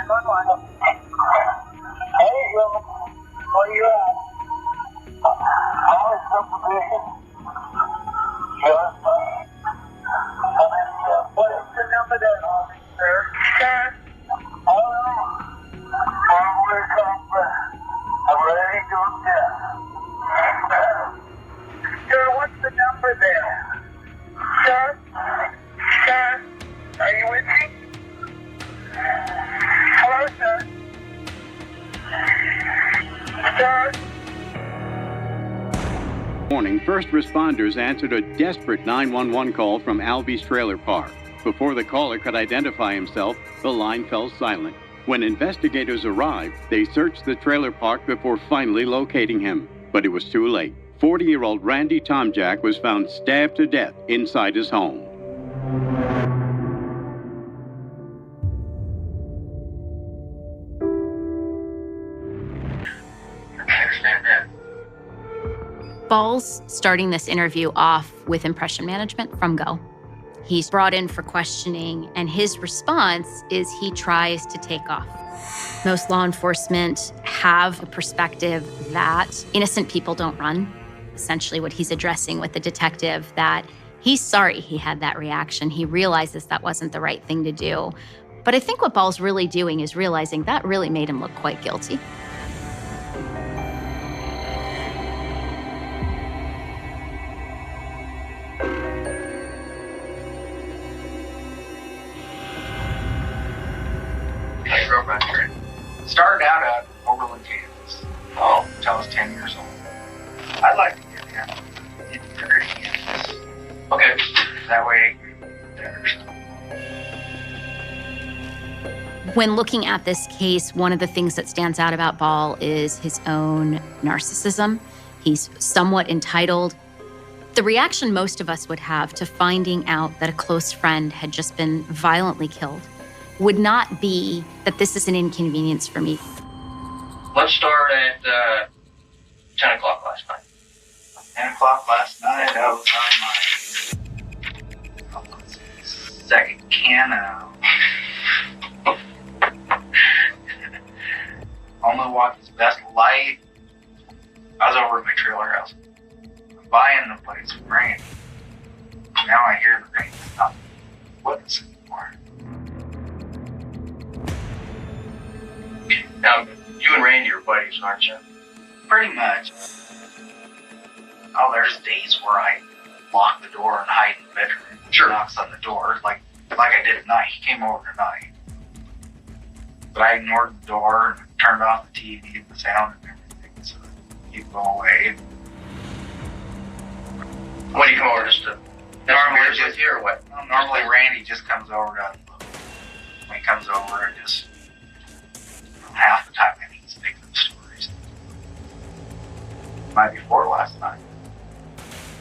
911. Hey, Will. Where you at? I'm in some position. Sure. What is the number there, officer? Sir. I'm ready to go down. Sir, what's the number there? Sir? Sir? Are you with me? Hello, sir? Sir? Morning, first responders answered a desperate 911 call from Albie's trailer park. Before the caller could identify himself, the line fell silent. When investigators arrived, they searched the trailer park before finally locating him. But it was too late. 40-year-old Randy Tomjack was found stabbed to death inside his home. Ball's starting this interview off with impression management from go. He's brought in for questioning, and his response is he tries to take off. Most law enforcement have a perspective that innocent people don't run. Essentially what he's addressing with the detective, that he's sorry he had that reaction. He realizes that wasn't the right thing to do. But I think what Ball's really doing is realizing that really made him look quite guilty. Started out at Overland, Kansas. Until I was 10 years old. I'd like to get in Kansas. Okay. That way, When looking at this case, one of the things that stands out about Ball is his own narcissism. He's somewhat entitled. The reaction most of us would have to finding out that a close friend had just been violently killed would not be that this is an inconvenience for me. Let's start at 10 o'clock last night. 10 o'clock last night, I was on my second can of on Milwaukee's Best Light. I was over at my trailer house. I'm buying the place from rain. Now I hear the rain stop. What is it anymore? Now, you and Randy are buddies, aren't you? Pretty much. Oh, there's days where I lock the door and hide in the bedroom. Sure. Knocks on the door, like I did at night. He came over tonight. But I ignored the door and turned off the TV and the sound and everything, so he'd go away. When do you come over, just to Normally beers with you or what? Normally Randy just comes over to look. When he comes over, I just half the time I need to think of the stories. Night before last night,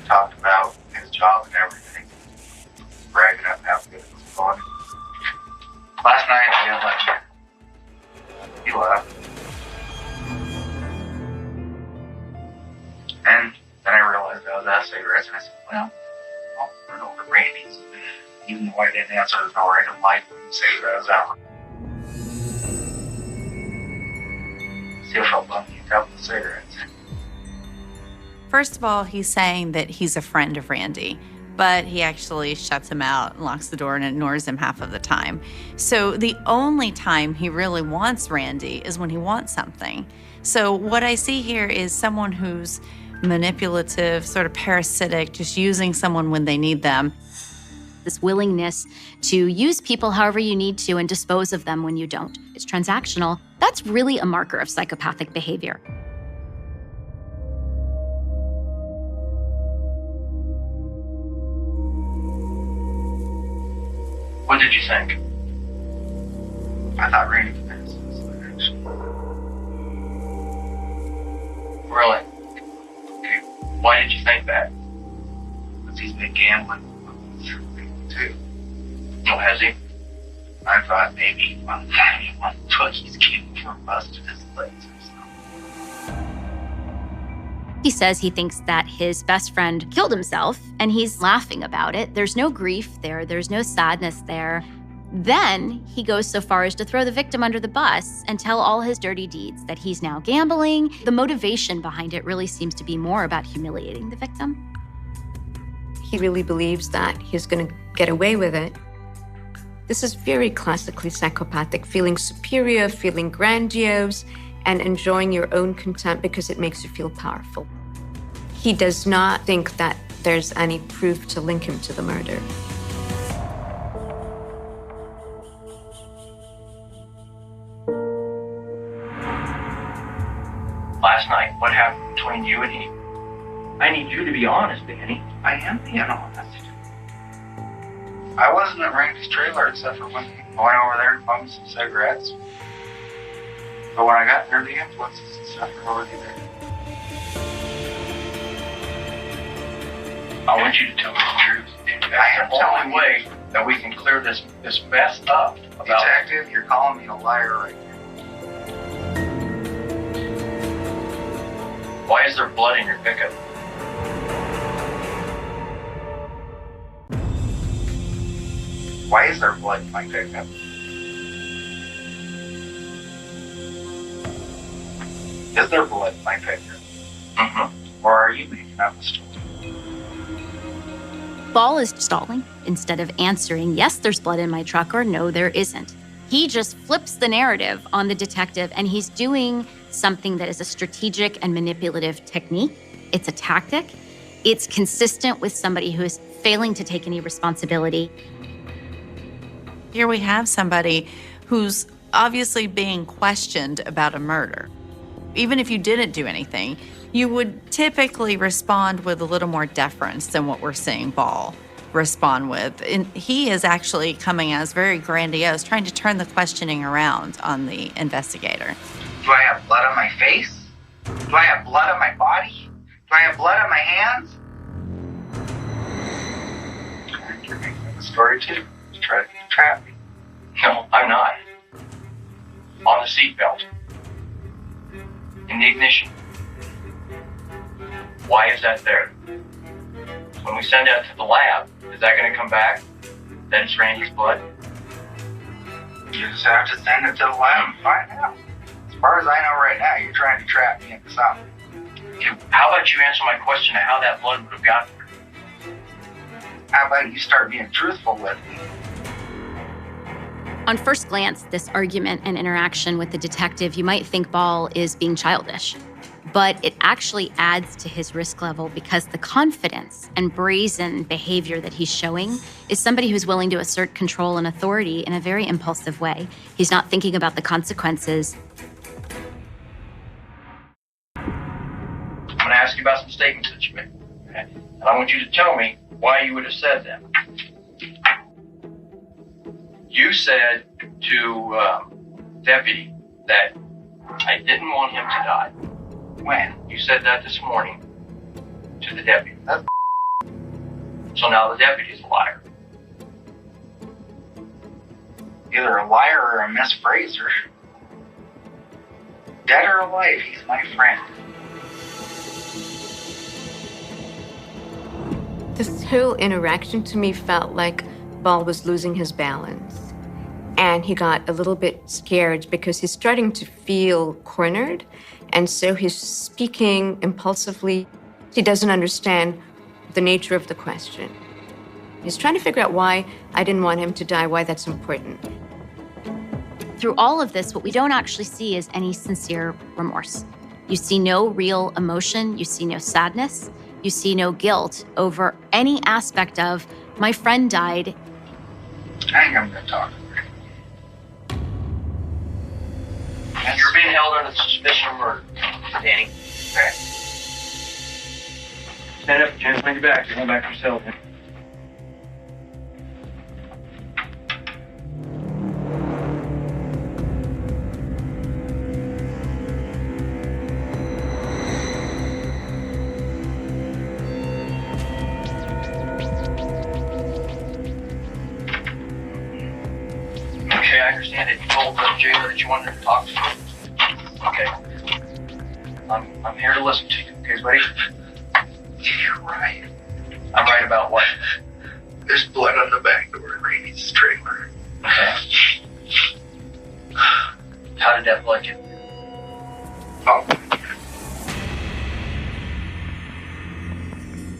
talked about his job and everything, bragging up how good it was going. Last night I didn't let him. He left. And then I realized I was out of cigarettes, and I said, well, I'll turn over to Randy's. Even though I didn't answer the door, I didn't like when he said that I was out. See if I'll bum me a couple of cigarettes. First of all, he's saying that he's a friend of Randy, but he actually shuts him out and locks the door and ignores him half of the time. So the only time he really wants Randy is when he wants something. So what I see here is someone who's manipulative, sort of parasitic, just using someone when they need them. This willingness to use people however you need to and dispose of them when you don't. It's transactional. That's really a marker of psychopathic behavior. What did you think? I thought Randy committed suicide. Really? Okay. Why did you think that? Because he's been gambling too. Oh, has he? I thought maybe one time he won bookies came from busted his legs or something. He says he thinks that his best friend killed himself, and he's laughing about it. There's no grief there. There's no sadness there. Then he goes so far as to throw the victim under the bus and tell all his dirty deeds, that he's now gambling. The motivation behind it really seems to be more about humiliating the victim. He really believes that he's going to get away with it. This is very classically psychopathic, feeling superior, feeling grandiose, and enjoying your own contempt because it makes you feel powerful. He does not think that there's any proof to link him to the murder. Last night, what happened between you and he? I need you to be honest, Danny. I am being honest. I wasn't at Randy's trailer except for when I went over there and bummed some cigarettes. But when I got near the influences and stuff were already there. I want you to tell me the truth. I am the telling only way that we can clear this mess up. Detective, you're calling me a liar right now. Why is there blood in your pickup? Why is there blood in my pickup? Is there blood in my pickup? Mm-hmm. Or are you making up a story? Ball is stalling instead of answering, yes, there's blood in my truck, or no, there isn't. He just flips the narrative on the detective, and he's doing something that is a strategic and manipulative technique. It's a tactic. It's consistent with somebody who is failing to take any responsibility. Here we have somebody who's obviously being questioned about a murder. Even if you didn't do anything, you would typically respond with a little more deference than what we're seeing Ball respond with. And he is actually coming as very grandiose, trying to turn the questioning around on the investigator. Do I have blood on my face? Do I have blood on my body? Do I have blood on my hands? I think you're making up a story too. To try to trap me. No, I'm not. On the seatbelt. In the ignition. Why is that there? When we send that to the lab, is that going to come back? That it's Randy's blood? You just have to send it to the lab and find out. As far as I know right now, you're trying to trap me into something. How about you answer my question of how that blood would have gotten there? How about you start being truthful with me? On first glance, this argument and interaction with the detective, you might think Ball is being childish, but it actually adds to his risk level because the confidence and brazen behavior that he's showing is somebody who's willing to assert control and authority in a very impulsive way. He's not thinking about the consequences. I'm going to ask you about some statements that you made. Okay? And I want you to tell me why you would have said them. You said to deputy that I didn't want him to die. When? You said that this morning to the deputy. So now the deputy's a liar. Either a liar or a misphraser. Dead or alive, he's my friend. This whole interaction to me felt like Ball was losing his balance. And he got a little bit scared because he's starting to feel cornered. And so he's speaking impulsively. He doesn't understand the nature of the question. He's trying to figure out why I didn't want him to die, why that's important. Through all of this, what we don't actually see is any sincere remorse. You see no real emotion. You see no sadness. You see no guilt over any aspect of, my friend died. I think I'm going to talk to her. You're being held under suspicion of murder, Danny. Okay. Stand up, Jen. Bring your back. You're going back to your cell, then. Okay, I understand it. You told the jailer that you wanted to talk to me. Okay. I'm here to listen to you. Okay, buddy? You're right. I'm right about what? There's blood on the back door of Randy's trailer. Okay. How did that blood get? Oh,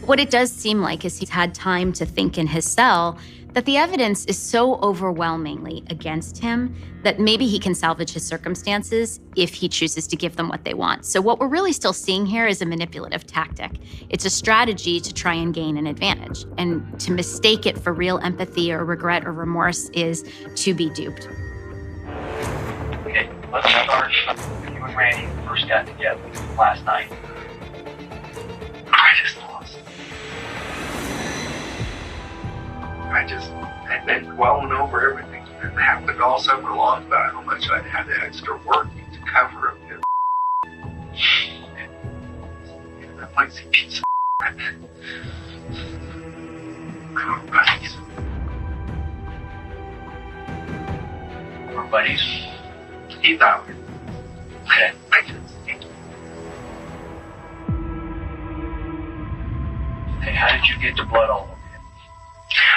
What it does seem like is he's had time to think in his cell that the evidence is so overwhelmingly against him that maybe he can salvage his circumstances if he chooses to give them what they want. So what we're really still seeing here is a manipulative tactic. It's a strategy to try and gain an advantage. And to mistake it for real empathy or regret or remorse is to be duped. Okay, let's start when you and Randy first got together last night. I just lost. I'd been dwelling over everything that happened all summer long about how much I'd had the extra work to cover up his that lazy piece of buddies. We're buddies. He thought we Okay. I just Okay, how did you get the blood all over him?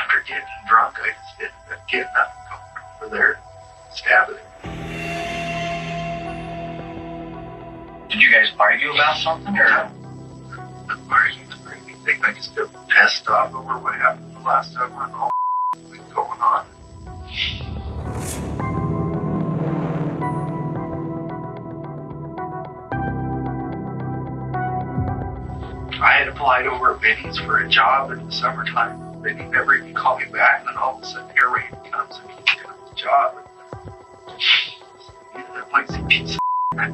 after getting drunk, I just ended up getting up and going over there, stabbing him. Did you guys argue about something or? The arguments or anything. I just got pissed off over what happened the last summer and all that's been going on. I had applied over at Benny's for a job in the summertime. Benny never even called me back, and then all of a sudden, here Randy comes and he gets the job. And that lazy piece of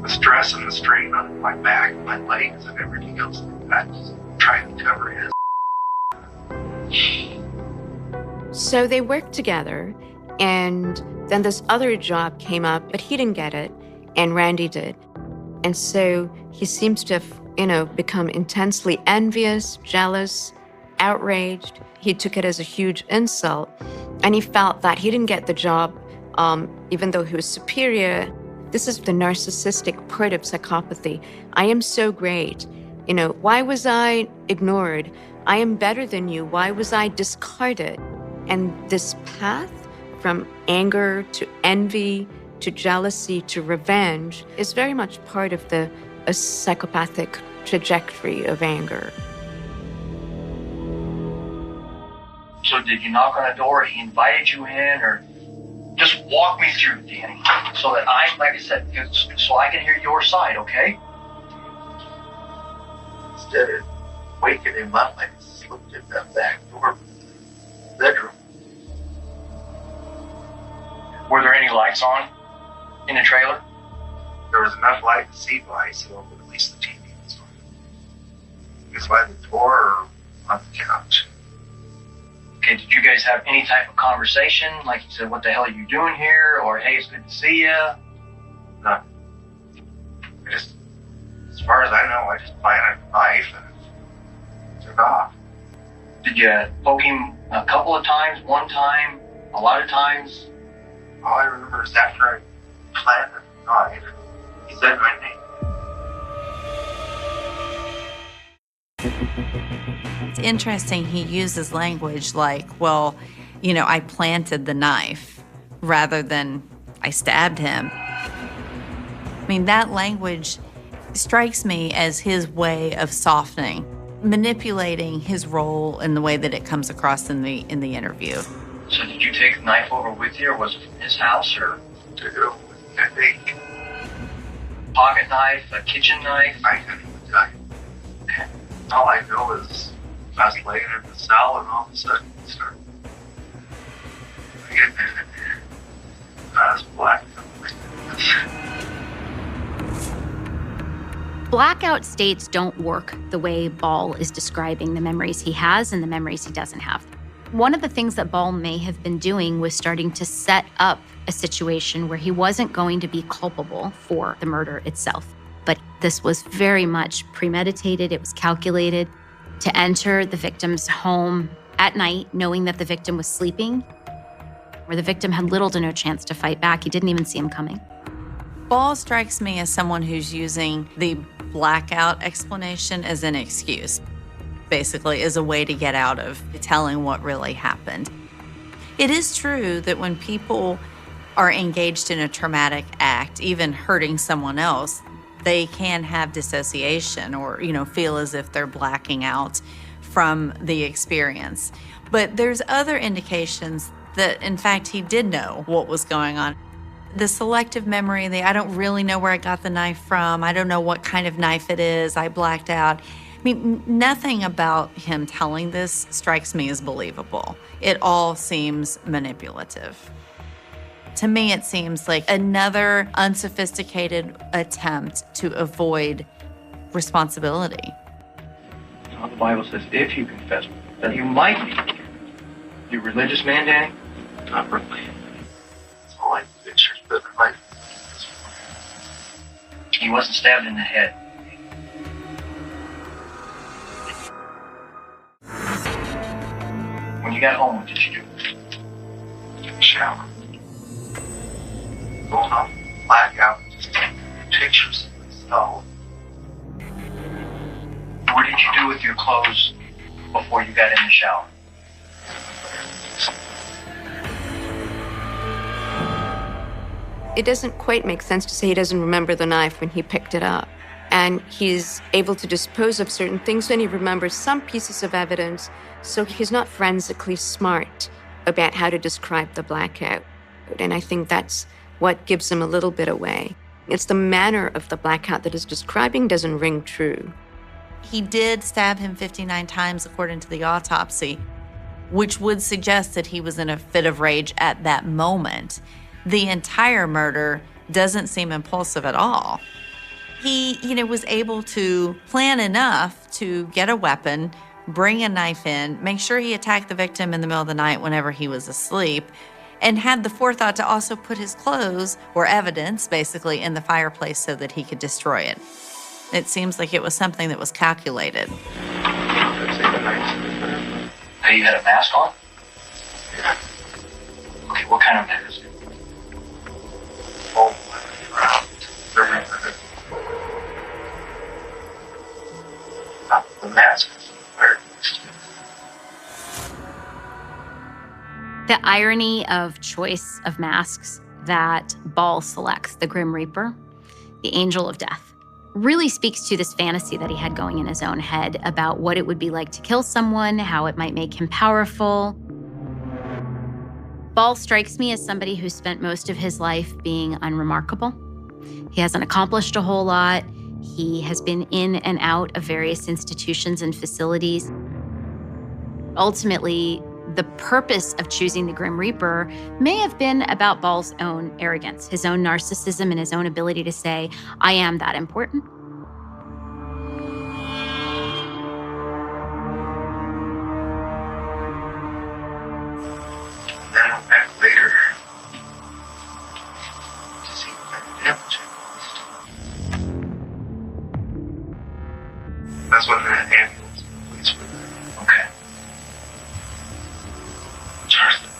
the stress and the strain on my back, my legs, and everything else like that, just trying to cover his. So they worked together, and then this other job came up, but he didn't get it, and Randy did. And so he seems to have, become intensely envious, jealous, outraged. He took it as a huge insult, and he felt that he didn't get the job, even though he was superior. This is the narcissistic part of psychopathy. I am so great. Why was I ignored? I am better than you. Why was I discarded? And this path from anger to envy to jealousy to revenge is very much part of a psychopathic trajectory of anger. So did you knock on the door, he invited you in, or just walk me through, Danny, so that like I said, so I can hear your side, okay? Instead of waking him up, I slipped in that back door of the bedroom. Were there any lights on in the trailer? There was enough light to see by, so at least the TV was on. He was by the door or on the couch. Okay, did you guys have any type of conversation? Like you said, what the hell are you doing here? Or, hey, it's good to see you? No. As far as I know, I just planted a knife and took off. Did you poke him a couple of times, one time, a lot of times? All I remember is after I planted the knife, he said my name. It's interesting he uses language like, well, I planted the knife rather than I stabbed him. I mean, that language strikes me as his way of softening, manipulating his role in the way that it comes across in the interview. So did you take the knife over with you, or was it from his house, or I think pocket knife, a kitchen knife? I couldn't even tell you. All I know is I was laying in the cell and all of a sudden it started. I was black. Blackout states don't work the way Ball is describing the memories he has and the memories he doesn't have. One of the things that Ball may have been doing was starting to set up a situation where he wasn't going to be culpable for the murder itself. But this was very much premeditated. It was calculated to enter the victim's home at night, knowing that the victim was sleeping, where the victim had little to no chance to fight back. He didn't even see him coming. Ball strikes me as someone who's using the blackout explanation as an excuse, basically as a way to get out of telling what really happened. It is true that when people are engaged in a traumatic act, even hurting someone else, they can have dissociation or, feel as if they're blacking out from the experience. But there's other indications that, in fact, he did know what was going on. The selective memory, I don't really know where I got the knife from. I don't know what kind of knife it is. I blacked out. I mean, nothing about him telling this strikes me as believable. It all seems manipulative. To me, it seems like another unsophisticated attempt to avoid responsibility. The Bible says, if you confess, that you might be forgiven. You a religious man, Danny? Not really. It's all like pictures, but like. He wasn't stabbed in the head. When you got home, what did you do? Took a shower. Going off blackout, just taking pictures of stuff. What did you do with your clothes before you got in the shower? It doesn't quite make sense to say he doesn't remember the knife when he picked it up. And he's able to dispose of certain things when he remembers some pieces of evidence, so he's not forensically smart about how to describe the blackout. And I think that's what gives him a little bit away. It's the manner of the blackout that he's describing doesn't ring true. He did stab him 59 times, according to the autopsy, which would suggest that he was in a fit of rage at that moment. The entire murder doesn't seem impulsive at all. He, was able to plan enough to get a weapon, bring a knife in, make sure he attacked the victim in the middle of the night whenever he was asleep, and had the forethought to also put his clothes, or evidence, basically, in the fireplace so that he could destroy it. It seems like it was something that was calculated. Hey, you had a mask on? Yeah. Okay, what kind of mask? Oh, not the mask. The irony of choice of masks that Ball selects, the Grim Reaper, the Angel of Death, really speaks to this fantasy that he had going in his own head about what it would be like to kill someone, how it might make him powerful. Ball strikes me as somebody who spent most of his life being unremarkable. He hasn't accomplished a whole lot. He has been in and out of various institutions and facilities. Ultimately, the purpose of choosing the Grim Reaper may have been about Ball's own arrogance, his own narcissism, and his own ability to say, I am that important. Then I went back later to see what the damage was. That's when the ambulance and the police were there. Okay. Charged them.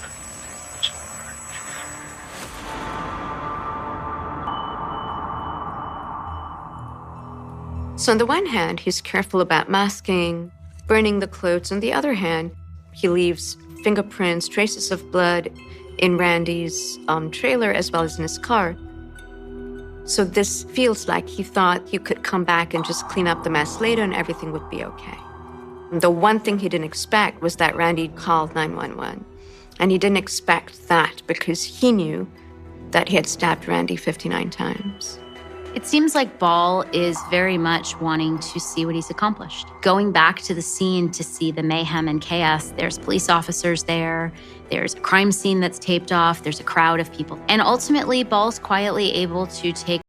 So on the one hand, he's careful about masking, burning the clothes. On the other hand, he leaves fingerprints, traces of blood in Randy's trailer as well as in his car. So this feels like he thought he could come back and just clean up the mess later and everything would be okay. The one thing he didn't expect was that Randy called 911. And he didn't expect that because he knew that he had stabbed Randy 59 times. It seems like Ball is very much wanting to see what he's accomplished. Going back to the scene to see the mayhem and chaos, there's police officers there, there's a crime scene that's taped off, there's a crowd of people. And ultimately, Ball's quietly able to take.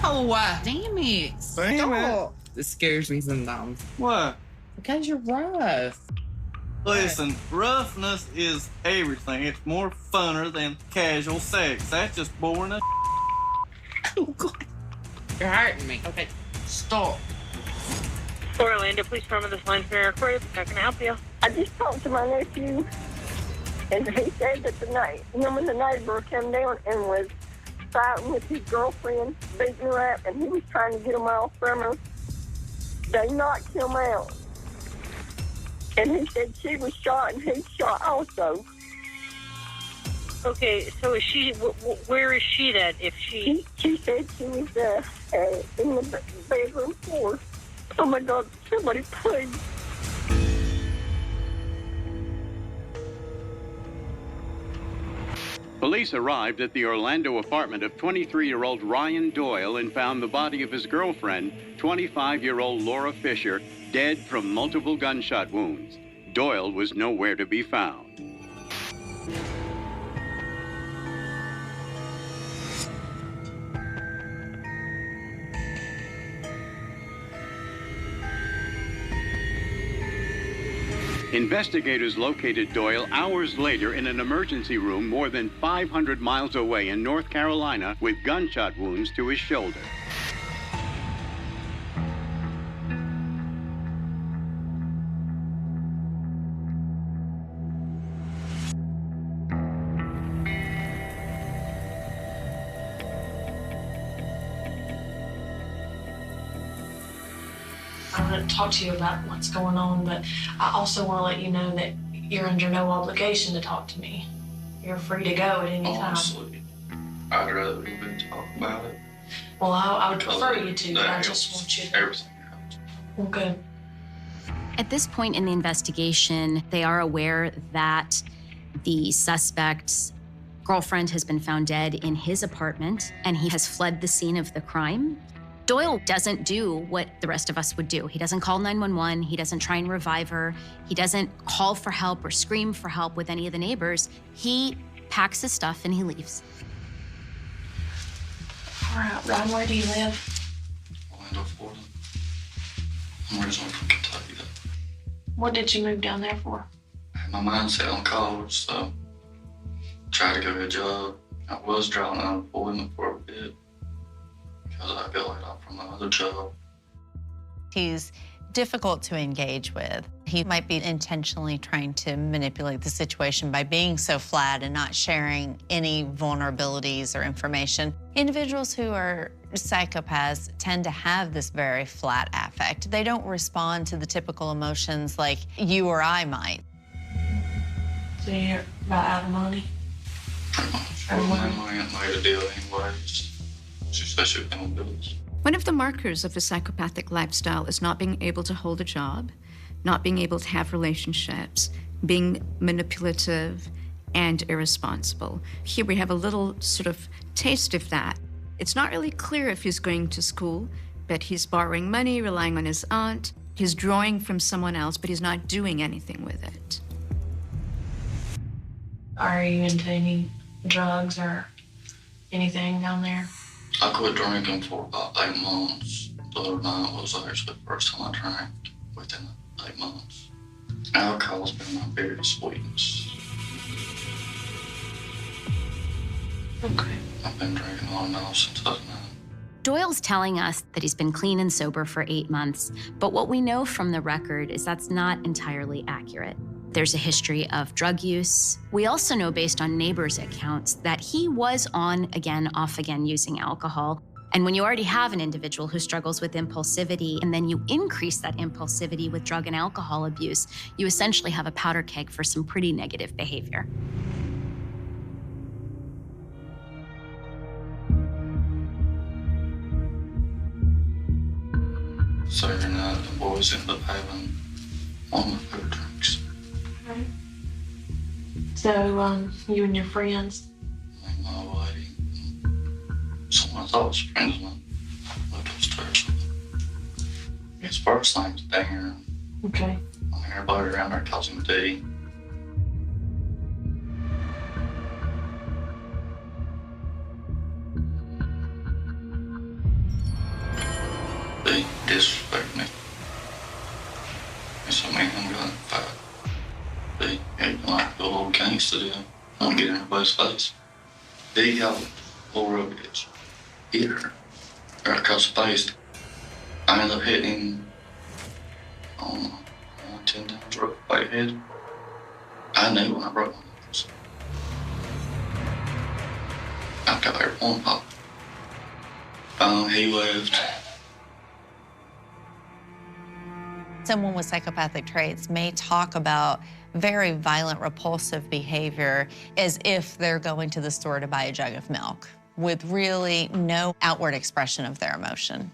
Oh, damn it. Stop. This scares me sometimes. What? Because you're rough. Listen, roughness is everything. It's more funner than casual sex. That's just boring as Oh, God. You're hurting me. Okay, stop. Orlando, please come to this line for recorded. How can I help you? I just talked to my nephew, and he said that when the neighbor came down and was fighting with his girlfriend, beating her up, and he was trying to get him off from her, they knocked him out. And he said she was shot and he shot also. Okay, so is she, where is she then, if she... She said she was in the bedroom floor. Oh my God, somebody please. Police arrived at the Orlando apartment of 23-year-old Ryan Doyle and found the body of his girlfriend, 25-year-old Laura Fisher, dead from multiple gunshot wounds. Doyle was nowhere to be found. Investigators located Doyle hours later in an emergency room more than 500 miles away in North Carolina with gunshot wounds to his shoulder. I'm going to talk to you about what's going on, but I also want to let you know that you're under no obligation to talk to me. You're free to go at any time. Honestly, I'd rather we didn't talk about it. Well, I would prefer you to, but I just want you to. Everything else. Well, good. At this point in the investigation, they are aware that the suspect's girlfriend has been found dead in his apartment, and he has fled the scene of the crime. Doyle doesn't do what the rest of us would do. He doesn't call 911. He doesn't try and revive her. He doesn't call for help or scream for help with any of the neighbors. He packs his stuff and he leaves. All right, Ron, where do you live? Orlando, Florida. I'm originally from Kentucky, though. What did you move down there for? I had my mind set on college, so tried to go get a job. I was drawing unemployment for a bit because I got laid off from my other job. He's difficult to engage with. He might be intentionally trying to manipulate the situation by being so flat and not sharing any vulnerabilities or information. Individuals who are psychopaths tend to have this very flat affect. They don't respond to the typical emotions like you or I might. So you're about out of money? Pretty much. Well, my money ain't made a deal anyway. She said she was gonna do this. One of the markers of a psychopathic lifestyle is not being able to hold a job, not being able to have relationships, being manipulative and irresponsible. Here we have a little sort of taste of that. It's not really clear if he's going to school, but he's borrowing money, relying on his aunt. He's drawing from someone else, but he's not doing anything with it. Are you into any drugs or anything down there? I quit drinking for about 8 months. The other night was actually the first time I drank within 8 months. Alcohol's been my biggest weakness. Okay. I've been drinking on and off since I was 9. Doyle's telling us that he's been clean and sober for 8 months, but what we know from the record is that's not entirely accurate. There's a history of drug use. We also know, based on neighbors' accounts, that he was on again, off again using alcohol. And when you already have an individual who struggles with impulsivity, and then you increase that impulsivity with drug and alcohol abuse, you essentially have a powder keg for some pretty negative behavior. Saturday night, the boys ended up having one of my favorite drinks. Right. So, you and your friends? And my lady, and someone I thought was friends of mine, lived upstairs with them. His first name's Darren. Okay. I mean, everybody around there calls him D. They disrespect me. He said, man, I'm gonna fight. They acting like the little gangster deal. I want to get in everybody's face. They yelled, Laura, bitch. Hit her. Right across the face. I ended up hitting him on 10 times right by the head. I knew when I broke my knuckles. I got there one pop. He left. Someone with psychopathic traits may talk about very violent, repulsive behavior as if they're going to the store to buy a jug of milk, with really no outward expression of their emotion.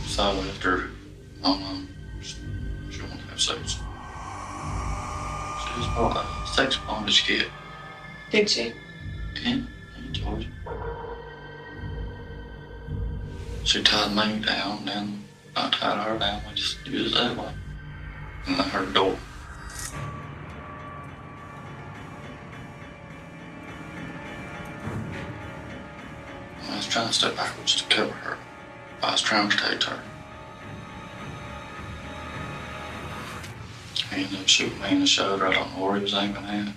So after she wanted to have sex. She was brought a sex bondage kit. Did she? Yeah, I told you. She tied me down, then I tied her down. We just used it that way. And then her door. I was trying to step backwards to cover her. I was trying to protect her. He ended up shooting me in the shoulder. I don't know where he was aiming at.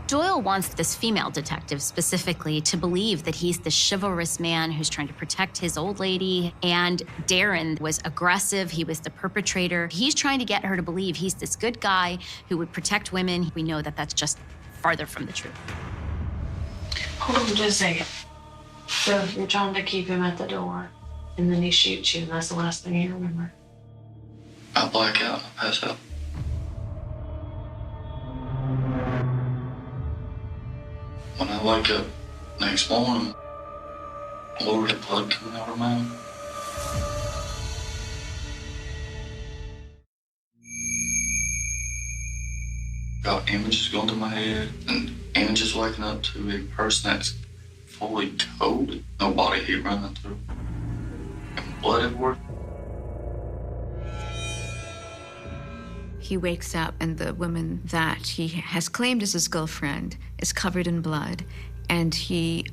Doyle wants this female detective specifically to believe that he's the chivalrous man who's trying to protect his old lady, and Darren was aggressive. He was the perpetrator. He's trying to get her to believe he's this good guy who would protect women. We know that that's just farther from the truth. Hold on just a second. So you're trying to keep him at the door, and then he shoots you, and that's the last thing you remember. I black out and I pass out. When I wake up next morning, Lord, the blood coming out of my mouth. Got images going through my head, and images waking up to a person that's fully cold, no body heat running through, and blood everywhere. He wakes up and the woman that he has claimed as his girlfriend is covered in blood, and he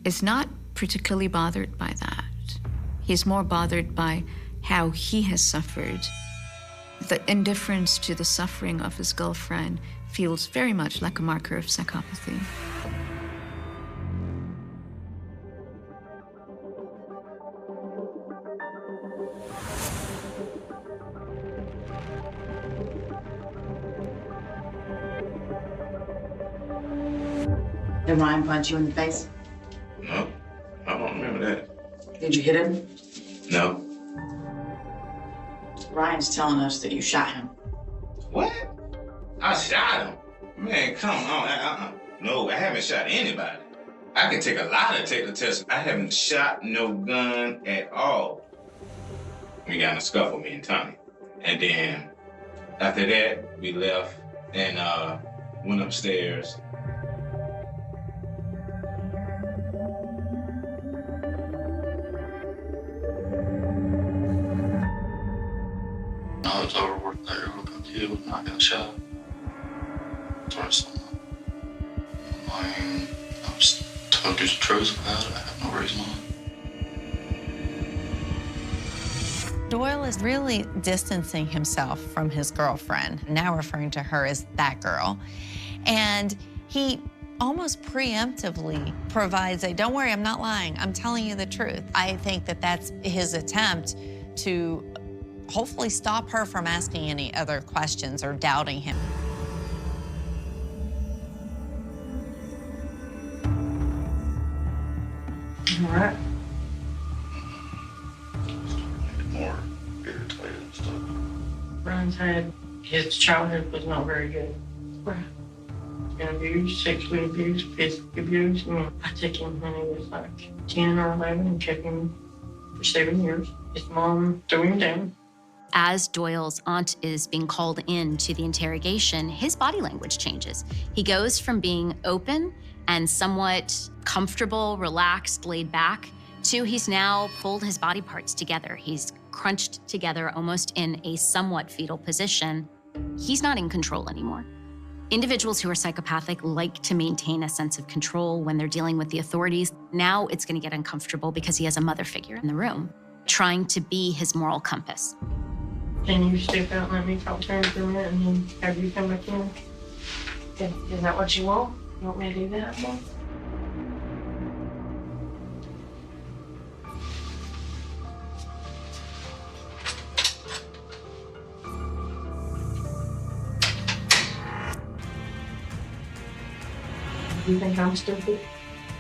is not particularly bothered by that. He's more bothered by how he has suffered. The indifference to the suffering of his girlfriend feels very much like a marker of psychopathy. Did Ryan punch you in the face? No, I don't remember that. Did you hit him? No. Ryan's telling us that you shot him. What? I shot him? Man, come on. No, I haven't shot anybody. I can take a lie detector test. I haven't shot no gun at all. We got in a scuffle, me and Tommy. And then after that, we left and went upstairs. I was overworked there, I got killed, and I got shot. Twice. I mean, I was told you the truth about it. I have no reason why. Doyle is really distancing himself from his girlfriend, now referring to her as that girl. And he almost preemptively provides a, don't worry, I'm not lying, I'm telling you the truth. I think that that's his attempt to hopefully stop her from asking any other questions or doubting him. All right. More irritated and stuff. Ryan's had, his childhood was not very good. Right. Been abused, sexually abused, physically abused. I took him when he was like 10 or 11 and kept him for 7 years. His mom threw him down. As Doyle's aunt is being called in to the interrogation, his body language changes. He goes from being open and somewhat comfortable, relaxed, laid back, to he's now pulled his body parts together. He's crunched together almost in a somewhat fetal position. He's not in control anymore. Individuals who are psychopathic like to maintain a sense of control when they're dealing with the authorities. Now it's going to get uncomfortable because he has a mother figure in the room, trying to be his moral compass. Can you step out and let me talk to her for a minute and then have you come back in? Is that what you want? You want me to do that? Mom? You think I'm stupid?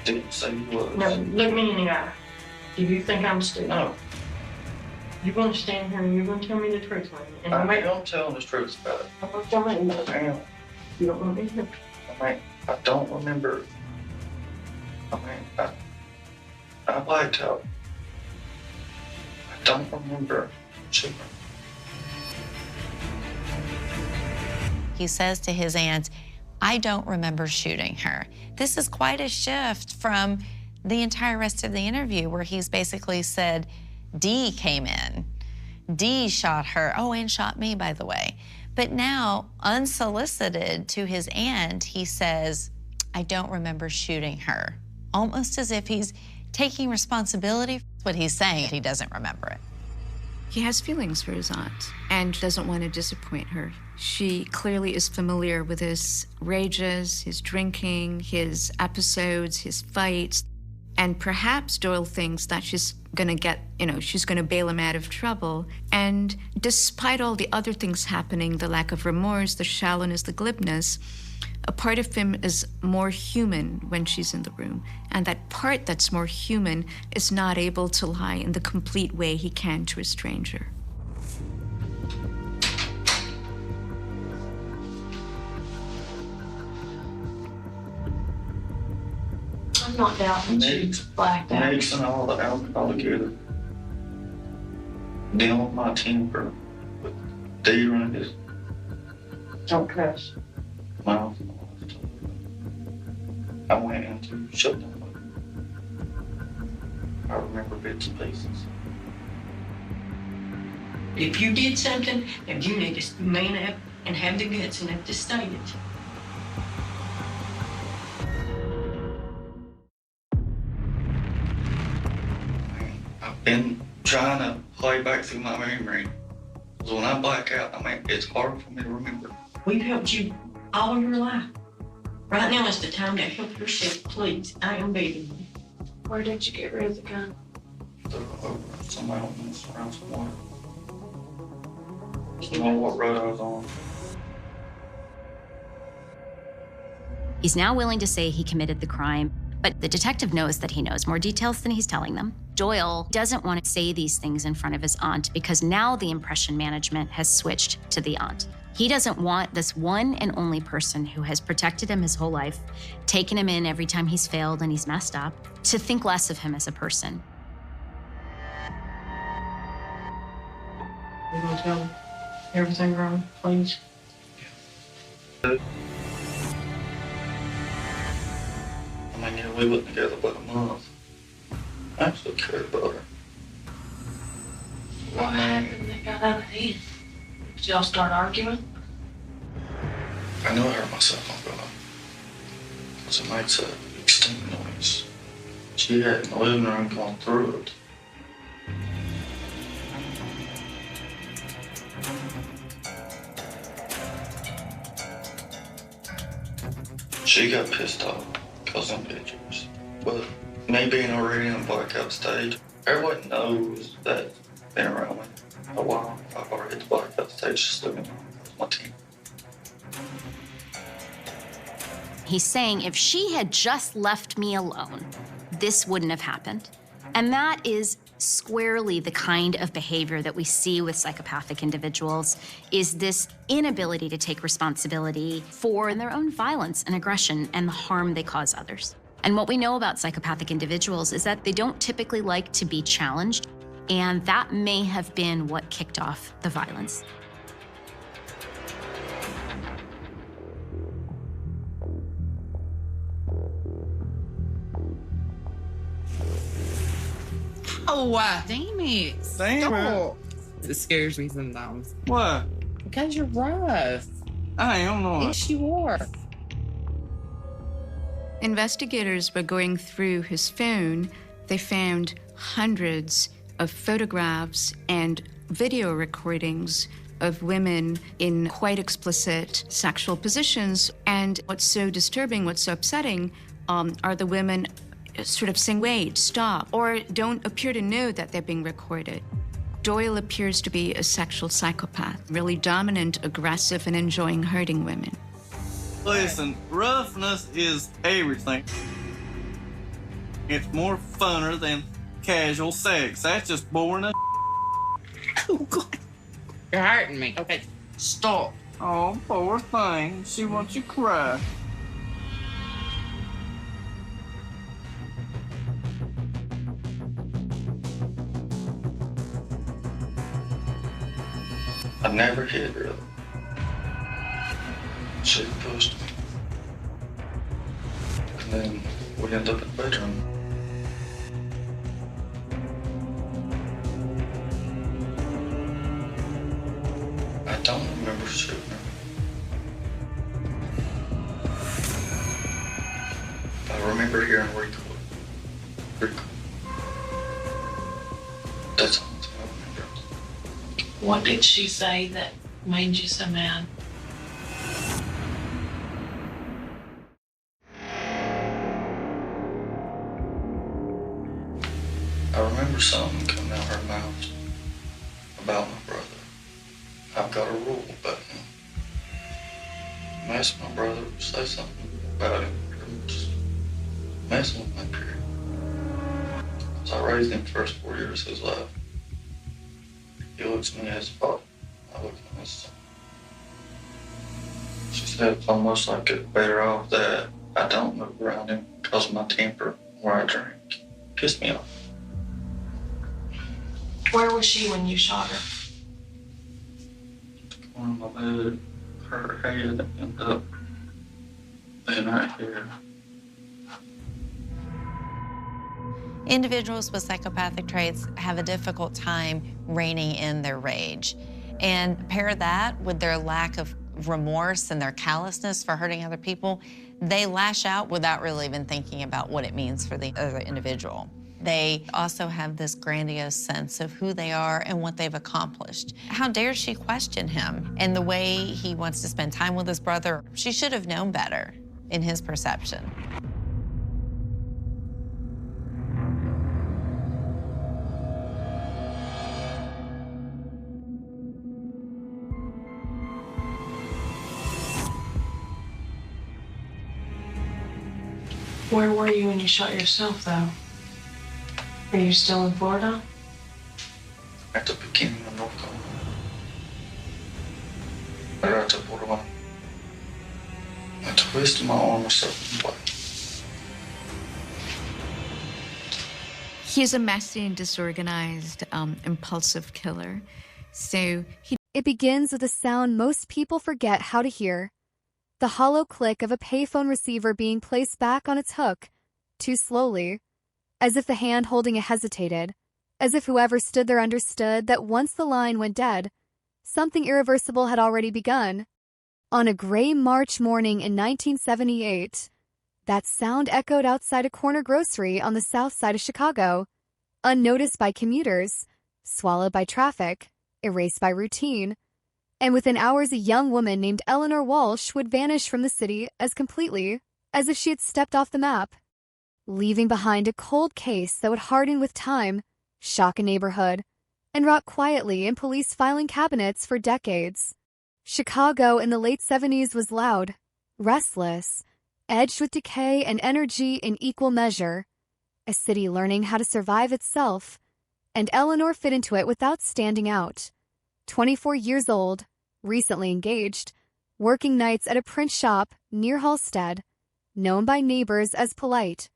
Didn't say you was. No, look me in the eye. Do you think I'm stupid? No. You're gonna stand here and you're gonna tell me the truth, honey. And I am telling the truth about it. I'm gonna tell me the I am. You don't want me to. I don't remember. I blacked out. I don't remember shooting. He says to his aunt, I don't remember shooting her. This is quite a shift from the entire rest of the interview where he's basically said, Dee came in. Dee shot her. Oh, and shot me, by the way. But now, unsolicited to his aunt, he says, I don't remember shooting her. Almost as if he's taking responsibility for what he's saying. He doesn't remember it. He has feelings for his aunt and doesn't want to disappoint her. She clearly is familiar with his rages, his drinking, his episodes, his fights. And perhaps Doyle thinks that she's gonna she's gonna bail him out of trouble. And despite all the other things happening, the lack of remorse, the shallowness, the glibness, a part of him is more human when she's in the room. And that part that's more human is not able to lie in the complete way he can to a stranger. I'm not doubting you blacked out. Mixing all the alcohol together. Dealing with my temper. With Dee running his Don't cuss. mouth. I went into shutdown. I remember bits and pieces. If you did something, then you need to man up and have the guts enough to state it. I've been trying to play back through my memory. Because when I black out, it's hard for me to remember. We've helped you all your life. Right now is the time to help yourself, please. I am begging you. Where did you get rid of the gun? Threw it over somebody else around somewhere. I don't know what road I was on. He's now willing to say he committed the crime, but the detective knows that he knows more details than he's telling them. Doyle doesn't want to say these things in front of his aunt because now the impression management has switched to the aunt. He doesn't want this one and only person who has protected him his whole life, taken him in every time he's failed and he's messed up, to think less of him as a person. You gonna tell him everything wrong, please? Yeah, we went together about a month. I actually cared about her. What happened that got out of hand? Did y'all start arguing? I knew I hurt myself on God. Because it makes a big stinking noise. She had in the living room going through it. She got pissed off because of them pictures. But me being already in a blackout stage, everybody knows that been around me a while. I've already hit the blackout stage just looking at my team. He's saying if she had just left me alone, this wouldn't have happened. And that is squarely the kind of behavior that we see with psychopathic individuals, is this inability to take responsibility for their own violence and aggression and the harm they cause others. And what we know about psychopathic individuals is that they don't typically like to be challenged, and that may have been what kicked off the violence. Oh, damn it. Damn Stop. It scares me sometimes. What? Because you're rough. I am not. Yes, you are. Investigators were going through his phone. They found hundreds of photographs and video recordings of women in quite explicit sexual positions. And what's so disturbing, what's so upsetting, are the women sort of saying, wait, stop, or don't appear to know that they're being recorded. Doyle appears to be a sexual psychopath, really dominant, aggressive, and enjoying hurting women. Listen, roughness is everything. It's more funner than casual sex. That's just boring as Oh, God. You're hurting me. Okay, stop. Oh, poor thing. She wants you to cry. I never hit her. She pushed me. And then we ended up in the bedroom. I don't remember shooting her. I remember hearing recoil. That's all I remember. What did she say that made you so mad? I remember something coming out her mouth about my brother. I've got a rule about him. Mess my brother, say something about him, or just messing with my period. Because I raised him the first 4 years of his life. He looks at me as a father. I look at him as a son. She said it's almost like it's better off that I don't move around him because of my temper or I drink. Pissed me off. Where was she when you shot her? On my bed, her head ended up being right here. Individuals with psychopathic traits have a difficult time reining in their rage. And pair that with their lack of remorse and their callousness for hurting other people, they lash out without really even thinking about what it means for the other individual. They also have this grandiose sense of who they are and what they've accomplished. How dare she question him and the way he wants to spend time with his brother? She should have known better in his perception. Where were you when you shot yourself, though? Are you still in Florida? At the beginning of North Carolina. Right at the borderline. I twisted my arm or something. He's a messy and disorganized, impulsive killer. It begins with a sound most people forget how to hear. The hollow click of a payphone receiver being placed back on its hook, too slowly, as if the hand holding it hesitated, as if whoever stood there understood that once the line went dead, something irreversible had already begun. On a gray March morning in 1978, that sound echoed outside a corner grocery on the south side of Chicago, unnoticed by commuters, swallowed by traffic, erased by routine. And within hours, a young woman named Eleanor Walsh would vanish from the city as completely as if she had stepped off the map, leaving behind a cold case that would harden with time, shock a neighborhood, and rot quietly in police filing cabinets for decades. Chicago in the late 70s was loud, restless, edged with decay and energy in equal measure, a city learning how to survive itself, and Eleanor fit into it without standing out. 24 years old, recently engaged, working nights at a print shop near Halstead, known by neighbors as polite,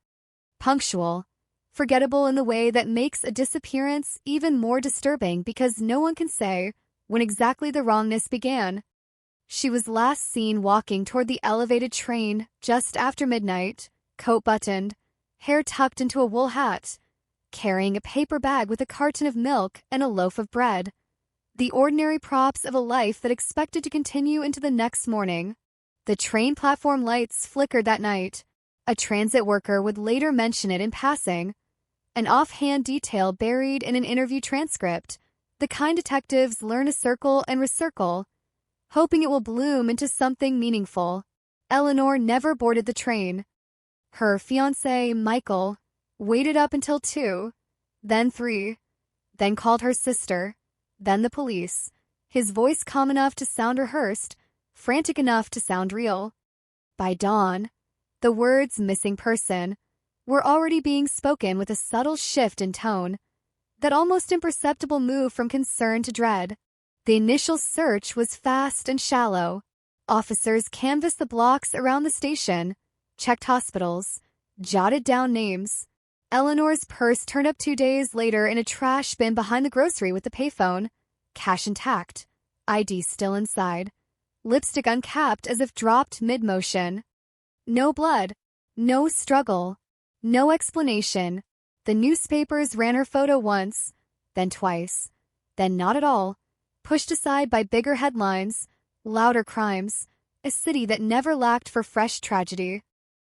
punctual, forgettable in the way that makes a disappearance even more disturbing because no one can say when exactly the wrongness began. She was last seen walking toward the elevated train just after midnight, coat buttoned, hair tucked into a wool hat, carrying a paper bag with a carton of milk and a loaf of bread. The ordinary props of a life that expected to continue into the next morning. The train platform lights flickered that night. A transit worker would later mention it in passing. An offhand detail buried in an interview transcript. The kind detectives learn to circle and recircle, hoping it will bloom into something meaningful. Eleanor never boarded the train. Her fiancé, Michael, waited up until 2, then 3, then called her sister, then the police, his voice calm enough to sound rehearsed, frantic enough to sound real. By dawn, the words missing person were already being spoken with a subtle shift in tone, that almost imperceptible move from concern to dread. The initial search was fast and shallow. Officers canvassed the blocks around the station, checked hospitals, jotted down names. Eleanor's purse turned up 2 days later in a trash bin behind the grocery with the payphone, cash intact, ID still inside, lipstick uncapped as if dropped mid-motion. No blood, no struggle, no explanation. The newspapers ran her photo once, then twice, then not at all, pushed aside by bigger headlines, louder crimes, a city that never lacked for fresh tragedy.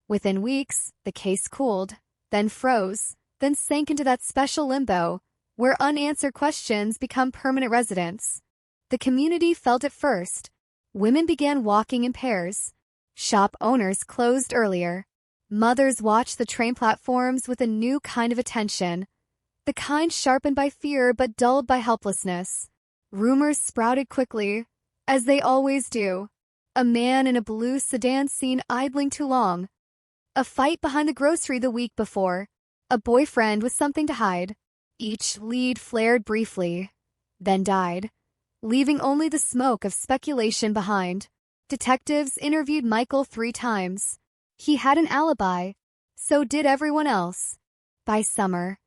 Within weeks, the case cooled, then froze, then sank into that special limbo where unanswered questions become permanent residents. The community felt it first. Women began walking in pairs. Shop owners closed earlier. Mothers watched the train platforms with a new kind of attention, the kind sharpened by fear but dulled by helplessness. Rumors sprouted quickly, as they always do. A man in a blue sedan seen idling too long. A fight behind the grocery the week before. A boyfriend with something to hide. Each lead flared briefly, then died, leaving only the smoke of speculation behind. Detectives interviewed Michael 3 times. He had an alibi. So did everyone else. By summer,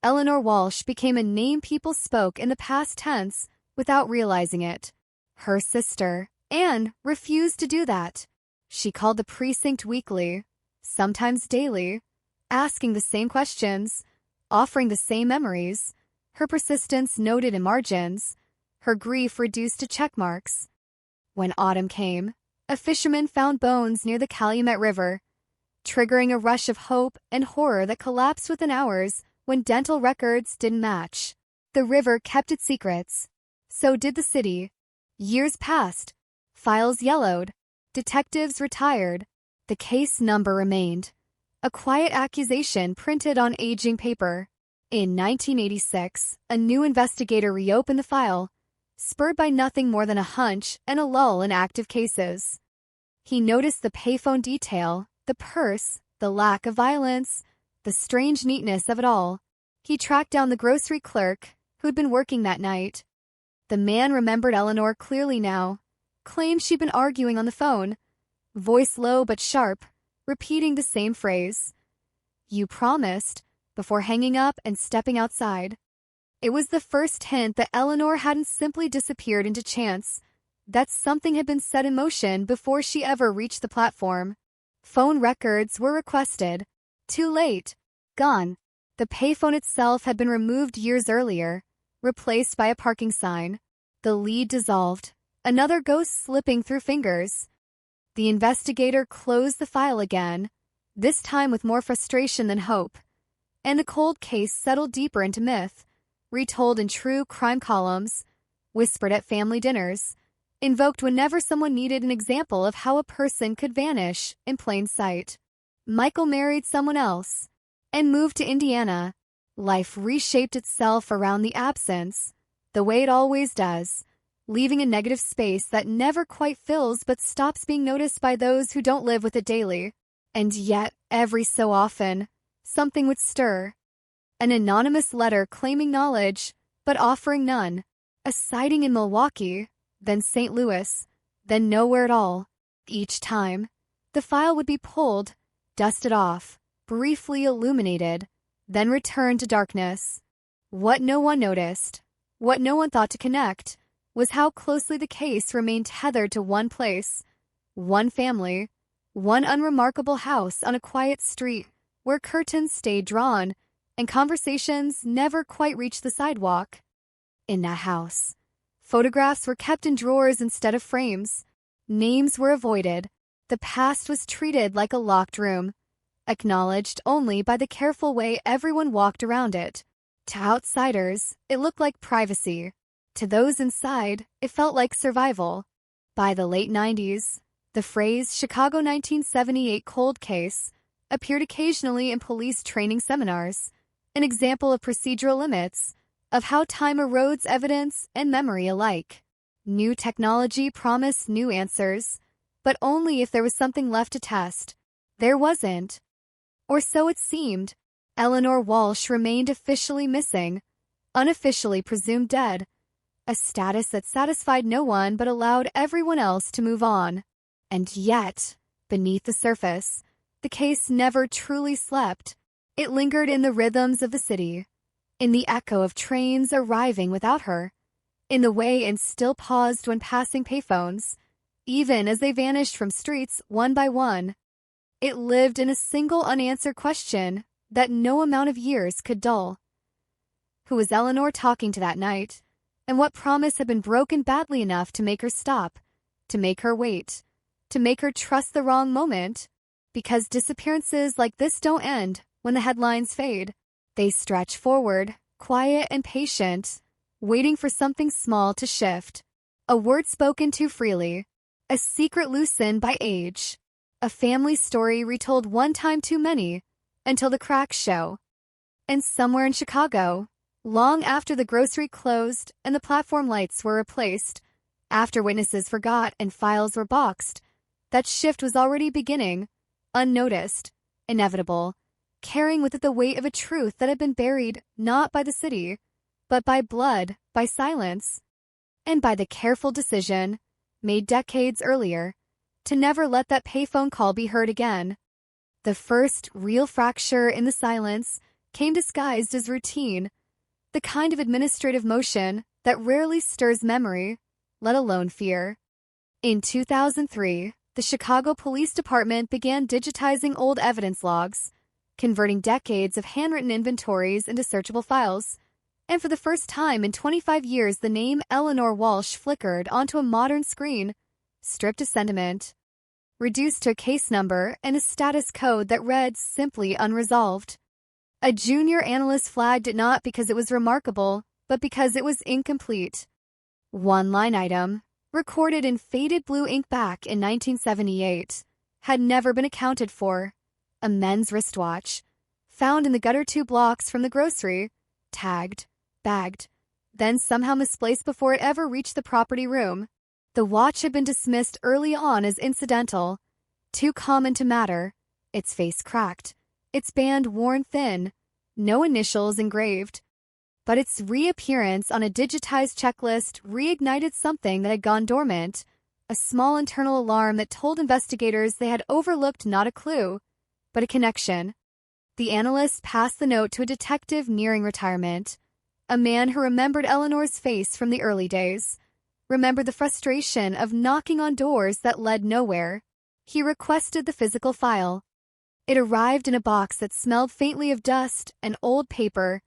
Eleanor Walsh became a name people spoke in the past tense without realizing it. Her sister, Anne, refused to do that. She called the precinct weekly, sometimes daily, asking the same questions, offering the same memories, her persistence noted in margins, her grief reduced to check marks. When autumn came, a fisherman found bones near the Calumet River, triggering a rush of hope and horror that collapsed within hours when dental records didn't match. The river kept its secrets. So did the city. Years passed. Files yellowed. Detectives retired. The case number remained. A quiet accusation printed on aging paper. In 1986, a new investigator reopened the file, spurred by nothing more than a hunch and a lull in active cases. He noticed the payphone detail, the purse, the lack of violence, the strange neatness of it all. He tracked down the grocery clerk who'd been working that night. The man remembered Eleanor clearly now, claimed she'd been arguing on the phone, voice low but sharp, repeating the same phrase. "You promised," before hanging up and stepping outside. It was the first hint that Eleanor hadn't simply disappeared into chance, that something had been set in motion before she ever reached the platform. Phone records were requested. Too late. Gone. The payphone itself had been removed years earlier, replaced by a parking sign. The lead dissolved, another ghost slipping through fingers. The investigator closed the file again, this time with more frustration than hope. And the cold case settled deeper into myth, retold in true crime columns, whispered at family dinners, invoked whenever someone needed an example of how a person could vanish in plain sight. Michael married someone else and moved to Indiana. Life reshaped itself around the absence, the way it always does, leaving a negative space that never quite fills but stops being noticed by those who don't live with it daily. And yet, every so often, something would stir. An anonymous letter claiming knowledge, but offering none. A sighting in Milwaukee, then St. Louis, then nowhere at all. Each time, the file would be pulled, dusted off, briefly illuminated, then returned to darkness. What no one noticed, what no one thought to connect, was how closely the case remained tethered to one place, one family, one unremarkable house on a quiet street where curtains stayed drawn and conversations never quite reached the sidewalk. In that house, photographs were kept in drawers instead of frames. Names were avoided. The past was treated like a locked room, acknowledged only by the careful way everyone walked around it. To outsiders, it looked like privacy. To those inside, it felt like survival. By the late 90s, the phrase Chicago 1978 cold case appeared occasionally in police training seminars, an example of procedural limits, of how time erodes evidence and memory alike. New technology promised new answers, but only if there was something left to test. There wasn't. Or so it seemed. Eleanor Walsh remained officially missing, unofficially presumed dead, a status that satisfied no one but allowed everyone else to move on. And yet, beneath the surface, the case never truly slept. It lingered in the rhythms of the city, in the echo of trains arriving without her, in the way and still paused when passing payphones, even as they vanished from streets one by one. It lived in a single unanswered question that no amount of years could dull. Who was Eleanor talking to that night? And what promise had been broken badly enough to make her stop, to make her wait, to make her trust the wrong moment? Because disappearances like this don't end when the headlines fade. They stretch forward, quiet and patient, waiting for something small to shift. A word spoken too freely, a secret loosened by age, a family story retold one time too many until the cracks show. And somewhere in Chicago, long after the grocery closed and the platform lights were replaced, after witnesses forgot and files were boxed, that shift was already beginning, unnoticed, inevitable, carrying with it the weight of a truth that had been buried not by the city, but by blood, by silence, and by the careful decision, made decades earlier, to never let that payphone call be heard again. The first real fracture in the silence came disguised as routine, the kind of administrative motion that rarely stirs memory, let alone fear. In 2003, the Chicago Police Department began digitizing old evidence logs, converting decades of handwritten inventories into searchable files. And for the first time in 25 years, the name Eleanor Walsh flickered onto a modern screen, stripped of sentiment, reduced to a case number and a status code that read simply unresolved. A junior analyst flagged it not because it was remarkable, but because it was incomplete. One line item, recorded in faded blue ink back in 1978, had never been accounted for. A men's wristwatch, found in the gutter 2 blocks from the grocery, tagged, bagged, then somehow misplaced before it ever reached the property room. The watch had been dismissed early on as incidental, too common to matter, its face cracked, its band worn thin, no initials engraved. But its reappearance on a digitized checklist reignited something that had gone dormant, a small internal alarm that told investigators they had overlooked not a clue, but a connection. The analyst passed the note to a detective nearing retirement, a man who remembered Eleanor's face from the early days, remembered the frustration of knocking on doors that led nowhere. He requested the physical file. It arrived in a box that smelled faintly of dust and old paper,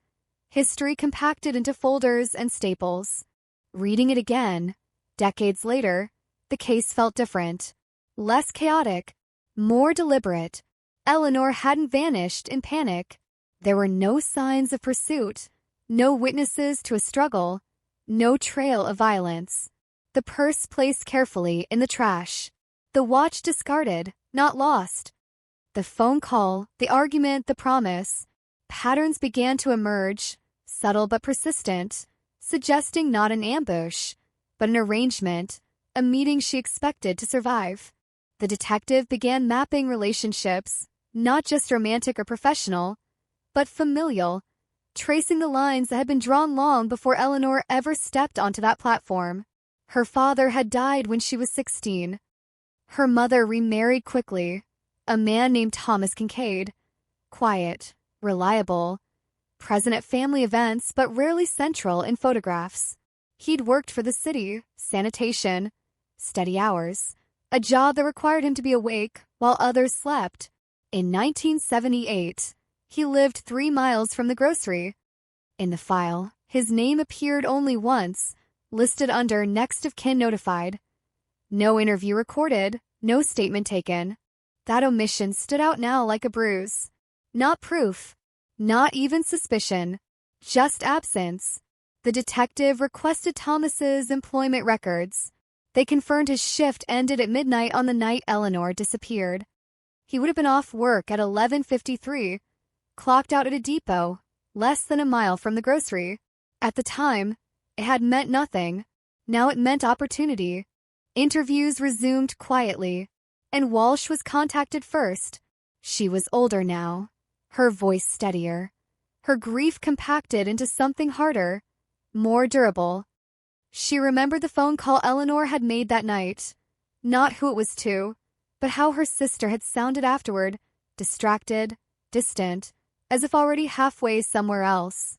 history compacted into folders and staples. Reading it again, decades later, the case felt different, less chaotic, more deliberate. Eleanor hadn't vanished in panic. There were no signs of pursuit, no witnesses to a struggle, no trail of violence. The purse placed carefully in the trash. The watch discarded, not lost. The phone call, the argument, the promise. Patterns began to emerge, subtle but persistent, suggesting not an ambush, but an arrangement, a meeting she expected to survive. The detective began mapping relationships, not just romantic or professional, but familial, tracing the lines that had been drawn long before Eleanor ever stepped onto that platform. Her father had died when she was 16. Her mother remarried quickly, a man named Thomas Kincaid, quiet, reliable, present at family events but rarely central in photographs. He'd worked for the city, sanitation, steady hours, a job that required him to be awake while others slept. In 1978, he lived 3 miles from the grocery. In the file, his name appeared only once, listed under next of kin notified. No interview recorded, no statement taken. That omission stood out now like a bruise. Not proof, not even suspicion, just absence. The detective requested Thomas's employment records. They confirmed his shift ended at midnight on the night Eleanor disappeared. He would have been off work at 11:53, clocked out at a depot, less than a mile from the grocery. At the time, it had meant nothing. Now it meant opportunity. Interviews resumed quietly, and Walsh was contacted first. She was older now, her voice steadier, her grief compacted into something harder, more durable. She remembered the phone call Eleanor had made that night. Not who it was to, but how her sister had sounded afterward, distracted, distant, as if already halfway somewhere else.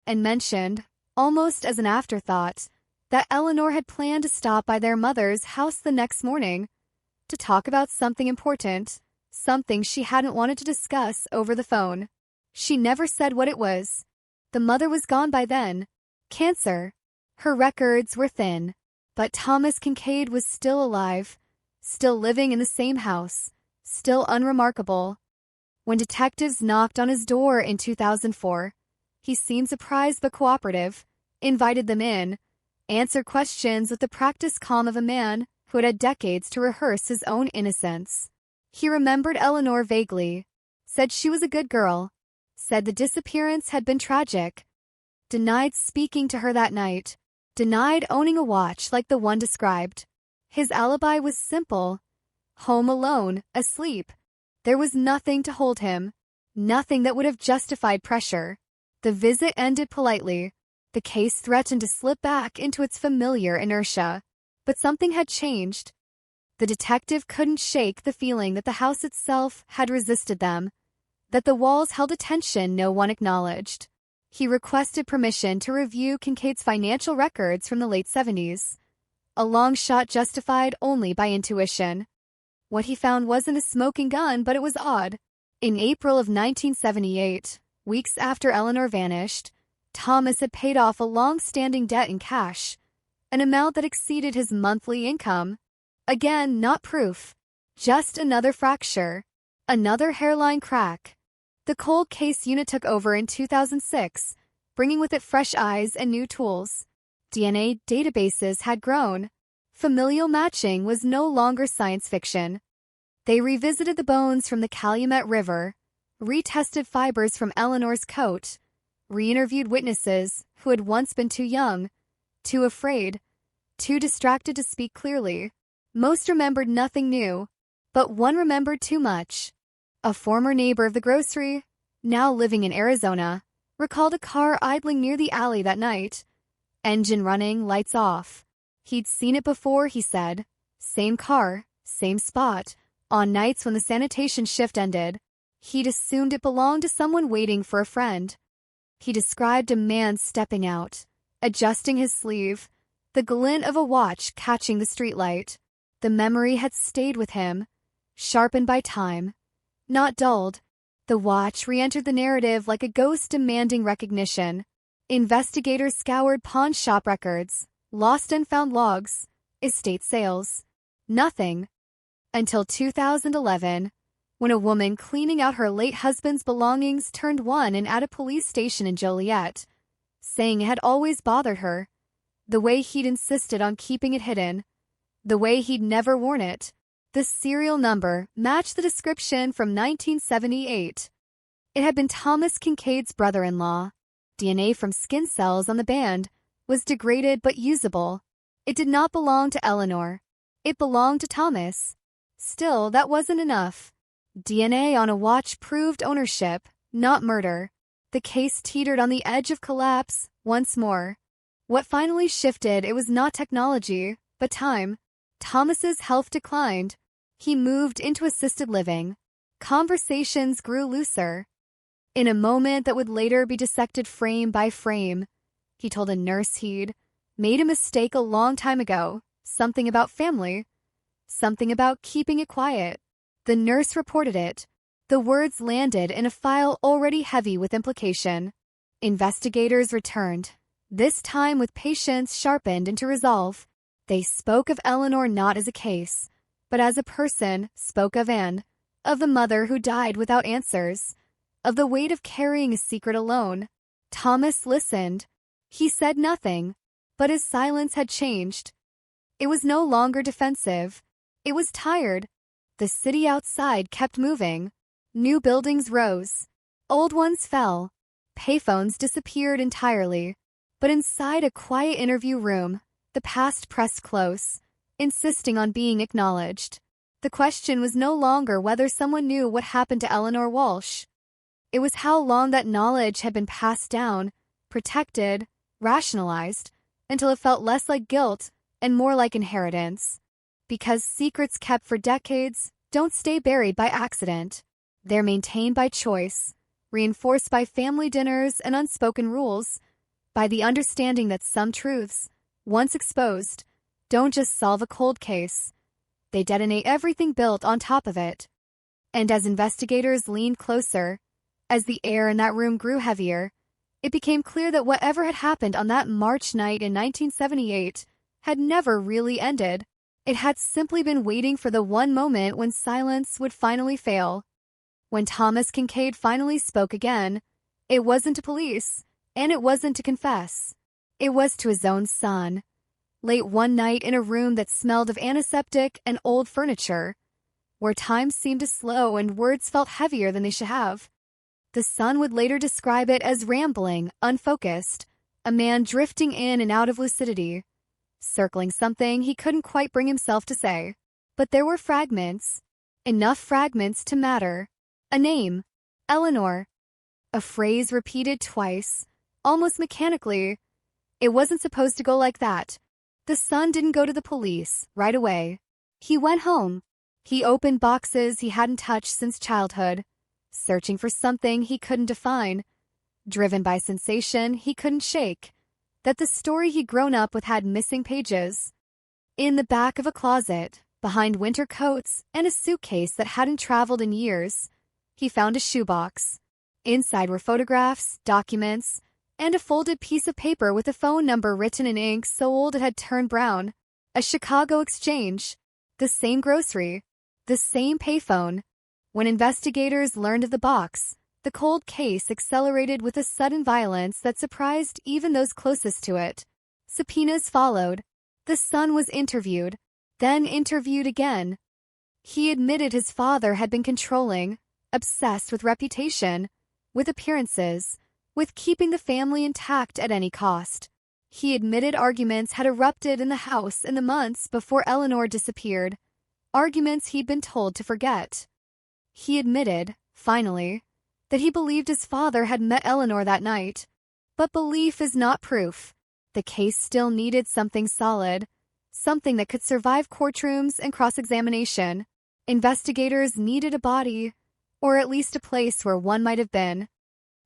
And mentioned, almost as an afterthought, that Eleanor had planned to stop by their mother's house the next morning to talk about something important, something she hadn't wanted to discuss over the phone. She never said what it was. The mother was gone by then. Cancer. Her records were thin. But Thomas Kincaid was still alive, still living in the same house, still unremarkable. When detectives knocked on his door in 2004, he seemed surprised but cooperative, invited them in, answered questions with the practiced calm of a man who had decades to rehearse his own innocence. He remembered Eleanor vaguely, said she was a good girl, said the disappearance had been tragic, denied speaking to her that night, denied owning a watch like the one described. His alibi was simple. Home alone, asleep. There was nothing to hold him, nothing that would have justified pressure. The visit ended politely. The case threatened to slip back into its familiar inertia. But something had changed. The detective couldn't shake the feeling that the house itself had resisted them, that the walls held a tension no one acknowledged. He requested permission to review Kincaid's financial records from the late 70s, a long shot justified only by intuition. What he found wasn't a smoking gun, but it was odd. In April of 1978, weeks after Eleanor vanished, Thomas had paid off a long-standing debt in cash, an amount that exceeded his monthly income. Again, not proof. Just another fracture. Another hairline crack. The cold case unit took over in 2006, bringing with it fresh eyes and new tools. DNA databases had grown. Familial matching was no longer science fiction. They revisited the bones from the Calumet River, retested fibers from Eleanor's coat, re-interviewed witnesses who had once been too young, too afraid, too distracted to speak clearly. Most remembered nothing new, but one remembered too much. A former neighbor of the grocery, now living in Arizona, recalled a car idling near the alley that night. Engine running, lights off. He'd seen it before, he said. Same car, same spot, on nights when the sanitation shift ended. He'd assumed it belonged to someone waiting for a friend. He described a man stepping out, adjusting his sleeve, the glint of a watch catching the streetlight. The memory had stayed with him, sharpened by time, not dulled. The watch re-entered the narrative like a ghost demanding recognition. Investigators scoured pawn shop records, lost and found logs, estate sales. Nothing. Until 2011, when a woman cleaning out her late husband's belongings turned one in at a police station in Joliet, saying it had always bothered her. The way he'd insisted on keeping it hidden. The way he'd never worn it. The serial number matched the description from 1978. It had been Thomas Kincaid's brother-in-law. DNA from skin cells on the band was degraded but usable. It did not belong to Eleanor. It belonged to Thomas. Still, that wasn't enough. DNA on a watch proved ownership, not murder. The case teetered on the edge of collapse once more. What finally shifted, it was not technology, but time. Thomas's health declined. He moved into assisted living. Conversations grew looser. In a moment that would later be dissected frame by frame, he told a nurse he'd made a mistake a long time ago, something about family, something about keeping it quiet. The nurse reported it. The words landed in a file already heavy with implication. Investigators returned, this time with patience sharpened into resolve. They spoke of Eleanor not as a case, but as a person, spoke of Anne, of the mother who died without answers, of the weight of carrying a secret alone. Thomas listened. He said nothing, but his silence had changed. It was no longer defensive. It was tired. The city outside kept moving. New buildings rose. Old ones fell. Payphones disappeared entirely. But inside a quiet interview room, the past pressed close, insisting on being acknowledged. The question was no longer whether someone knew what happened to Eleanor Walsh. It was how long that knowledge had been passed down, protected, rationalized, until it felt less like guilt and more like inheritance. Because secrets kept for decades don't stay buried by accident. They're maintained by choice, reinforced by family dinners and unspoken rules, by the understanding that some truths, once exposed, don't just solve a cold case. They detonate everything built on top of it. And as investigators leaned closer, as the air in that room grew heavier, it became clear that whatever had happened on that March night in 1978 had never really ended. It had simply been waiting for the one moment when silence would finally fail. When Thomas Kincaid finally spoke again, it wasn't to police, and it wasn't to confess. It was to his own son. Late one night in a room that smelled of antiseptic and old furniture, where time seemed to slow and words felt heavier than they should have. The son would later describe it as rambling, unfocused, a man drifting in and out of lucidity, circling something he couldn't quite bring himself to say. But there were fragments, enough fragments to matter. A name, Eleanor. A phrase repeated twice, almost mechanically. It wasn't supposed to go like that. The son didn't go to the police right away. He went home. He opened boxes he hadn't touched since childhood, searching for something he couldn't define, driven by sensation he couldn't shake, that the story he'd grown up with had missing pages. In the back of a closet, behind winter coats and a suitcase that hadn't traveled in years, he found a shoebox. Inside were photographs, documents, and a folded piece of paper with a phone number written in ink so old it had turned brown. A Chicago exchange. The same grocery. The same payphone. When investigators learned of the box, the cold case accelerated with a sudden violence that surprised even those closest to it. Subpoenas followed. The son was interviewed, then interviewed again. He admitted his father had been controlling, obsessed with reputation, with appearances, with keeping the family intact at any cost. He admitted arguments had erupted in the house in the months before Eleanor disappeared, arguments he'd been told to forget. He admitted, finally, that he believed his father had met Eleanor that night. But belief is not proof. The case still needed something solid, something that could survive courtrooms and cross-examination. Investigators needed a body, or at least a place where one might have been.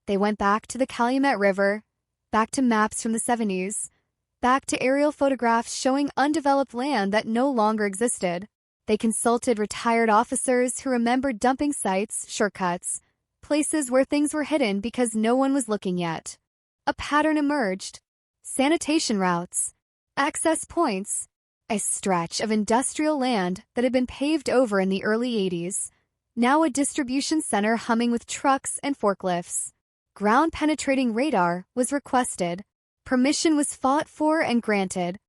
They went back to the Calumet River, back to maps from the 70s, back to aerial photographs showing undeveloped land that no longer existed. They consulted retired officers who remembered dumping sites, shortcuts, places where things were hidden because no one was looking yet. A pattern emerged. Sanitation routes, access points, a stretch of industrial land that had been paved over in the early 80s, now a distribution center humming with trucks and forklifts. Ground-penetrating radar was requested. Permission was fought for and granted.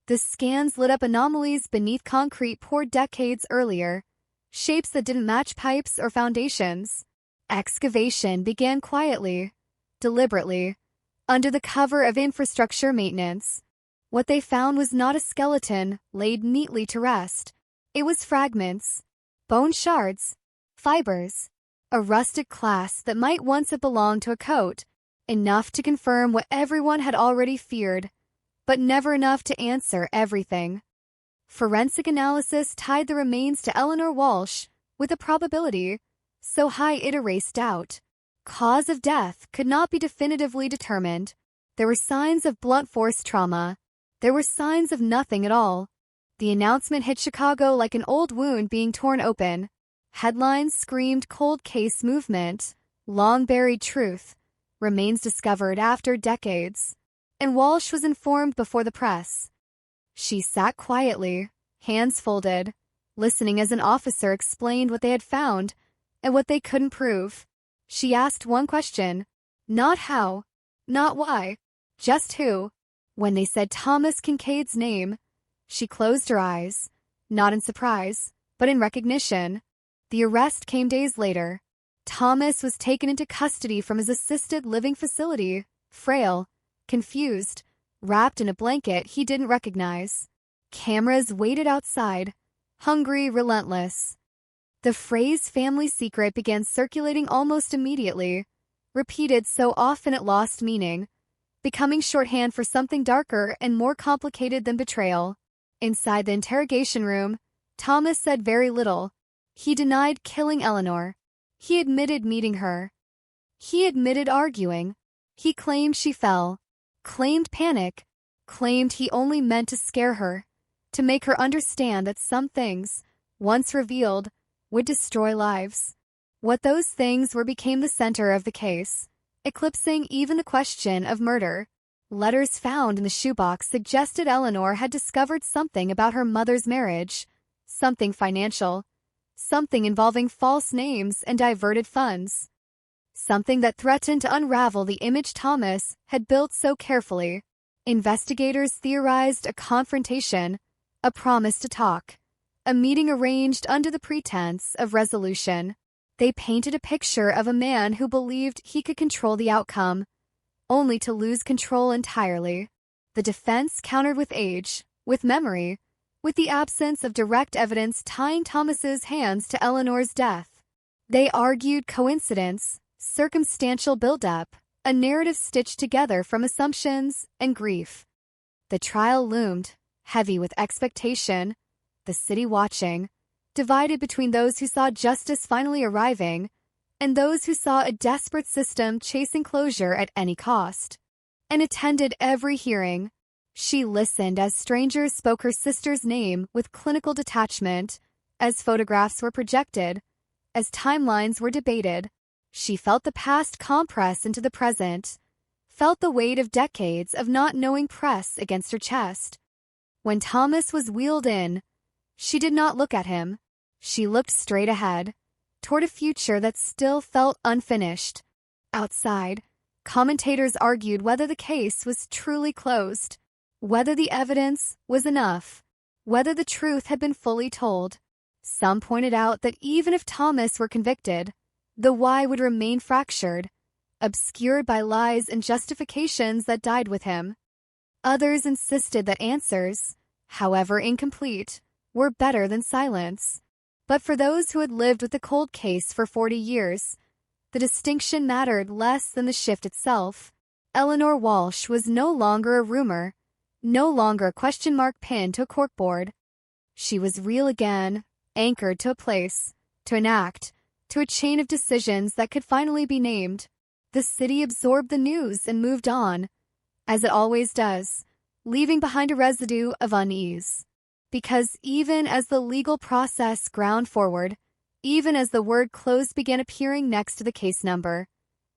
The scans lit up anomalies beneath concrete poured decades earlier, shapes that didn't match pipes or foundations. Excavation began quietly, deliberately, under the cover of infrastructure maintenance. What they found was not a skeleton laid neatly to rest. It was fragments, bone shards, fibers, a rusted clasp that might once have belonged to a coat, enough to confirm what everyone had already feared, but never enough to answer everything. Forensic analysis tied the remains to Eleanor Walsh with a probability so high it erased doubt. Cause of death could not be definitively determined. There were signs of blunt force trauma. There were signs of nothing at all. The announcement hit Chicago like an old wound being torn open. Headlines screamed cold case movement, long buried truth, remains discovered after decades. And Walsh was informed before the press. She sat quietly, hands folded, listening as an officer explained what they had found and what they couldn't prove. She asked one question, not how, not why, just who. When they said Thomas Kincaid's name, she closed her eyes, not in surprise, but in recognition. The arrest came days later. Thomas was taken into custody from his assisted living facility, frail, confused, wrapped in a blanket he didn't recognize. Cameras waited outside, hungry, relentless. The phrase family secret began circulating almost immediately, repeated so often it lost meaning, becoming shorthand for something darker and more complicated than betrayal. Inside the interrogation room, Thomas said very little. He denied killing Eleanor. He admitted meeting her. He admitted arguing. He claimed she fell, claimed panic, claimed he only meant to scare her, to make her understand that some things, once revealed, would destroy lives. What those things were became the center of the case, eclipsing even the question of murder. Letters found in the shoebox suggested Eleanor had discovered something about her mother's marriage, something financial, something involving false names and diverted funds, something that threatened to unravel the image Thomas had built so carefully. Investigators theorized a confrontation, a promise to talk, a meeting arranged under the pretense of resolution. They painted a picture of a man who believed he could control the outcome, only to lose control entirely. The defense countered with age, with memory, with the absence of direct evidence tying Thomas's hands to Eleanor's death. They argued coincidence, circumstantial buildup, a narrative stitched together from assumptions and grief. The trial loomed, heavy with expectation, the city watching, divided between those who saw justice finally arriving and those who saw a desperate system chasing closure at any cost. And attended every hearing. She listened as strangers spoke her sister's name with clinical detachment, as photographs were projected, as timelines were debated. She felt the past compress into the present, felt the weight of decades of not knowing press against her chest. When Thomas was wheeled in, she did not look at him. She looked straight ahead, toward a future that still felt unfinished. Outside, commentators argued whether the case was truly closed, whether the evidence was enough, whether the truth had been fully told. Some pointed out that even if Thomas were convicted, the why would remain fractured, obscured by lies and justifications that died with him. Others insisted that answers, however incomplete, were better than silence. But for those who had lived with the cold case for 40 years, the distinction mattered less than the shift itself. Eleanor Walsh was no longer a rumor, no longer a question mark pinned to a corkboard. She was real again, anchored to a place, to an act, to a chain of decisions that could finally be named. The city absorbed the news and moved on, as it always does, leaving behind a residue of unease. Because even as the legal process ground forward, even as the word closed began appearing next to the case number,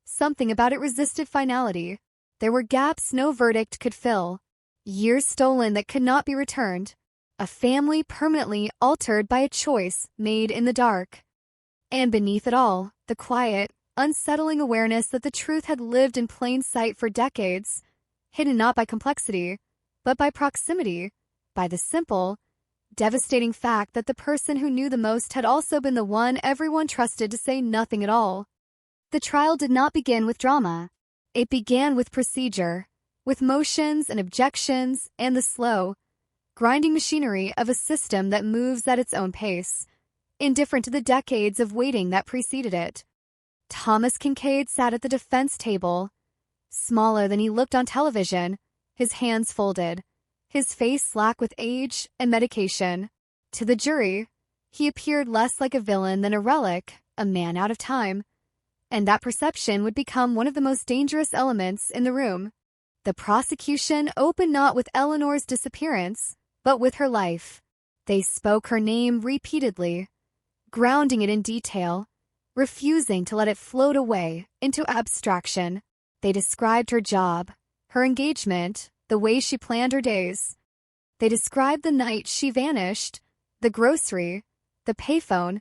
something about it resisted finality. There were gaps no verdict could fill, years stolen that could not be returned, a family permanently altered by a choice made in the dark. And beneath it all, the quiet, unsettling awareness that the truth had lived in plain sight for decades, hidden not by complexity, but by proximity, by the simple, devastating fact that the person who knew the most had also been the one everyone trusted to say nothing at all. The trial did not begin with drama. It began with procedure, with motions and objections and the slow, grinding machinery of a system that moves at its own pace, indifferent to the decades of waiting that preceded it. Thomas Kincaid sat at the defense table, smaller than he looked on television, his hands folded, his face slack with age and medication. To the jury, he appeared less like a villain than a relic, a man out of time. And that perception would become one of the most dangerous elements in the room. The prosecution opened not with Eleanor's disappearance, but with her life. They spoke her name repeatedly, grounding it in detail, refusing to let it float away into abstraction. They described her job, her engagement, the way she planned her days. They described the night she vanished, the grocery, the payphone,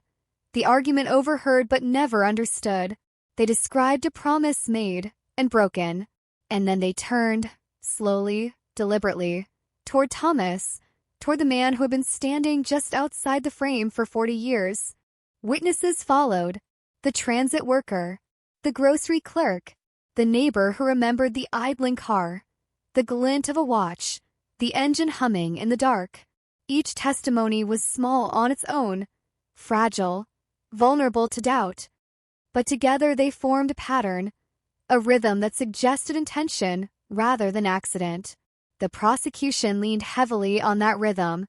the argument overheard but never understood. They described a promise made and broken. And then they turned, slowly, deliberately, toward Thomas, toward the man who had been standing just outside the frame for 40 years. Witnesses followed, the transit worker, the grocery clerk, the neighbor who remembered the idling car, the glint of a watch, the engine humming in the dark. Each testimony was small on its own, fragile, vulnerable to doubt. But together they formed a pattern, a rhythm that suggested intention rather than accident. The prosecution leaned heavily on that rhythm,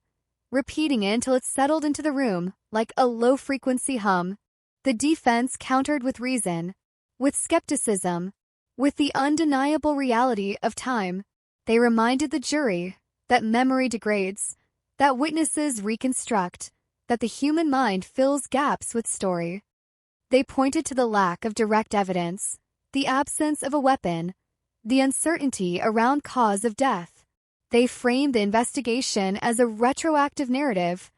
repeating it until it settled into the room like a low-frequency hum. The defense countered with reason, with skepticism, with the undeniable reality of time. They reminded the jury that memory degrades, that witnesses reconstruct, that the human mind fills gaps with story. They pointed to the lack of direct evidence, the absence of a weapon, the uncertainty around cause of death. They framed the investigation as a retroactive narrative,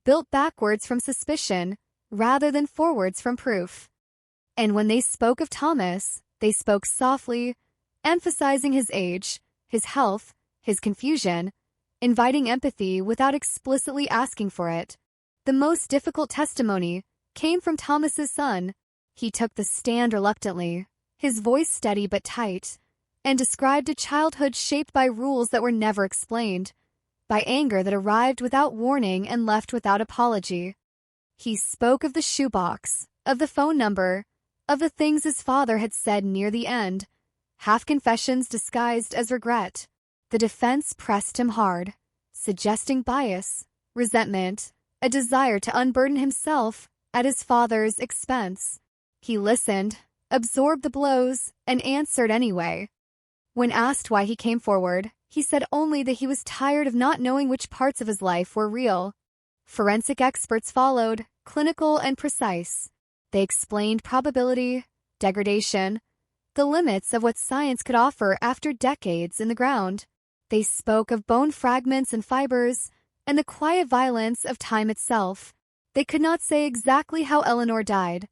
built backwards from suspicion rather than forwards from proof. And when they spoke of Thomas, they spoke softly, emphasizing his age, his health, his confusion, inviting empathy without explicitly asking for it. The most difficult testimony came from Thomas's son. He took the stand reluctantly, his voice steady but tight, and described a childhood shaped by rules that were never explained, by anger that arrived without warning and left without apology. He spoke of the shoebox, of the phone number, of the things his father had said near the end, half confessions disguised as regret. The defense pressed him hard, suggesting bias, resentment, a desire to unburden himself at his father's expense. He listened, absorbed the blows, and answered anyway. When asked why he came forward, he said only that he was tired of not knowing which parts of his life were real. Forensic experts followed, clinical and precise. They explained probability, degradation, the limits of what science could offer after decades in the ground. They spoke of bone fragments and fibers, and the quiet violence of time itself. They could not say exactly how Eleanor died.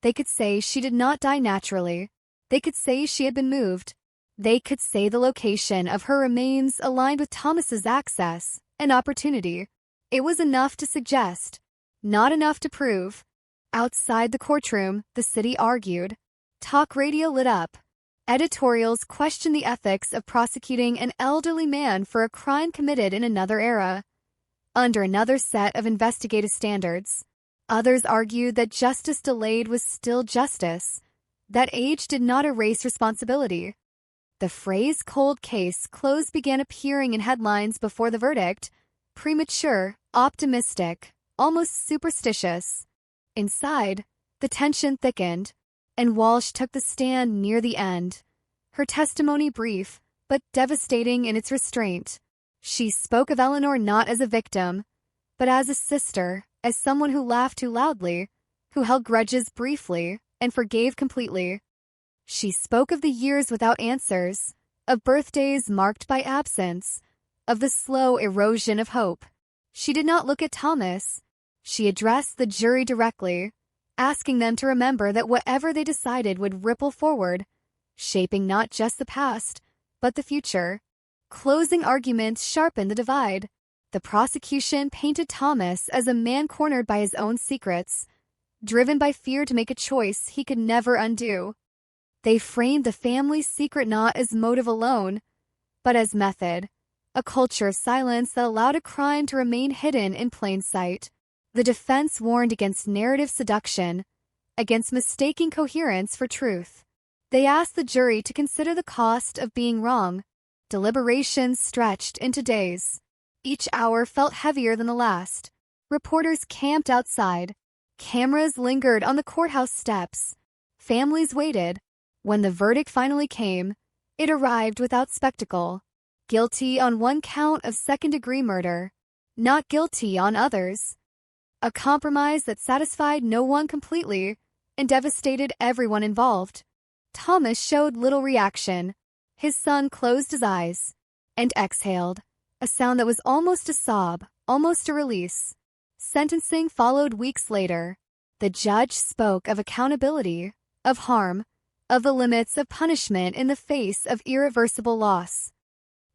They could say she did not die naturally. They could say she had been moved. They could say the location of her remains aligned with Thomas's access and opportunity. It was enough to suggest, not enough to prove. Outside the courtroom, the city argued. Talk radio lit up. Editorials questioned the ethics of prosecuting an elderly man for a crime committed in another era, under another set of investigative standards. Others argued that justice delayed was still justice, that age did not erase responsibility. The phrase cold case closed began appearing in headlines before the verdict, premature, optimistic, almost superstitious. Inside, the tension thickened, and Walsh took the stand near the end. Her testimony brief, but devastating in its restraint. She spoke of Eleanor not as a victim, but as a sister, as someone who laughed too loudly, who held grudges briefly, and forgave completely. She spoke of the years without answers, of birthdays marked by absence, of the slow erosion of hope. She did not look at Thomas. She addressed the jury directly, asking them to remember that whatever they decided would ripple forward, shaping not just the past, but the future. Closing arguments sharpened the divide. The prosecution painted Thomas as a man cornered by his own secrets, driven by fear to make a choice he could never undo. They framed the family's secret not as motive alone, but as method, a culture of silence that allowed a crime to remain hidden in plain sight. The defense warned against narrative seduction, against mistaking coherence for truth. They asked the jury to consider the cost of being wrong. Deliberations stretched into days. Each hour felt heavier than the last. Reporters camped outside. Cameras lingered on the courthouse steps. Families waited. When the verdict finally came, it arrived without spectacle. Guilty on one count of second-degree murder, not guilty on others. A compromise that satisfied no one completely and devastated everyone involved. Thomas showed little reaction. His son closed his eyes and exhaled, a sound that was almost a sob, almost a release. Sentencing followed weeks later. The judge spoke of accountability, of harm, of the limits of punishment in the face of irreversible loss.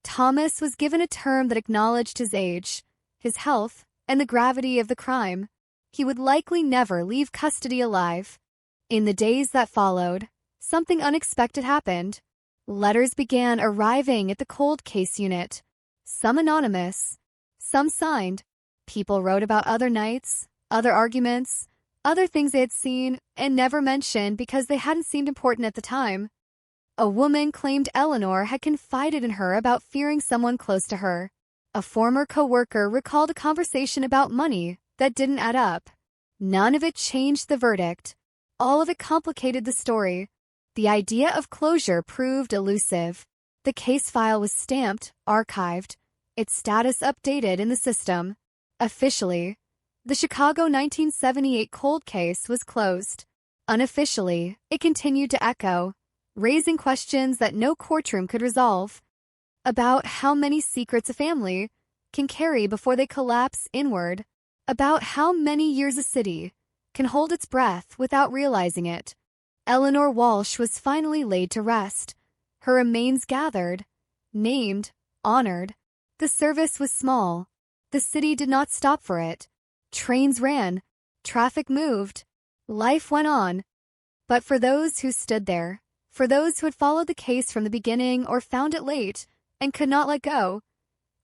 Thomas was given a term that acknowledged his age, his health, and the gravity of the crime. He would likely never leave custody alive. In the days that followed, something unexpected happened. Letters began arriving at the cold case unit, some anonymous, Some signed. People wrote about other nights, other arguments, other things they had seen and never mentioned because they hadn't seemed important at the time. A woman claimed Eleanor had confided in her about fearing someone close to her. A former co-worker recalled a conversation about money that didn't add up. None of it changed the verdict. All of it complicated the story. The idea of closure proved elusive. The case file was stamped, archived, its status updated in the system. Officially, the Chicago 1978 cold case was closed. Unofficially, it continued to echo, raising questions that no courtroom could resolve. About how many secrets a family can carry before they collapse inward. About how many years a city can hold its breath without realizing it. Eleanor Walsh was finally laid to rest. Her remains gathered, named, honored. The service was small. The city did not stop for it. Trains ran. Traffic moved. Life went on. But for those who stood there, for those who had followed the case from the beginning or found it late and could not let go,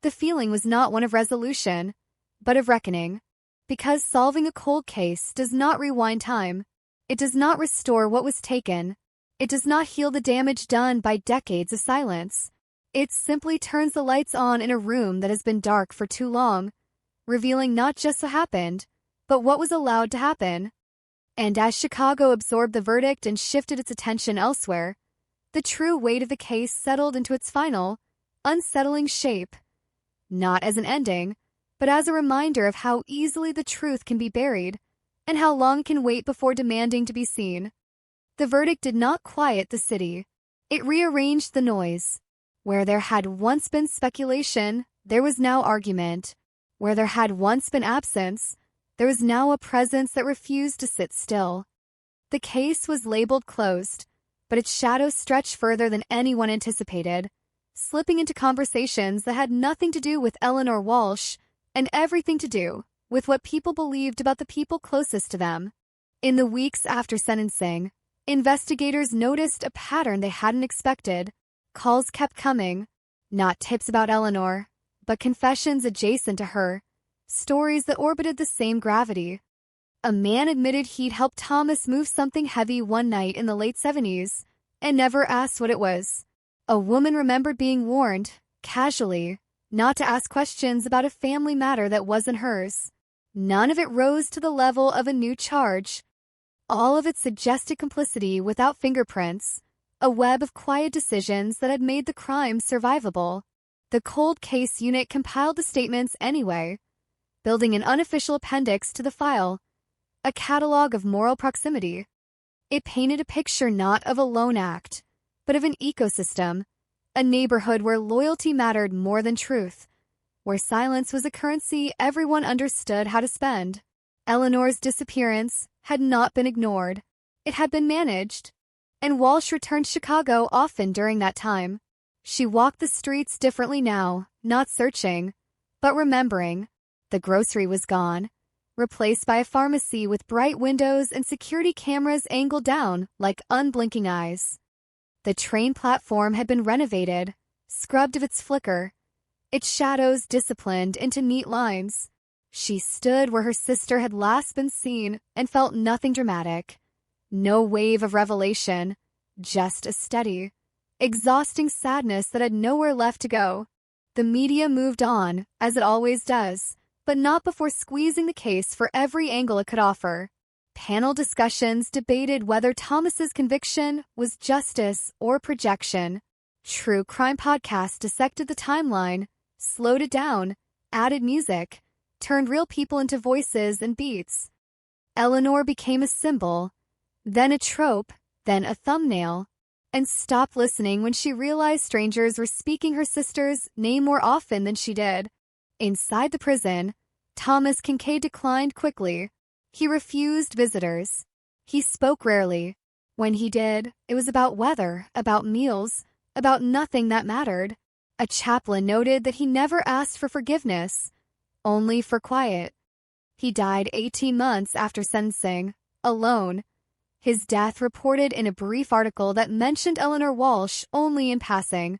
the feeling was not one of resolution, but of reckoning. Because solving a cold case does not rewind time. It does not restore what was taken. It does not heal the damage done by decades of silence. It simply turns the lights on in a room that has been dark for too long, revealing not just what happened, but what was allowed to happen. And as Chicago absorbed the verdict and shifted its attention elsewhere, the true weight of the case settled into its final, unsettling shape. Not as an ending, but as a reminder of how easily the truth can be buried, and how long it can wait before demanding to be seen. The verdict did not quiet the city. It rearranged the noise. Where there had once been speculation, there was now argument. Where there had once been absence, there was now a presence that refused to sit still. The case was labeled closed, but its shadow stretched further than anyone anticipated, slipping into conversations that had nothing to do with Eleanor Walsh and everything to do with what people believed about the people closest to them. In the weeks after sentencing, investigators noticed a pattern they hadn't expected. Calls kept coming, not tips about Eleanor, but confessions adjacent to her, stories that orbited the same gravity. A man admitted he'd helped Thomas move something heavy one night in the late 70s and never asked what it was. A woman remembered being warned, casually, not to ask questions about a family matter that wasn't hers. None of it rose to the level of a new charge. All of it suggested complicity without fingerprints, a web of quiet decisions that had made the crime survivable. The cold case unit compiled the statements anyway, building an unofficial appendix to the file, a catalog of moral proximity. It painted a picture not of a lone act, but of an ecosystem, a neighborhood where loyalty mattered more than truth, where silence was a currency everyone understood how to spend. Eleanor's disappearance had not been ignored. It had been managed, and Walsh returned to Chicago often during that time. She walked the streets differently now, not searching, but remembering. The grocery was gone, replaced by a pharmacy with bright windows and security cameras angled down like unblinking eyes. The train platform had been renovated, scrubbed of its flicker, its shadows disciplined into neat lines. She stood where her sister had last been seen and felt nothing dramatic. No wave of revelation, just a steady, exhausting sadness that had nowhere left to go. The media moved on, as it always does, but not before squeezing the case for every angle it could offer. Panel discussions debated whether Thomas's conviction was justice or projection. True crime podcasts dissected the timeline, slowed it down, added music, turned real people into voices and beats. Eleanor became a symbol, then a trope, then a thumbnail, and stopped listening when she realized strangers were speaking her sister's name more often than she did. Inside the prison, Thomas Kincaid declined quickly. He refused visitors. He spoke rarely. When he did, it was about weather, about meals, about nothing that mattered. A chaplain noted that he never asked for forgiveness, only for quiet. He died 18 months after sentencing, alone. His death reported in a brief article that mentioned Eleanor Walsh only in passing,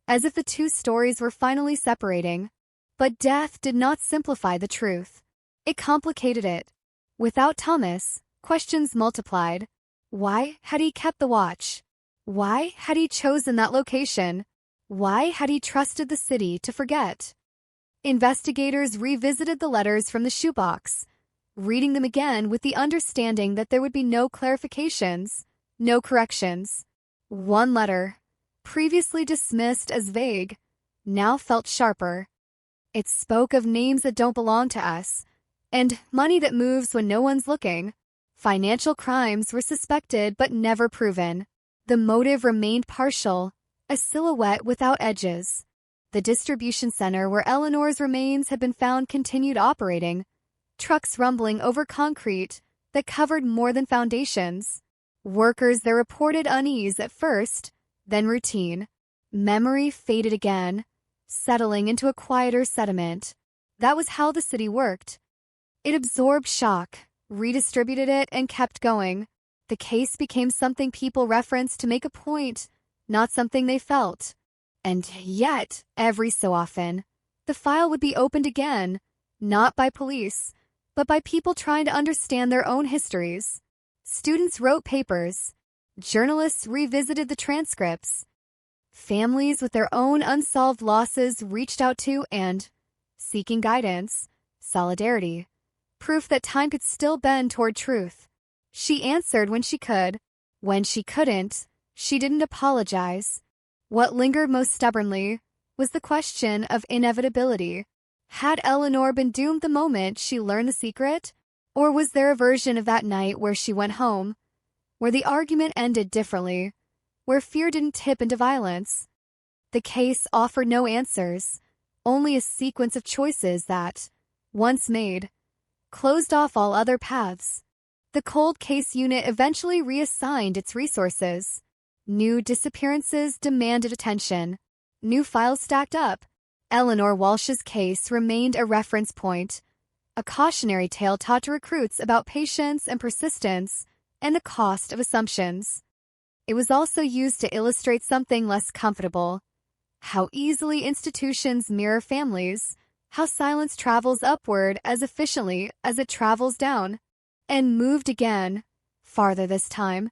as if the two stories were finally separating. But death did not simplify the truth. It complicated it. Without Thomas, questions multiplied. Why had he kept the watch? Why had he chosen that location? Why had he trusted the city to forget? Investigators revisited the letters from the shoebox, reading them again with the understanding that there would be no clarifications, no corrections. One letter, previously dismissed as vague, now felt sharper. It spoke of names that don't belong to us, and money that moves when no one's looking. Financial crimes were suspected but never proven. The motive remained partial, a silhouette without edges. The distribution center where Eleanor's remains had been found continued operating, trucks rumbling over concrete that covered more than foundations. Workers that reported unease at first, then routine. Memory faded again, settling into a quieter sediment. That was how the city worked. It absorbed shock, redistributed it, and kept going. The case became something people referenced to make a point, not something they felt. And yet, every so often, the file would be opened again, not by police, but by people trying to understand their own histories. Students wrote papers. Journalists revisited the transcripts. Families with their own unsolved losses reached out to and, seeking guidance, solidarity, proof that time could still bend toward truth. She answered when she could. When she couldn't, she didn't apologize. What lingered most stubbornly was the question of inevitability. Had Eleanor been doomed the moment she learned the secret? Or was there a version of that night where she went home, where the argument ended differently, where fear didn't tip into violence? The case offered no answers, only a sequence of choices that, once made, closed off all other paths. The cold case unit eventually reassigned its resources. New disappearances demanded attention. New files stacked up. Eleanor Walsh's case remained a reference point, a cautionary tale taught to recruits about patience and persistence and the cost of assumptions. It was also used to illustrate something less comfortable: how easily institutions mirror families, how silence travels upward as efficiently as it travels down. And moved again, farther this time,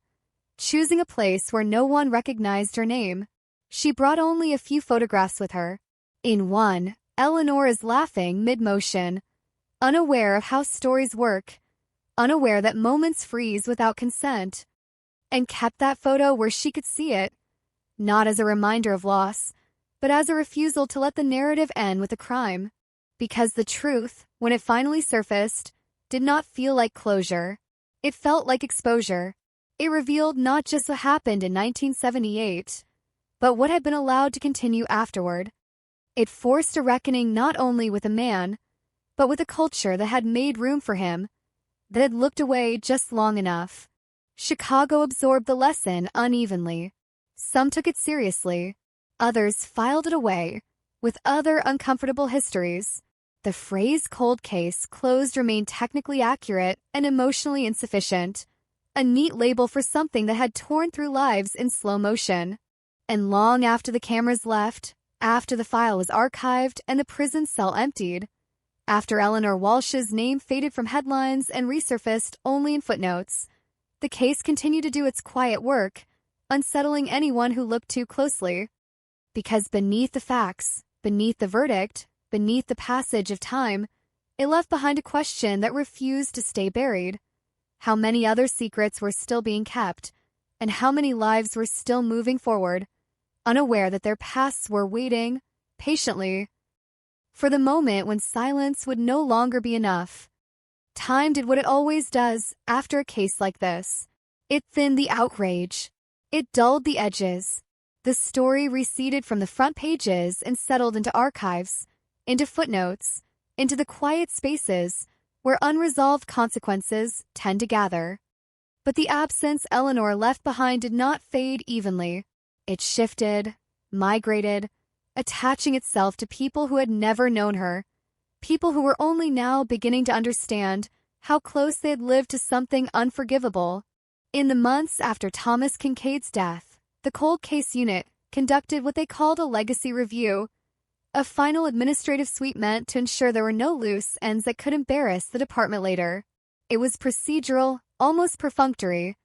choosing a place where no one recognized her name. She brought only a few photographs with her. In one, Eleanor is laughing mid-motion, unaware of how stories work, unaware that moments freeze without consent, and kept that photo where she could see it, not as a reminder of loss, but as a refusal to let the narrative end with a crime. Because the truth, when it finally surfaced, did not feel like closure. It felt like exposure. It revealed not just what happened in 1978, but what had been allowed to continue afterward. It forced a reckoning not only with a man, but with a culture that had made room for him, that had looked away just long enough. Chicago absorbed the lesson unevenly. Some took it seriously. Others filed it away, with other uncomfortable histories. The phrase cold case closed remained technically accurate and emotionally insufficient, a neat label for something that had torn through lives in slow motion. And long after the cameras left, after the file was archived and the prison cell emptied, after Eleanor Walsh's name faded from headlines and resurfaced only in footnotes, the case continued to do its quiet work, unsettling anyone who looked too closely. Because beneath the facts, beneath the verdict, beneath the passage of time, it left behind a question that refused to stay buried. How many other secrets were still being kept, and how many lives were still moving forward, unaware that their pasts were waiting, patiently, for the moment when silence would no longer be enough. Time did what it always does after a case like this. It thinned the outrage. It dulled the edges. The story receded from the front pages and settled into archives, into footnotes, into the quiet spaces where unresolved consequences tend to gather. But the absence Eleanor left behind did not fade evenly. It shifted, migrated, attaching itself to people who had never known her, people who were only now beginning to understand how close they had lived to something unforgivable. In the months after Thomas Kincaid's death, the cold case unit conducted what they called a legacy review, A final administrative sweep meant to ensure there were no loose ends that could embarrass the department later. It was procedural, almost perfunctory.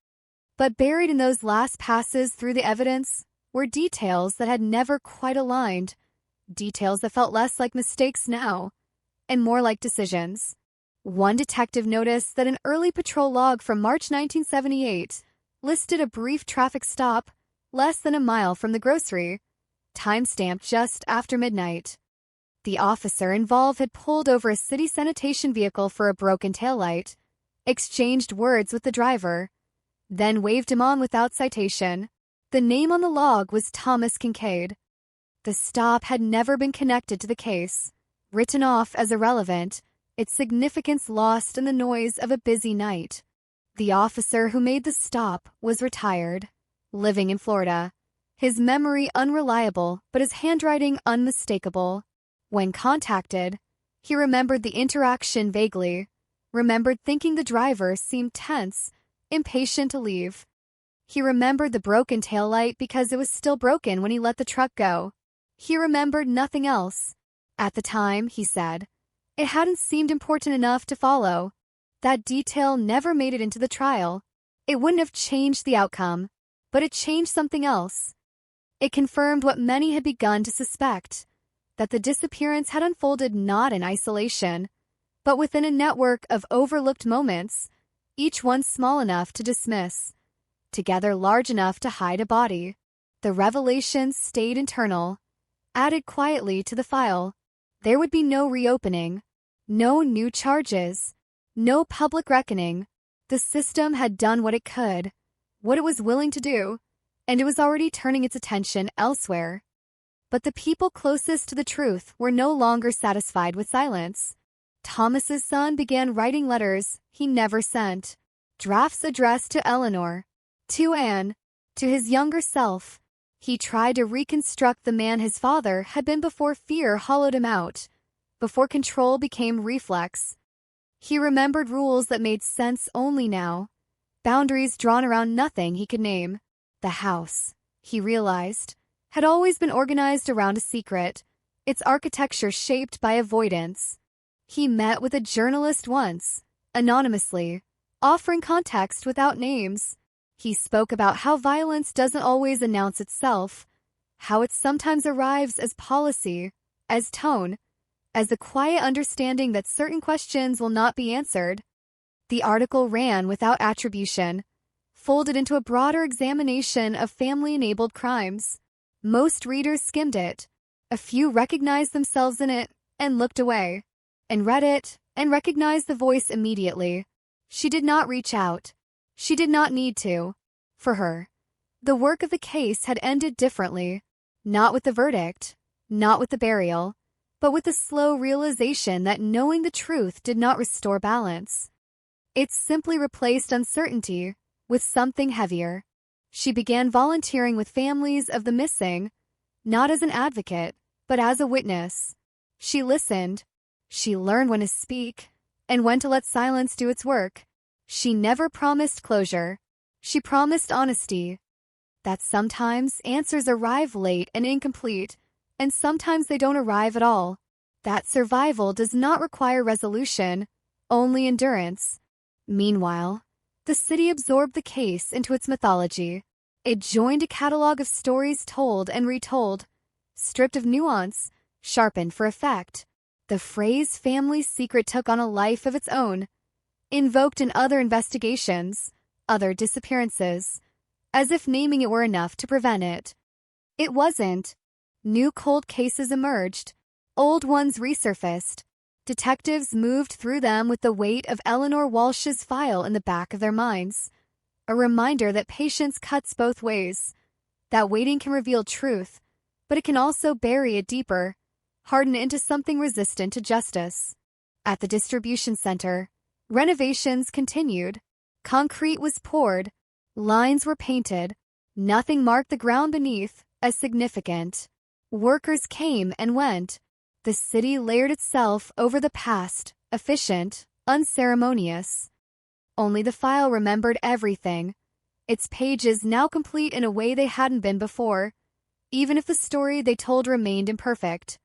But buried in those last passes through the evidence were details that had never quite aligned, details that felt less like mistakes now, and more like decisions. One detective noticed that an early patrol log from March 1978 listed a brief traffic stop less than a mile from the grocery, time-stamped just after midnight. The officer involved had pulled over a city sanitation vehicle for a broken taillight, exchanged words with the driver, then waved him on without citation. The name on the log was Thomas Kincaid. The stop had never been connected to the case, written off as irrelevant, its significance lost in the noise of a busy night. The officer who made the stop was retired, living in Florida. His memory unreliable, but his handwriting unmistakable. When contacted, he remembered the interaction vaguely, remembered thinking the driver seemed tense, impatient to leave. He remembered the broken taillight because it was still broken when he let the truck go. He remembered nothing else. At the time, he said, it hadn't seemed important enough to follow. That detail never made it into the trial. It wouldn't have changed the outcome, but it changed something else. It confirmed what many had begun to suspect, that the disappearance had unfolded not in isolation, but within a network of overlooked moments, each one small enough to dismiss, together large enough to hide a body. The revelations stayed internal, added quietly to the file. There would be no reopening, no new charges, no public reckoning. The system had done what it could, what it was willing to do, and it was already turning its attention elsewhere. But the people closest to the truth were no longer satisfied with silence. Thomas's son began writing letters he never sent, drafts addressed to Eleanor, to Anne, to his younger self. He tried to reconstruct the man his father had been before fear hollowed him out, before control became reflex. He remembered rules that made sense only now, boundaries drawn around nothing he could name. The house, he realized, had always been organized around a secret, its architecture shaped by avoidance. He met with a journalist once, anonymously, offering context without names. He spoke about how violence doesn't always announce itself, how it sometimes arrives as policy, as tone, as the quiet understanding that certain questions will not be answered. The article ran without attribution, folded into a broader examination of family-enabled crimes. Most readers skimmed it. A few recognized themselves in it and looked away, and read it and recognized the voice immediately. She did not reach out. She did not need to. For her, the work of the case had ended differently, not with the verdict, not with the burial, but with the slow realization that knowing the truth did not restore balance. It simply replaced uncertainty with something heavier. She began volunteering with families of the missing, not as an advocate, but as a witness. She listened. She learned when to speak and when to let silence do its work. She never promised closure. She promised honesty. That sometimes answers arrive late and incomplete, and sometimes they don't arrive at all. That survival does not require resolution, only endurance. Meanwhile, the city absorbed the case into its mythology. It joined a catalog of stories told and retold, stripped of nuance, sharpened for effect. The phrase family secret took on a life of its own, invoked in other investigations, other disappearances, as if naming it were enough to prevent it. It wasn't. New cold cases emerged. Old ones resurfaced. Detectives moved through them with the weight of Eleanor Walsh's file in the back of their minds. A reminder that patience cuts both ways. That waiting can reveal truth, but it can also bury it deeper, harden it into something resistant to justice. At the distribution center, renovations continued. Concrete was poured. Lines were painted. Nothing marked the ground beneath as significant. Workers came and went. The city layered itself over the past, efficient, unceremonious. Only the file remembered everything, its pages now complete in a way they hadn't been before, even if the story they told remained imperfect.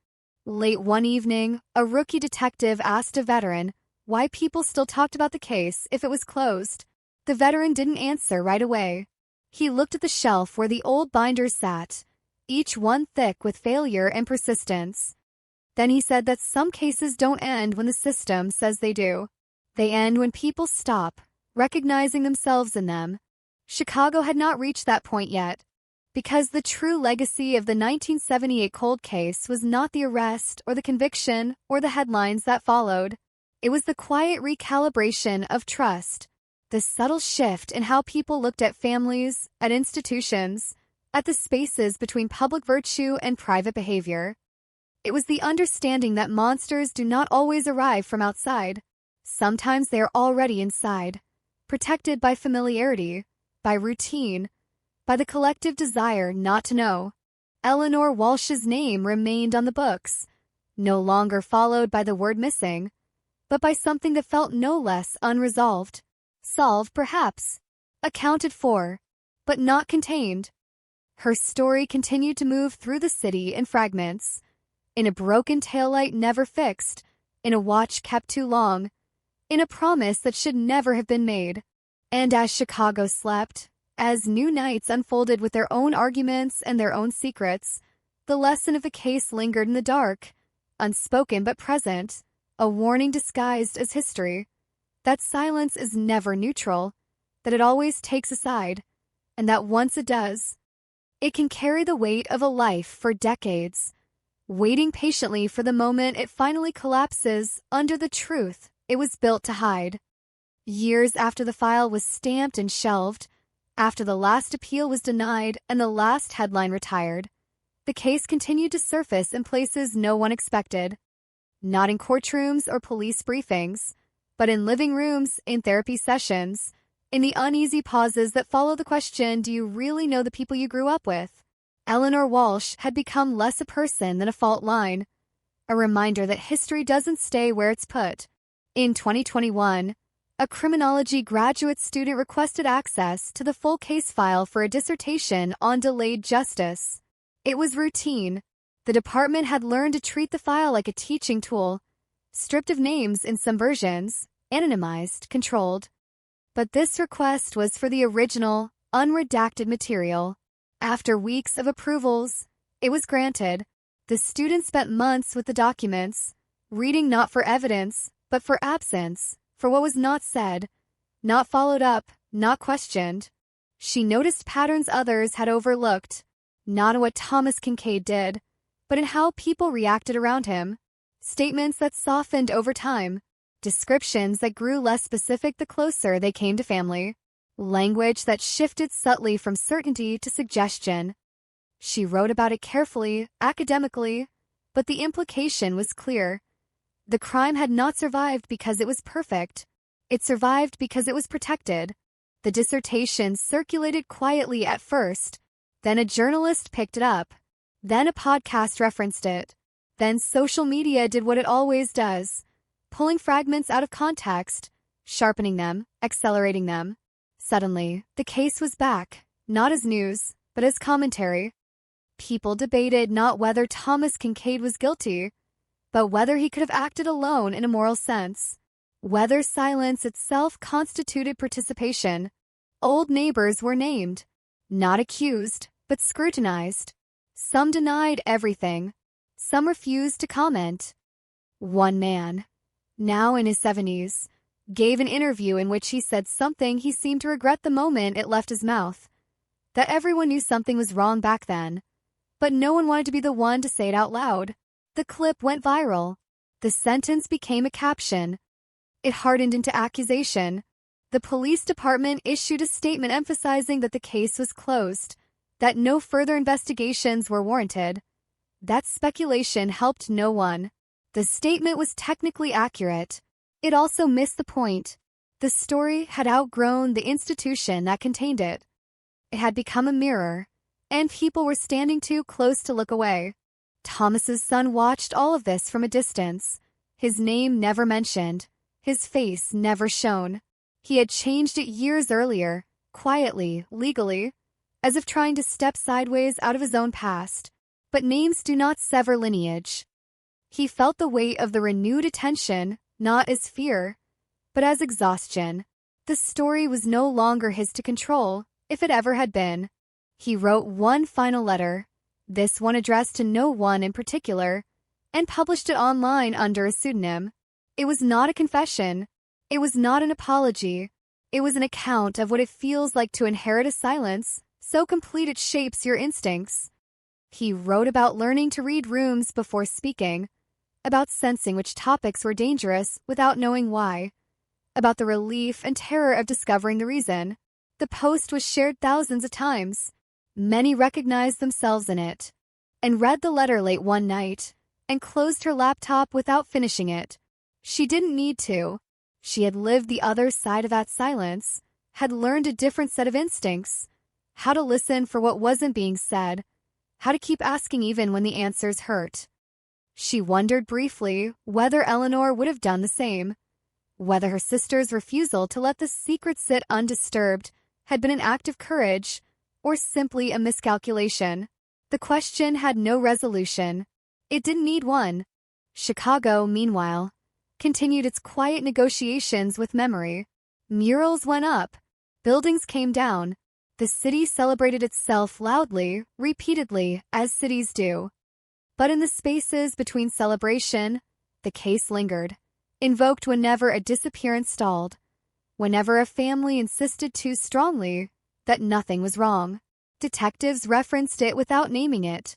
Late one evening, a rookie detective asked a veteran why people still talked about the case if it was closed. The veteran didn't answer right away. He looked at the shelf where the old binders sat, each one thick with failure and persistence. Then he said that some cases don't end when the system says they do. They end when people stop, recognizing themselves in them. Chicago had not reached that point yet, because the true legacy of the 1978 cold case was not the arrest or the conviction or the headlines that followed. It was the quiet recalibration of trust, the subtle shift in how people looked at families, at institutions, at the spaces between public virtue and private behavior. It was the understanding that monsters do not always arrive from outside. Sometimes they are already inside, protected by familiarity, by routine, by the collective desire not to know. Eleanor Walsh's name remained on the books, no longer followed by the word missing, but by something that felt no less unresolved. Solved, perhaps. Accounted for, but not contained. Her story continued to move through the city in fragments, in a broken taillight never fixed, in a watch kept too long, in a promise that should never have been made. And as Chicago slept, as new nights unfolded with their own arguments and their own secrets, the lesson of the case lingered in the dark, unspoken but present, a warning disguised as history. That silence is never neutral, that it always takes a side, and that once it does, it can carry the weight of a life for decades, waiting patiently for the moment it finally collapses under the truth it was built to hide. Years after the file was stamped and shelved, after the last appeal was denied and the last headline retired, the case continued to surface in places no one expected. Not in courtrooms or police briefings, but in living rooms, in therapy sessions, in the uneasy pauses that follow the question, do you really know the people you grew up with? Eleanor Walsh had become less a person than a fault line, a reminder that history doesn't stay where it's put. In 2021, a criminology graduate student requested access to the full case file for a dissertation on delayed justice. It was routine. The department had learned to treat the file like a teaching tool, stripped of names in some versions, anonymized, controlled. But this request was for the original, unredacted material. After weeks of approvals, it was granted. The student spent months with the documents, reading not for evidence, but for absence, for what was not said, not followed up, not questioned. She noticed patterns others had overlooked, not in what Thomas Kincaid did, but in how people reacted around him. Statements that softened over time, descriptions that grew less specific the closer they came to family, language that shifted subtly from certainty to suggestion. She wrote about it carefully, academically, but the implication was clear. The crime had not survived because it was perfect. It survived because it was protected. The dissertation circulated quietly at first, then a journalist picked it up, then a podcast referenced it. Then social media did what it always does, pulling fragments out of context, sharpening them, accelerating them. Suddenly, the case was back, not as news, but as commentary. People debated not whether Thomas Kincaid was guilty, but whether he could have acted alone in a moral sense, whether silence itself constituted participation. Old neighbors were named, not accused, but scrutinized. Some denied everything. Some refused to comment. One man, now in his 70s, gave an interview in which he said something he seemed to regret the moment it left his mouth. That everyone knew something was wrong back then, but no one wanted to be the one to say it out loud. The clip went viral. The sentence became a caption. It hardened into accusation. The police department issued a statement emphasizing that the case was closed, that no further investigations were warranted. That speculation helped no one. The statement was technically accurate. It also missed the point. The story had outgrown the institution that contained it. It had become a mirror, and people were standing too close to look away. Thomas's son watched all of this from a distance, his name never mentioned, his face never shown. He had changed it years earlier, quietly, legally, as if trying to step sideways out of his own past. But names do not sever lineage. He felt the weight of the renewed attention, not as fear, but as exhaustion. The story was no longer his to control, if it ever had been. He wrote one final letter, this one addressed to no one in particular, and published it online under a pseudonym. It was not a confession. It was not an apology. It was an account of what it feels like to inherit a silence so complete it shapes your instincts. He wrote about learning to read rooms before speaking, about sensing which topics were dangerous without knowing why, about the relief and terror of discovering the reason. The post was shared thousands of times. Many recognized themselves in it, and read the letter late one night, and closed her laptop without finishing it. She didn't need to. She had lived the other side of that silence, had learned a different set of instincts, how to listen for what wasn't being said, how to keep asking even when the answers hurt. She wondered briefly whether Eleanor would have done the same, whether her sister's refusal to let the secret sit undisturbed had been an act of courage or simply a miscalculation. The question had no resolution. It didn't need one. Chicago, meanwhile, continued its quiet negotiations with memory. Murals went up. Buildings came down. The city celebrated itself loudly, repeatedly, as cities do. But in the spaces between celebration, the case lingered, invoked whenever a disappearance stalled, whenever a family insisted too strongly that nothing was wrong. Detectives referenced it without naming it.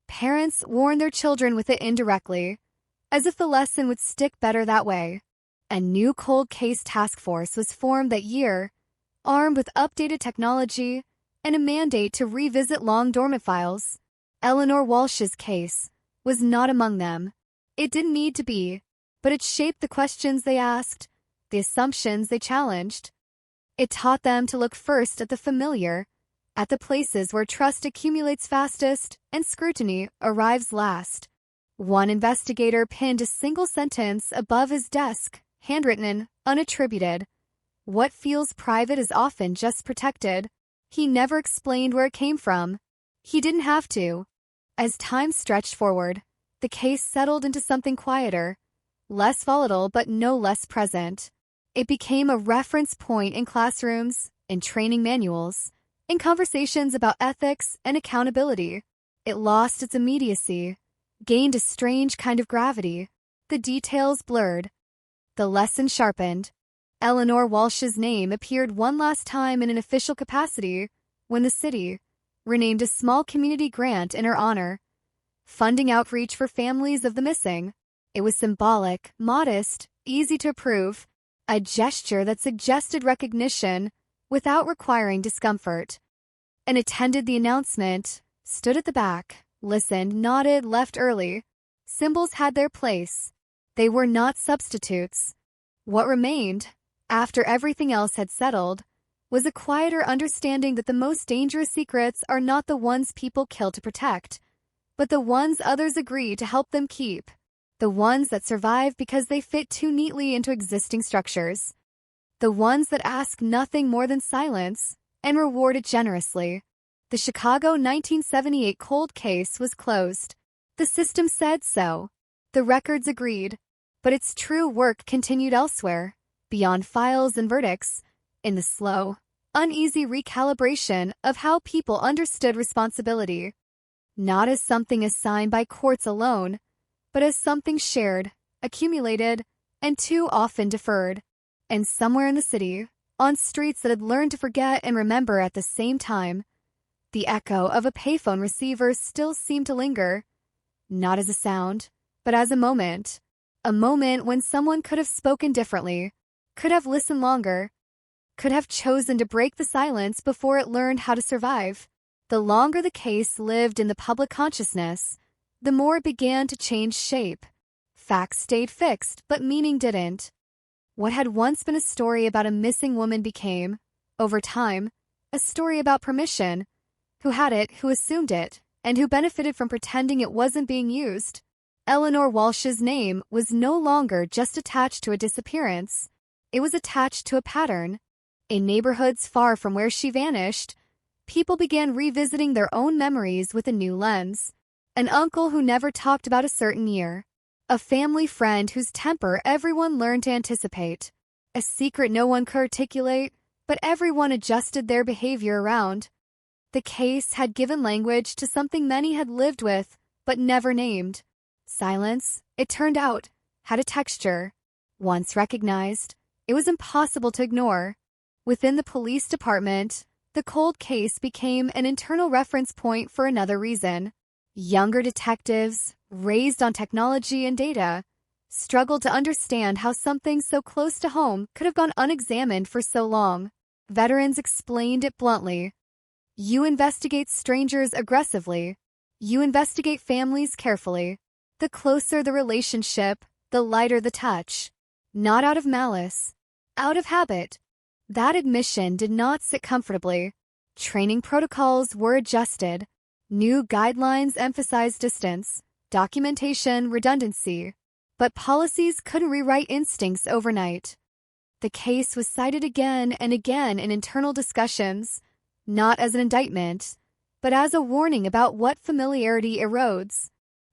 Parents warned their children with it indirectly, as if the lesson would stick better that way. A new cold case task force was formed that year, armed with updated technology and a mandate to revisit long-dormant files. Eleanor Walsh's case was not among them. It didn't need to be, but it shaped the questions they asked, the assumptions they challenged. It taught them to look first at the familiar, at the places where trust accumulates fastest and scrutiny arrives last. One investigator pinned a single sentence above his desk, handwritten, unattributed. What feels private is often just protected. He never explained where it came from. He didn't have to. As time stretched forward, the case settled into something quieter, less volatile but no less present. It became a reference point in classrooms, in training manuals, in conversations about ethics and accountability. It lost its immediacy, gained a strange kind of gravity. The details blurred. The lesson sharpened. Eleanor Walsh's name appeared one last time in an official capacity when the city renamed a small community grant in her honor, funding outreach for families of the missing. It was symbolic, modest, easy to approve, a gesture that suggested recognition without requiring discomfort. And attended the announcement, stood at the back, listened, nodded, left early. Symbols had their place. They were not substitutes. What remained, after everything else had settled, was a quieter understanding that the most dangerous secrets are not the ones people kill to protect, but the ones others agree to help them keep, the ones that survive because they fit too neatly into existing structures, the ones that ask nothing more than silence and reward it generously. The Chicago 1978 cold case was closed. The system said so. The records agreed, but its true work continued elsewhere, beyond files and verdicts, in the slow, uneasy recalibration of how people understood responsibility, not as something assigned by courts alone, but as something shared, accumulated, and too often deferred. And somewhere in the city, on streets that had learned to forget and remember at the same time, the echo of a payphone receiver still seemed to linger, not as a sound, but as a moment when someone could have spoken differently, could have listened longer, could have chosen to break the silence before it learned how to survive. The longer the case lived in the public consciousness, the more it began to change shape. Facts stayed fixed, but meaning didn't. What had once been a story about a missing woman became, over time, a story about permission. Who had it, who assumed it, and who benefited from pretending it wasn't being used. Eleanor Walsh's name was no longer just attached to a disappearance. It was attached to a pattern. In neighborhoods far from where she vanished, people began revisiting their own memories with a new lens. An uncle who never talked about a certain year. A family friend whose temper everyone learned to anticipate. A secret no one could articulate, but everyone adjusted their behavior around. The case had given language to something many had lived with, but never named. Silence, it turned out, had a texture. Once recognized, it was impossible to ignore. Within the police department, the cold case became an internal reference point for another reason. Younger detectives, raised on technology and data, struggled to understand how something so close to home could have gone unexamined for so long. Veterans explained it bluntly. You investigate strangers aggressively. You investigate families carefully. The closer the relationship, the lighter the touch. Not out of malice, out of habit. That admission did not sit comfortably. Training protocols were adjusted. New guidelines emphasized distance, documentation, redundancy. But policies couldn't rewrite instincts overnight. The case was cited again and again in internal discussions, not as an indictment, but as a warning about what familiarity erodes.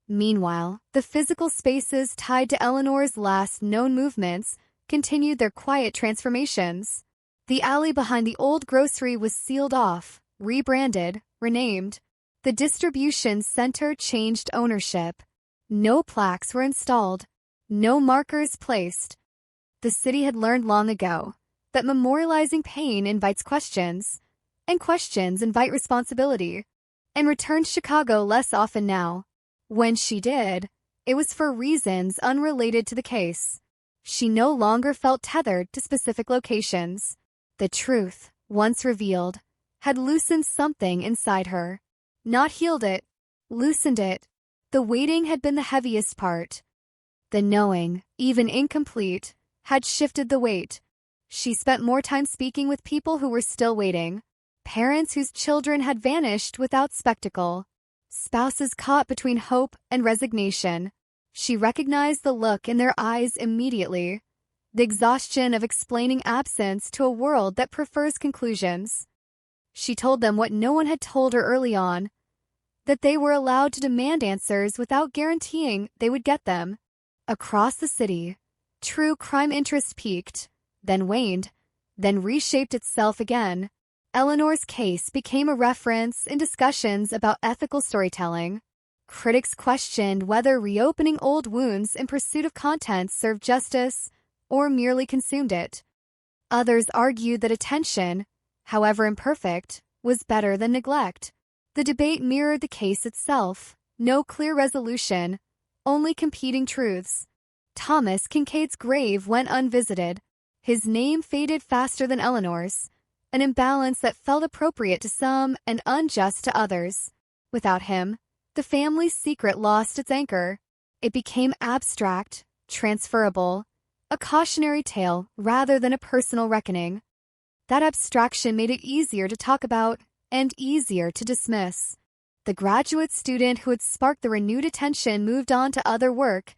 Meanwhile, the physical spaces tied to Eleanor's last known movements continued their quiet transformations. The alley behind the old grocery was sealed off, rebranded, renamed. The distribution center changed ownership. No plaques were installed. No markers placed. The city had learned long ago that memorializing pain invites questions, and questions invite responsibility, and returned Chicago less often now. When she did, it was for reasons unrelated to the case. She no longer felt tethered to specific locations. The truth, once revealed, had loosened something inside her. Not healed it, loosened it. The waiting had been the heaviest part. The knowing, even incomplete, had shifted the weight. She spent more time speaking with people who were still waiting. Parents whose children had vanished without spectacle. Spouses caught between hope and resignation. She recognized the look in their eyes immediately. The exhaustion of explaining absence to a world that prefers conclusions. She told them what no one had told her early on, that they were allowed to demand answers without guaranteeing they would get them. Across the city, true crime interest peaked, then waned, then reshaped itself again. Eleanor's case became a reference in discussions about ethical storytelling. Critics questioned whether reopening old wounds in pursuit of content served justice or merely consumed it. Others argued that attention, however imperfect, was better than neglect. The debate mirrored the case itself. No clear resolution, only competing truths. Thomas Kincaid's grave went unvisited. His name faded faster than Eleanor's, an imbalance that felt appropriate to some and unjust to others. Without him, the family's secret lost its anchor. It became abstract, transferable, a cautionary tale rather than a personal reckoning. That abstraction made it easier to talk about and easier to dismiss. The graduate student who had sparked the renewed attention moved on to other work,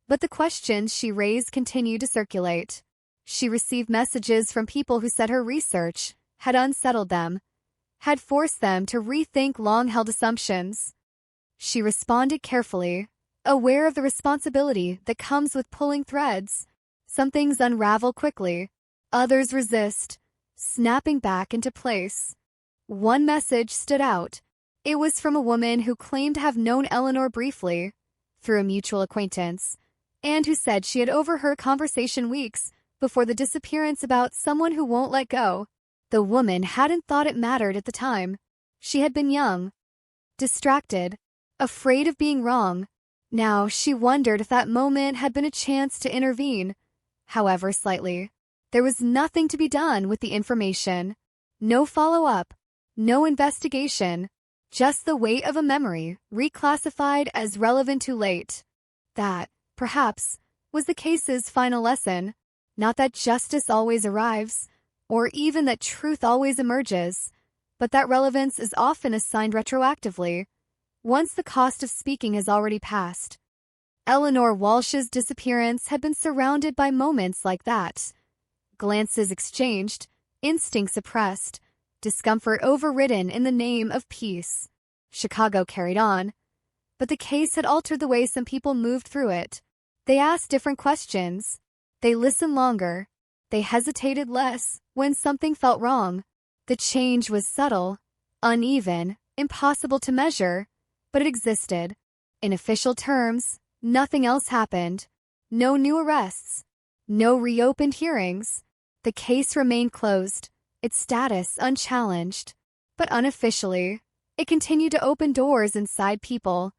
but the questions she raised continued to circulate. She received messages from people who said her research had unsettled them, had forced them to rethink long-held assumptions. She responded carefully, aware of the responsibility that comes with pulling threads. Some things unravel quickly, others resist, snapping back into place. One message stood out. It was from a woman who claimed to have known Eleanor briefly, through a mutual acquaintance, and who said she had overheard a conversation weeks before the disappearance about someone who won't let go. The woman hadn't thought it mattered at the time. She had been young, distracted, afraid of being wrong. Now she wondered if that moment had been a chance to intervene, however slightly. There was nothing to be done with the information. No follow-up, no investigation, just the weight of a memory reclassified as relevant too late. That, perhaps, was the case's final lesson. Not that justice always arrives, or even that truth always emerges, but that relevance is often assigned retroactively, once the cost of speaking has already passed. Eleanor Walsh's disappearance had been surrounded by moments like that. Glances exchanged, instincts suppressed, discomfort overridden in the name of peace. Chicago carried on, but the case had altered the way some people moved through it. They asked different questions. They listened longer. They hesitated less when something felt wrong. The change was subtle, uneven, impossible to measure, but it existed. In official terms, nothing else happened. No new arrests. No reopened hearings. The case remained closed, its status unchallenged. But unofficially, it continued to open doors inside people.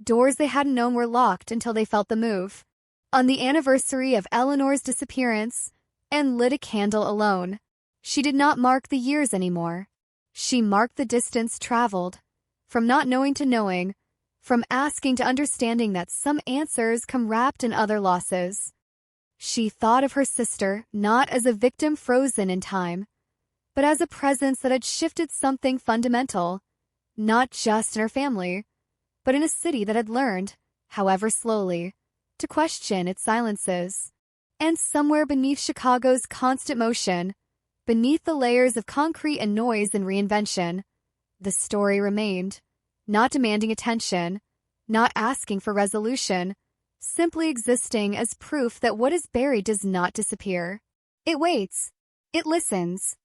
Doors they hadn't known were locked until they felt the move. On the anniversary of Eleanor's disappearance, Anne lit a candle alone. She did not mark the years anymore. She marked the distance traveled. From not knowing to knowing, from asking to understanding that some answers come wrapped in other losses. She thought of her sister not as a victim frozen in time, but as a presence that had shifted something fundamental, not just in her family, but in a city that had learned, however slowly, to question its silences. And somewhere beneath Chicago's constant motion, beneath the layers of concrete and noise and reinvention, the story remained, not demanding attention, not asking for resolution, simply existing as proof that what is buried does not disappear. It waits. It listens.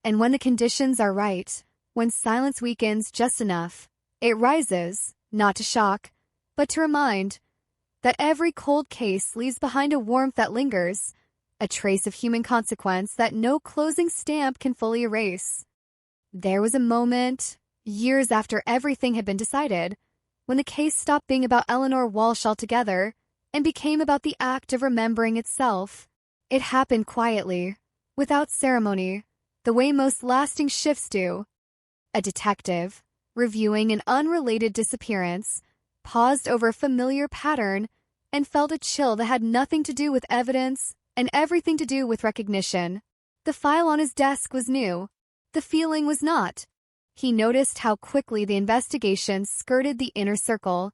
And when the conditions are right, when silence weakens just enough, it rises, not to shock, but to remind that every cold case leaves behind a warmth that lingers, a trace of human consequence that no closing stamp can fully erase. There was a moment, years after everything had been decided, when the case stopped being about Eleanor Walsh altogether and became about the act of remembering itself. It happened quietly, without ceremony, the way most lasting shifts do. A detective, reviewing an unrelated disappearance, paused over a familiar pattern and felt a chill that had nothing to do with evidence and everything to do with recognition. The file on his desk was new. The feeling was not. He noticed how quickly the investigation skirted the inner circle,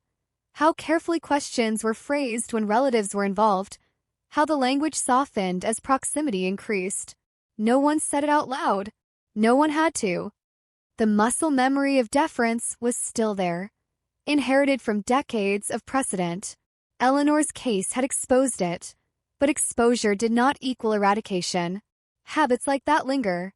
how carefully questions were phrased when relatives were involved, how the language softened as proximity increased. No one said it out loud. No one had to. The muscle memory of deference was still there, inherited from decades of precedent. Eleanor's case had exposed it, but exposure did not equal eradication. Habits like that linger.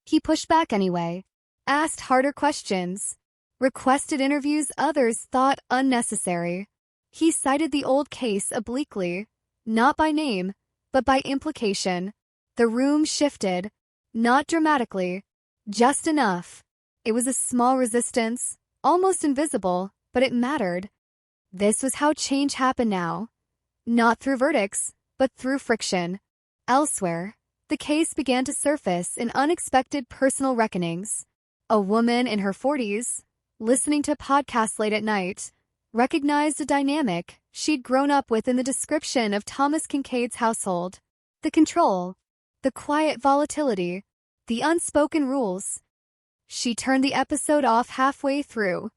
He pushed back anyway, asked harder questions, requested interviews others thought unnecessary. He cited the old case obliquely, not by name, but by implication. The room shifted, not dramatically, just enough. It was a small resistance, almost invisible, but it mattered. This was how change happened now. Not through verdicts, but through friction. Elsewhere, the case began to surface in unexpected personal reckonings. A woman in her 40s, listening to podcasts late at night, recognized a dynamic she'd grown up with in the description of Thomas Kincaid's household. The control, the quiet volatility, the unspoken rules. She turned the episode off halfway through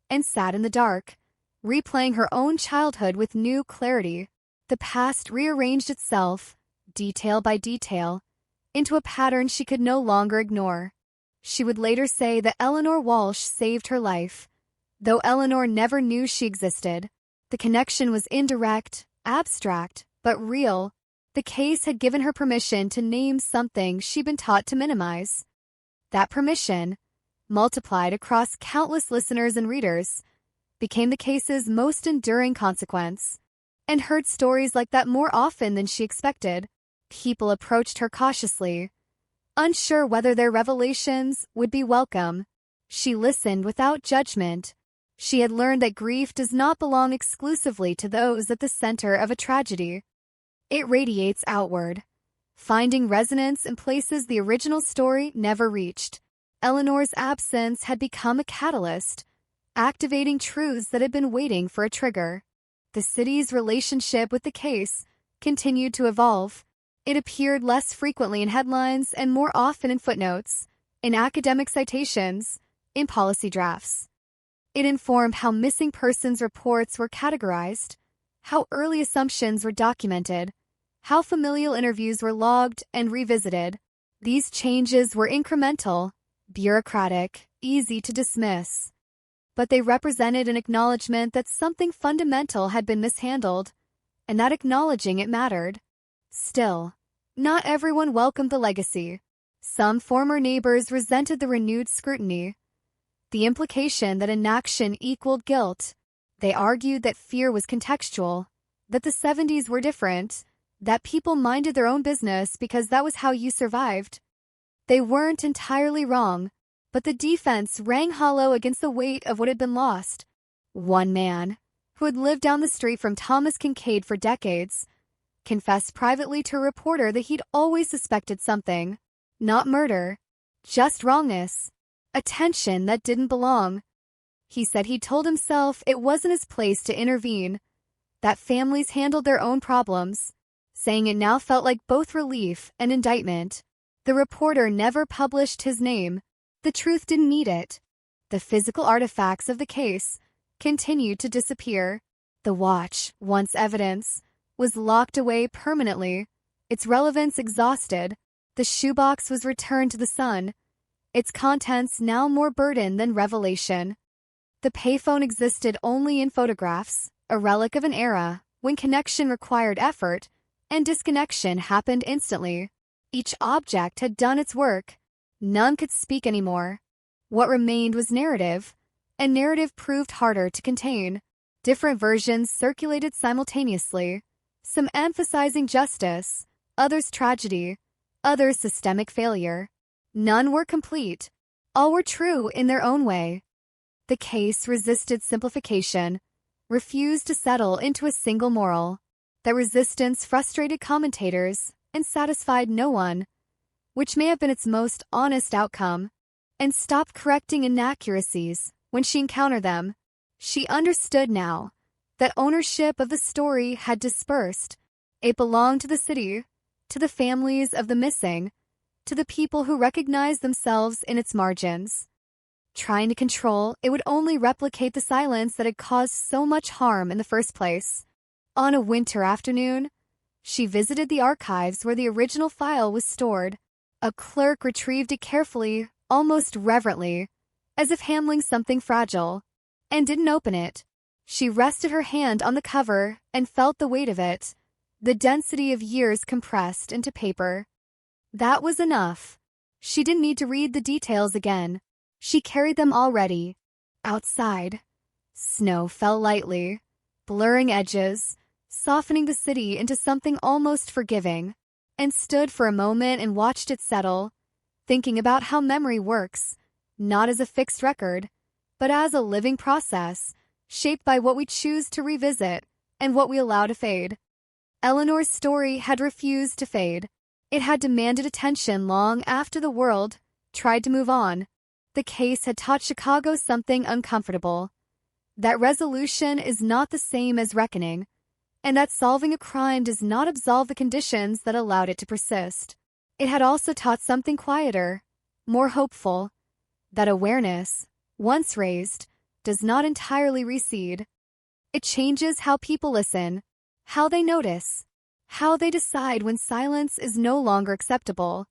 and sat in the dark, replaying her own childhood with new clarity. The past rearranged itself, detail by detail, into a pattern she could no longer ignore. She would later say that Eleanor Walsh saved her life. Though Eleanor never knew she existed, the connection was indirect, abstract, but real. The case had given her permission to name something she'd been taught to minimize. That permission, multiplied across countless listeners and readers, became the case's most enduring consequence. And heard stories like that more often than she expected. People approached her cautiously, unsure whether their revelations would be welcome. She listened without judgment. She had learned that grief does not belong exclusively to those at the center of a tragedy. It radiates outward, finding resonance in places the original story never reached. Eleanor's absence had become a catalyst, activating truths that had been waiting for a trigger. The city's relationship with the case continued to evolve. It appeared less frequently in headlines and more often in footnotes, in academic citations, in policy drafts. It informed how missing persons reports were categorized, how early assumptions were documented, how familial interviews were logged and revisited. These changes were incremental, bureaucratic, easy to dismiss. But they represented an acknowledgement that something fundamental had been mishandled, and that acknowledging it mattered. Still, not everyone welcomed the legacy. Some former neighbors resented the renewed scrutiny, the implication that inaction equaled guilt. They argued that fear was contextual, that the 70s were different, that people minded their own business because that was how you survived. They weren't entirely wrong, but the defense rang hollow against the weight of what had been lost. One man, who had lived down the street from Thomas Kincaid for decades, confessed privately to a reporter that he'd always suspected something. Not murder, just wrongness. A tension that didn't belong. He said he told himself it wasn't his place to intervene, that families handled their own problems, saying it now felt like both relief and indictment. The reporter never published his name. The truth didn't need it. The physical artifacts of the case continued to disappear. The watch, once evidence, was locked away permanently, its relevance exhausted. The shoebox was returned to the sun, its contents now more burden than revelation. The payphone existed only in photographs, a relic of an era when connection required effort and disconnection happened instantly. Each object had done its work. None could speak anymore. What remained was narrative, and narrative proved harder to contain. Different versions circulated simultaneously, some emphasizing justice, others tragedy, others systemic failure. None were complete. All were true in their own way. The case resisted simplification, refused to settle into a single moral. That resistance frustrated commentators and satisfied no one, which may have been its most honest outcome, and stopped correcting inaccuracies when she encountered them. She understood now that ownership of the story had dispersed. It belonged to the city, to the families of the missing, to the people who recognized themselves in its margins. Trying to control, it would only replicate the silence that had caused so much harm in the first place. On a winter afternoon, she visited the archives where the original file was stored. A clerk retrieved it carefully, almost reverently, as if handling something fragile, and didn't open it. She rested her hand on the cover and felt the weight of it, the density of years compressed into paper. That was enough. She didn't need to read the details again. She carried them already. Outside, snow fell lightly, blurring edges, softening the city into something almost forgiving, and stood for a moment and watched it settle, thinking about how memory works, not as a fixed record, but as a living process, shaped by what we choose to revisit and what we allow to fade. Eleanor's story had refused to fade. It had demanded attention long after the world tried to move on. The case had taught Chicago something uncomfortable. That resolution is not the same as reckoning, and that solving a crime does not absolve the conditions that allowed it to persist. It had also taught something quieter, more hopeful, that awareness, once raised, does not entirely recede. It changes how people listen, how they notice, how they decide when silence is no longer acceptable.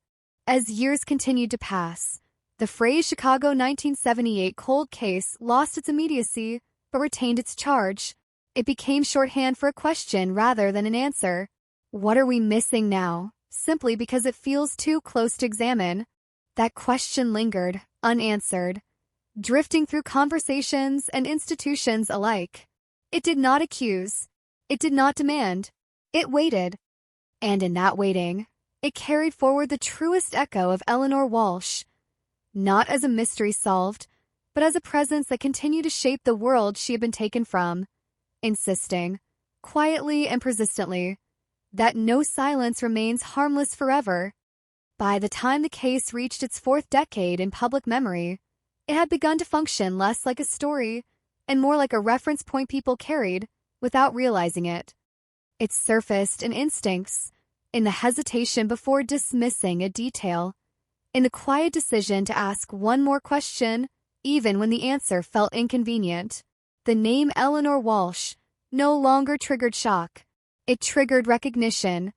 As years continued to pass, the phrase Chicago 1978 cold case lost its immediacy but retained its charge. It became shorthand for a question rather than an answer. What are we missing now, simply because it feels too close to examine? That question lingered, unanswered, drifting through conversations and institutions alike. It did not accuse. It did not demand. It waited. And in that waiting, it carried forward the truest echo of Eleanor Walsh, not as a mystery solved, but as a presence that continued to shape the world she had been taken from, insisting, quietly and persistently, that no silence remains harmless forever. By the time the case reached its fourth decade in public memory, it had begun to function less like a story and more like a reference point people carried without realizing it. It surfaced in instincts, in the hesitation before dismissing a detail, in the quiet decision to ask one more question even when the answer felt inconvenient. The name Eleanor Walsh no longer triggered shock. It triggered recognition.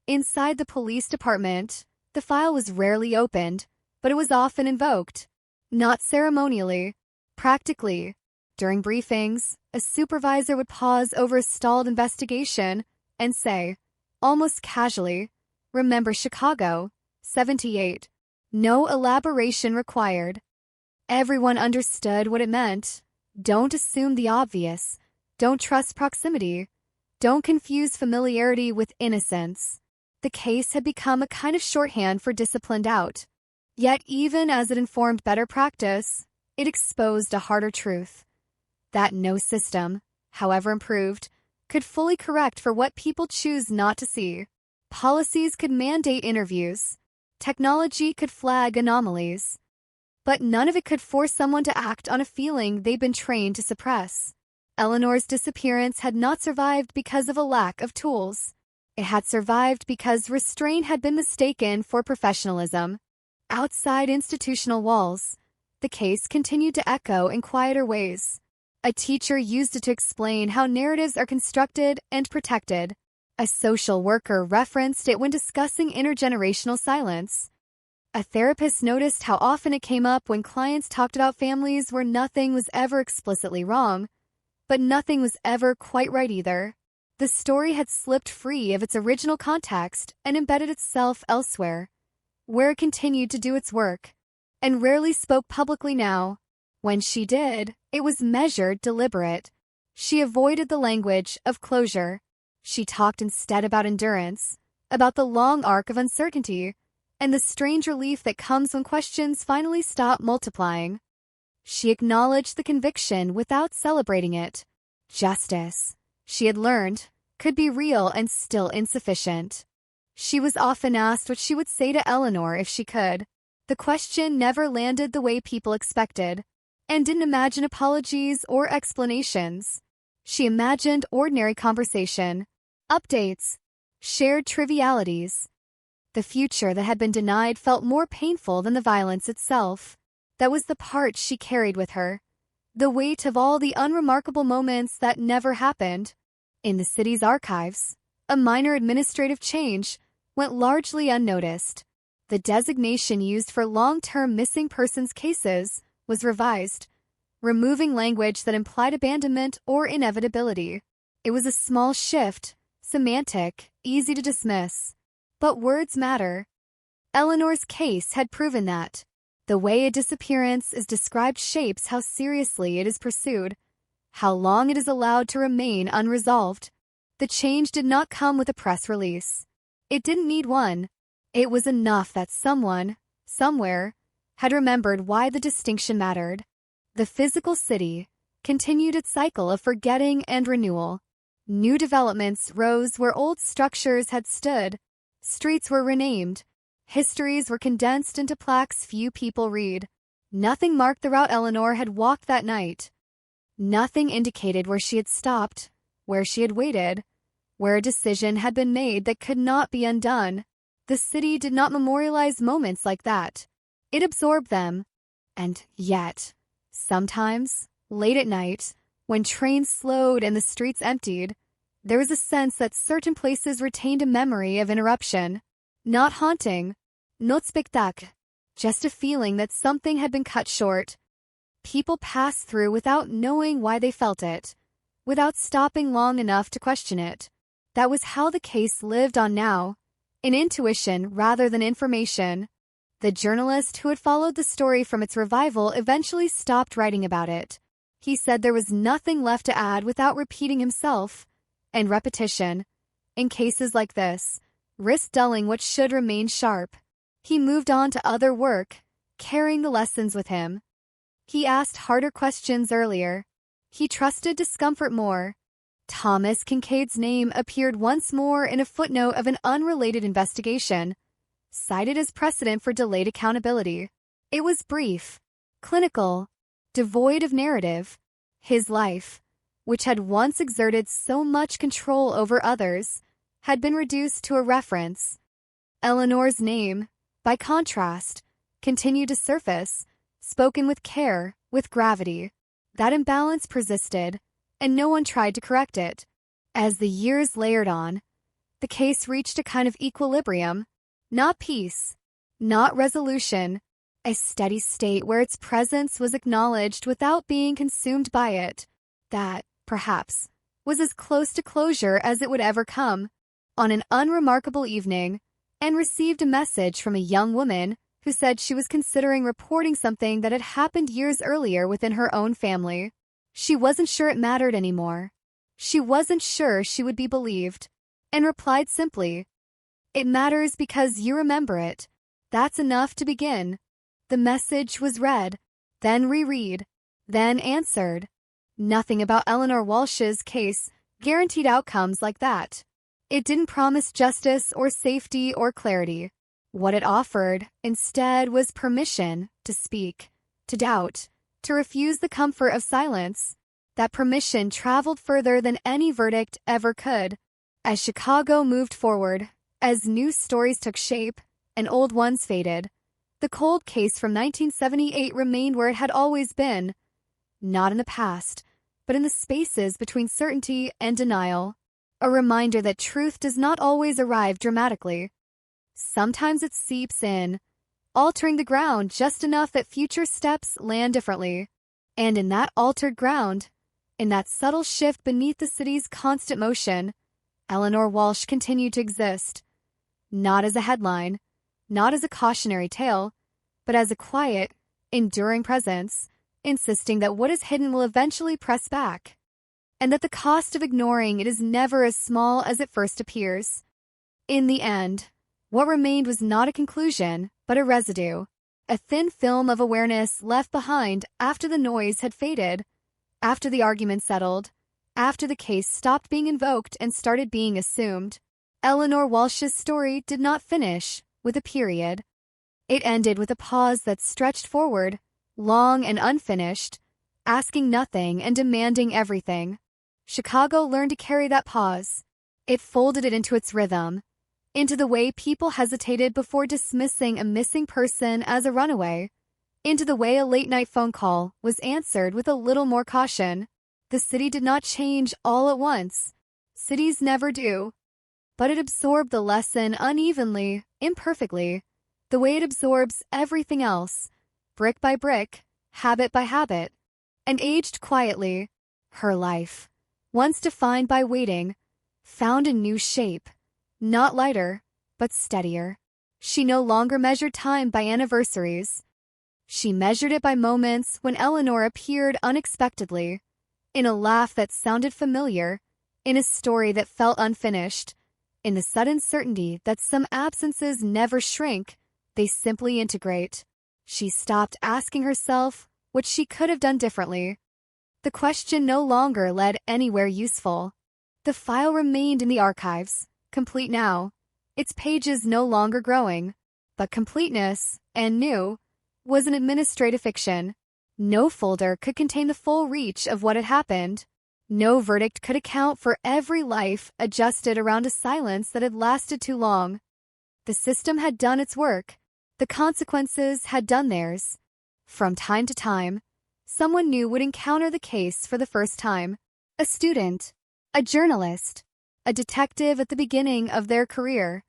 Inside the police department, the file was rarely opened, but it was often invoked. Not ceremonially, practically. During briefings, a supervisor would pause over a stalled investigation and say, almost casually, "Remember Chicago, 78. No elaboration required. Everyone understood what it meant. Don't assume the obvious. Don't trust proximity. Don't confuse familiarity with innocence." The case had become a kind of shorthand for disciplined out. Yet even as it informed better practice, it exposed a harder truth. That no system, however improved, could fully correct for what people choose not to see. Policies could mandate interviews. Technology could flag anomalies. But none of it could force someone to act on a feeling they'd been trained to suppress. Eleanor's disappearance had not survived because of a lack of tools. It had survived because restraint had been mistaken for professionalism. Outside institutional walls, the case continued to echo in quieter ways. A teacher used it to explain how narratives are constructed and protected. A social worker referenced it when discussing intergenerational silence. A therapist noticed how often it came up when clients talked about families where nothing was ever explicitly wrong, but nothing was ever quite right either. The story had slipped free of its original context and embedded itself elsewhere, where it continued to do its work, and rarely spoke publicly now. When she did, it was measured, deliberate. She avoided the language of closure. She talked instead about endurance, about the long arc of uncertainty, and the strange relief that comes when questions finally stop multiplying. She acknowledged the conviction without celebrating it. Justice, she had learned, could be real and still insufficient. She was often asked what she would say to Eleanor if she could. The question never landed the way people expected, and didn't imagine apologies or explanations. She imagined ordinary conversation, updates, shared trivialities. The future that had been denied felt more painful than the violence itself. That was the part she carried with her. The weight of all the unremarkable moments that never happened. In the city's archives, a minor administrative change went largely unnoticed. The designation used for long-term missing persons cases was revised, removing language that implied abandonment or inevitability. It was a small shift, semantic, easy to dismiss. But words matter. Eleanor's case had proven that. The way a disappearance is described shapes how seriously it is pursued, how long it is allowed to remain unresolved. The change did not come with a press release. It didn't need one. It was enough that someone, somewhere, had remembered why the distinction mattered. The physical city continued its cycle of forgetting and renewal. New developments rose where old structures had stood. Streets were renamed. Histories were condensed into plaques few people read. Nothing marked the route Eleanor had walked that night. Nothing indicated where she had stopped, where she had waited, where a decision had been made that could not be undone. The city did not memorialize moments like that. It absorbed them. And yet, sometimes, late at night, when trains slowed and the streets emptied, there was a sense that certain places retained a memory of interruption. Not haunting, not spectacle, just a feeling that something had been cut short. People passed through without knowing why they felt it, without stopping long enough to question it. That was how the case lived on now, in intuition rather than information. The journalist who had followed the story from its revival eventually stopped writing about it. He said there was nothing left to add without repeating himself, and repetition, in cases like this, risked dulling what should remain sharp. He moved on to other work, carrying the lessons with him. He asked harder questions earlier. He trusted discomfort more. Thomas Kincaid's name appeared once more in a footnote of an unrelated investigation, cited as precedent for delayed accountability. It was brief, clinical, devoid of narrative. His life, which had once exerted so much control over others, had been reduced to a reference. Eleanor's name, by contrast, continued to surface, spoken with care, with gravity. That imbalance persisted, and no one tried to correct it. As the years layered on, the case reached a kind of equilibrium, not peace, not resolution, a steady state where its presence was acknowledged without being consumed by it. That, perhaps, was as close to closure as it would ever come, on an unremarkable evening, and received a message from a young woman who said she was considering reporting something that had happened years earlier within her own family. She wasn't sure it mattered anymore. She wasn't sure she would be believed, and replied simply, "It matters because you remember it. That's enough to begin." The message was read, then reread, then answered. Nothing about Eleanor Walsh's case guaranteed outcomes like that. It didn't promise justice or safety or clarity. What it offered, instead, was permission to speak, to doubt, to refuse the comfort of silence. That permission traveled further than any verdict ever could. As Chicago moved forward, as new stories took shape and old ones faded, the cold case from 1978 remained where it had always been. Not in the past, but in the spaces between certainty and denial. A reminder that truth does not always arrive dramatically. Sometimes it seeps in, altering the ground just enough that future steps land differently. And in that altered ground, in that subtle shift beneath the city's constant motion, Eleanor Walsh continued to exist. Not as a headline, not as a cautionary tale, but as a quiet, enduring presence, insisting that what is hidden will eventually press back, and that the cost of ignoring it is never as small as it first appears. In the end, what remained was not a conclusion, but a residue, a thin film of awareness left behind after the noise had faded, after the argument settled, after the case stopped being invoked and started being assumed. Eleanor Walsh's story did not finish with a period. It ended with a pause that stretched forward, long and unfinished, asking nothing and demanding everything. Chicago learned to carry that pause. It folded it into its rhythm, into the way people hesitated before dismissing a missing person as a runaway, into the way a late-night phone call was answered with a little more caution. The city did not change all at once. Cities never do. But it absorbed the lesson unevenly, imperfectly, the way it absorbs everything else, brick by brick, habit by habit, and aged quietly. Her life, once defined by waiting, found a new shape, not lighter, but steadier. She no longer measured time by anniversaries. She measured it by moments when Eleanor appeared unexpectedly, in a laugh that sounded familiar, in a story that felt unfinished, in the sudden certainty that some absences never shrink, they simply integrate. She stopped asking herself what she could have done differently. The question no longer led anywhere useful. The file remained in the archives, complete now, its pages no longer growing, but completeness, and new, was an administrative fiction. No folder could contain the full reach of what had happened. No verdict could account for every life adjusted around a silence that had lasted too long. The system had done its work. The consequences had done theirs. From time to time, someone new would encounter the case for the first time. A student, a journalist, a detective at the beginning of their career.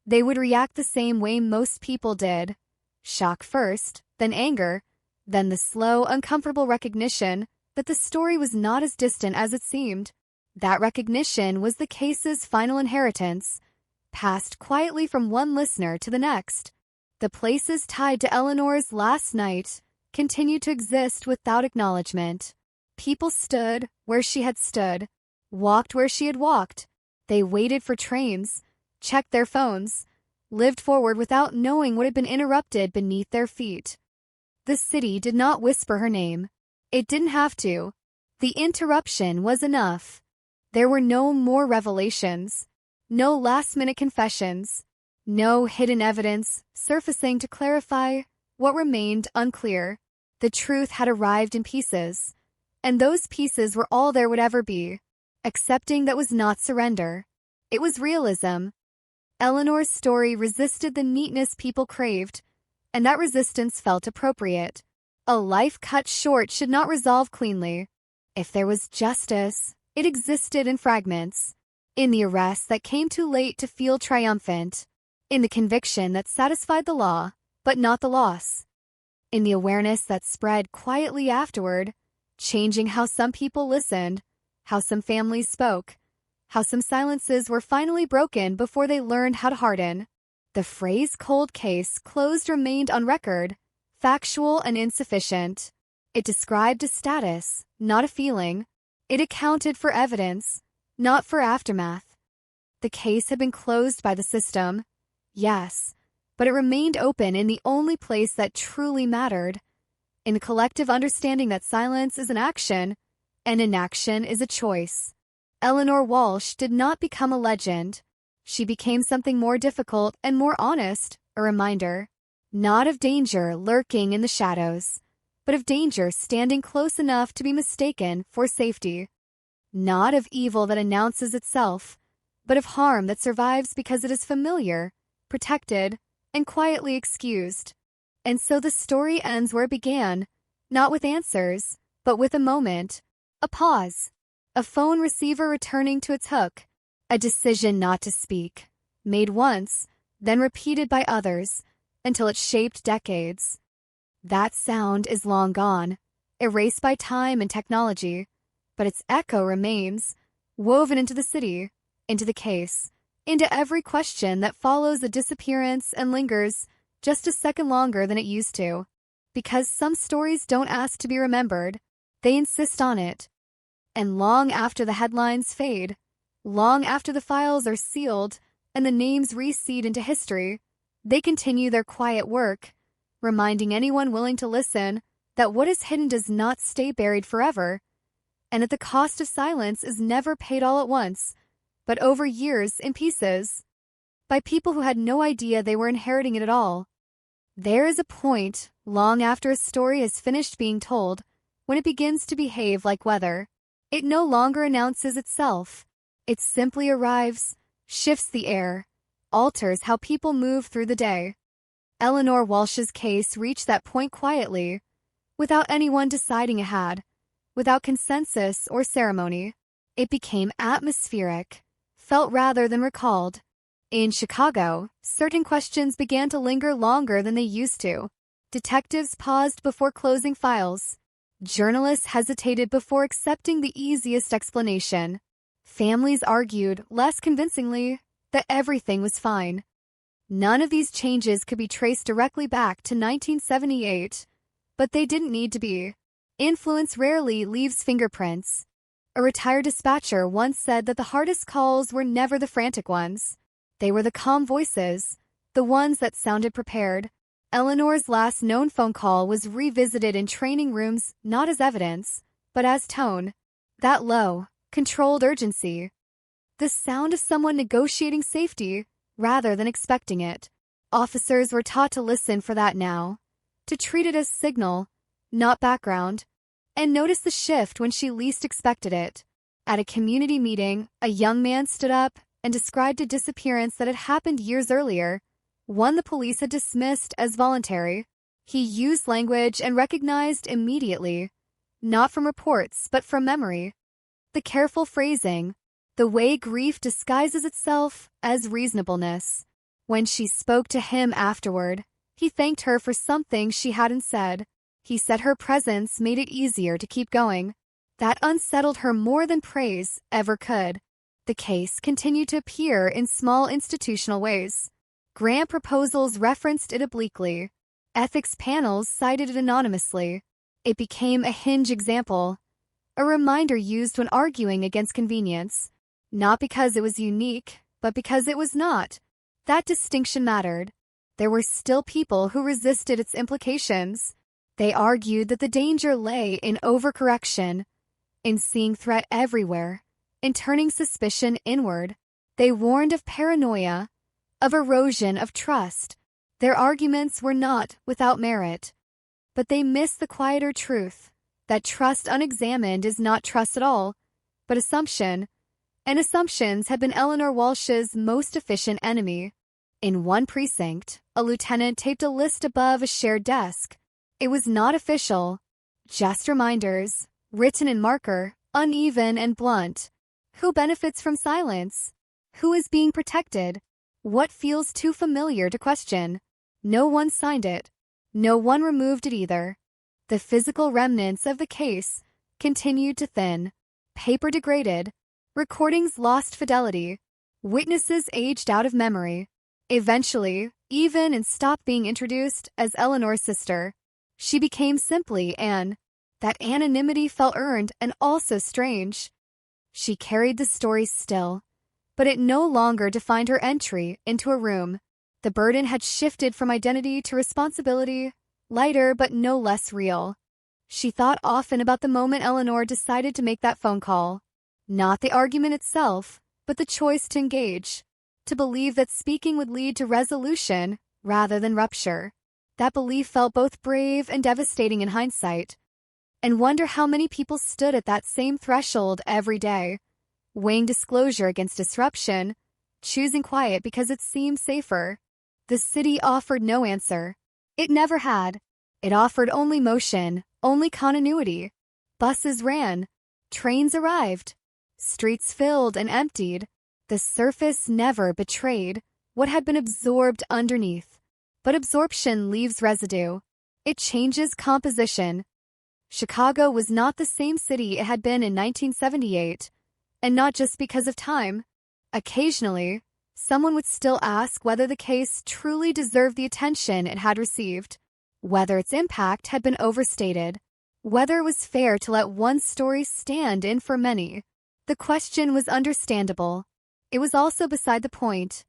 They would react the same way most people did. Shock first, then anger, then the slow, uncomfortable recognition that the story was not as distant as it seemed. That recognition was the case's final inheritance, passed quietly from one listener to the next. The places tied to Eleanor's last night continued to exist without acknowledgement. People stood where she had stood, walked where she had walked. They waited for trains, checked their phones, lived forward without knowing what had been interrupted beneath their feet. The city did not whisper her name. It didn't have to. The interruption was enough. There were no more revelations, no last-minute confessions, no hidden evidence surfacing to clarify what remained unclear. The truth had arrived in pieces, and those pieces were all there would ever be. Accepting that was not surrender. It was realism. Eleanor's story resisted the neatness people craved, and that resistance felt appropriate. A life cut short should not resolve cleanly. If there was justice, it existed in fragments, in the arrest that came too late to feel triumphant, in the conviction that satisfied the law, but not the loss, in the awareness that spread quietly afterward, changing how some people listened, how some families spoke, how some silences were finally broken before they learned how to harden. The phrase cold case closed remained on record, factual and insufficient. It described a status, not a feeling. It accounted for evidence, not for aftermath. The case had been closed by the system, yes, but it remained open in the only place that truly mattered, in a collective understanding that silence is an action, and inaction is a choice. Eleanor Walsh did not become a legend. She became something more difficult and more honest, a reminder, not of danger lurking in the shadows, but of danger standing close enough to be mistaken for safety. Not of evil that announces itself, but of harm that survives because it is familiar, protected, and quietly excused. And so the story ends where it began, not with answers, but with a moment, a pause, a phone receiver returning to its hook, a decision not to speak, made once, then repeated by others, until it shaped decades. That sound is long gone, erased by time and technology, but its echo remains, woven into the city, into the case, into every question that follows a disappearance and lingers just a second longer than it used to. Because some stories don't ask to be remembered, they insist on it. And long after the headlines fade, long after the files are sealed and the names reseed into history, they continue their quiet work, reminding anyone willing to listen that what is hidden does not stay buried forever, and that the cost of silence is never paid all at once, but over years in pieces, by people who had no idea they were inheriting it at all. There is a point, long after a story is finished being told, when it begins to behave like weather. It no longer announces itself. It simply arrives, shifts the air, alters how people move through the day. Eleanor Walsh's case reached that point quietly, without anyone deciding ahead, without consensus or ceremony. It became atmospheric, felt rather than recalled. In Chicago, certain questions began to linger longer than they used to. Detectives paused before closing files. Journalists hesitated before accepting the easiest explanation. Families argued, less convincingly, that everything was fine. None of these changes could be traced directly back to 1978, but they didn't need to be. Influence rarely leaves fingerprints. A retired dispatcher once said that the hardest calls were never the frantic ones. They were the calm voices, the ones that sounded prepared. Eleanor's last known phone call was revisited in training rooms not as evidence, but as tone. That low, controlled urgency. The sound of someone negotiating safety rather than expecting it. Officers were taught to listen for that now, to treat it as signal, not background, and notice the shift when she least expected it. At a community meeting, a young man stood up and described a disappearance that had happened years earlier, one the police had dismissed as voluntary. He used language and recognized immediately, not from reports but from memory. The careful phrasing, the way grief disguises itself as reasonableness. When she spoke to him afterward, he thanked her for something she hadn't said. He said her presence made it easier to keep going. That unsettled her more than praise ever could. The case continued to appear in small institutional ways. Grant proposals referenced it obliquely. Ethics panels cited it anonymously. It became a hinge example, a reminder used when arguing against convenience, not because it was unique, but because it was not. That distinction mattered. There were still people who resisted its implications. They argued that the danger lay in overcorrection, in seeing threat everywhere, in turning suspicion inward. They warned of paranoia, of erosion of trust. Their arguments were not without merit, but they missed the quieter truth that trust unexamined is not trust at all, but assumption, and assumptions had been Eleanor Walsh's most efficient enemy. In one precinct, a lieutenant taped a list above a shared desk. It was not official, just reminders, written in marker, uneven and blunt. Who benefits from silence? Who is being protected? What feels too familiar to question? No one signed it. No one removed it either. The physical remnants of the case continued to thin. paper degraded, recordings lost fidelity, witnesses aged out of memory. Eventually, even and stopped being introduced as Eleanor's sister. She became simply Anne. That anonymity felt earned and also strange. She carried the story still, but it no longer defined her entry into a room. The burden had shifted from identity to responsibility, lighter but no less real. She thought often about the moment Eleanor decided to make that phone call. Not the argument itself, but the choice to engage, to believe that speaking would lead to resolution rather than rupture. That belief felt both brave and devastating in hindsight. And wonder how many people stood at that same threshold every day, weighing disclosure against disruption, choosing quiet because it seemed safer. The city offered no answer. It never had. It offered only motion, only continuity. Buses ran. Trains arrived. Streets filled and emptied. The surface never betrayed what had been absorbed underneath. But absorption leaves residue. It changes composition. Chicago was not the same city it had been in 1978, and not just because of time. Occasionally, someone would still ask whether the case truly deserved the attention it had received, whether its impact had been overstated, whether it was fair to let one story stand in for many. The question was understandable. It was also beside the point.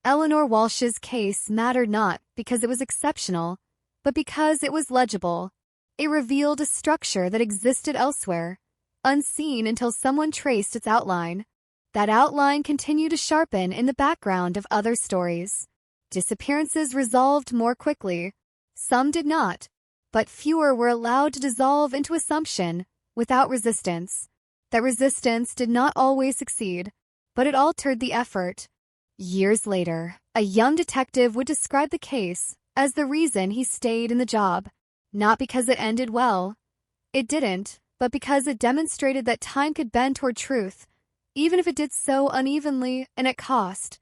Eleanor Walsh's case mattered not because it was exceptional, but because it was legible. It revealed a structure that existed elsewhere, unseen until someone traced its outline. That outline continued to sharpen in the background of other stories. Disappearances resolved more quickly. Some did not, but fewer were allowed to dissolve into assumption without resistance. That resistance did not always succeed, but it altered the effort. Years later, a young detective would describe the case as the reason he stayed in the job. Not because it ended well. It didn't, but because it demonstrated that time could bend toward truth, even if it did so unevenly and at cost.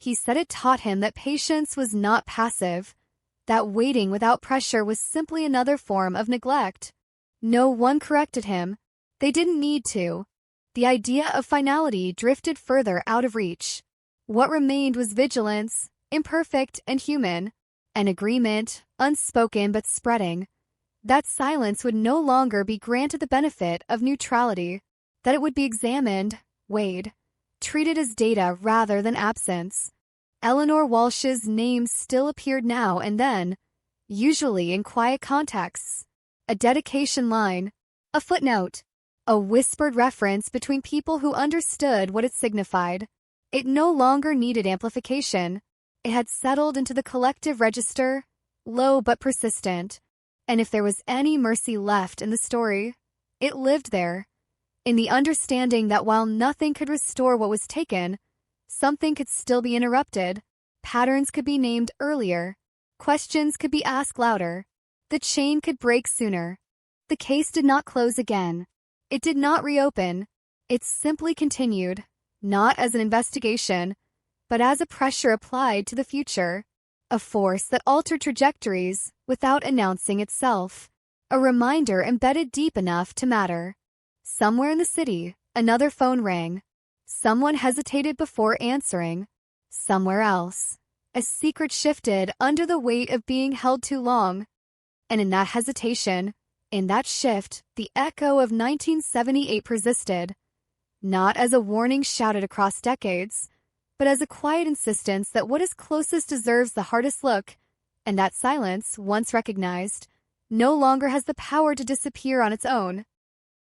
He said it taught him that patience was not passive, that waiting without pressure was simply another form of neglect. No one corrected him. They didn't need to. The idea of finality drifted further out of reach. What remained was vigilance, imperfect and human. An agreement, unspoken but spreading. That silence would no longer be granted the benefit of neutrality, that it would be examined, weighed, treated as data rather than absence. Eleanor Walsh's name still appeared now and then, usually in quiet contexts. A dedication line, a footnote, a whispered reference between people who understood what it signified. It no longer needed amplification. It had settled into the collective register, low but persistent. And if there was any mercy left in the story, it lived there. In the understanding that while nothing could restore what was taken, something could still be interrupted. Patterns could be named earlier. Questions could be asked louder. The chain could break sooner. The case did not close again. It did not reopen. It simply continued, not as an investigation, but as a pressure applied to the future, a force that altered trajectories without announcing itself, a reminder embedded deep enough to matter. Somewhere in the city, another phone rang. Someone hesitated before answering. Somewhere else, a secret shifted under the weight of being held too long. And in that hesitation, in that shift, the echo of 1978 persisted, not as a warning shouted across decades, but as a quiet insistence that what is closest deserves the hardest look, and that silence, once recognized, no longer has the power to disappear on its own.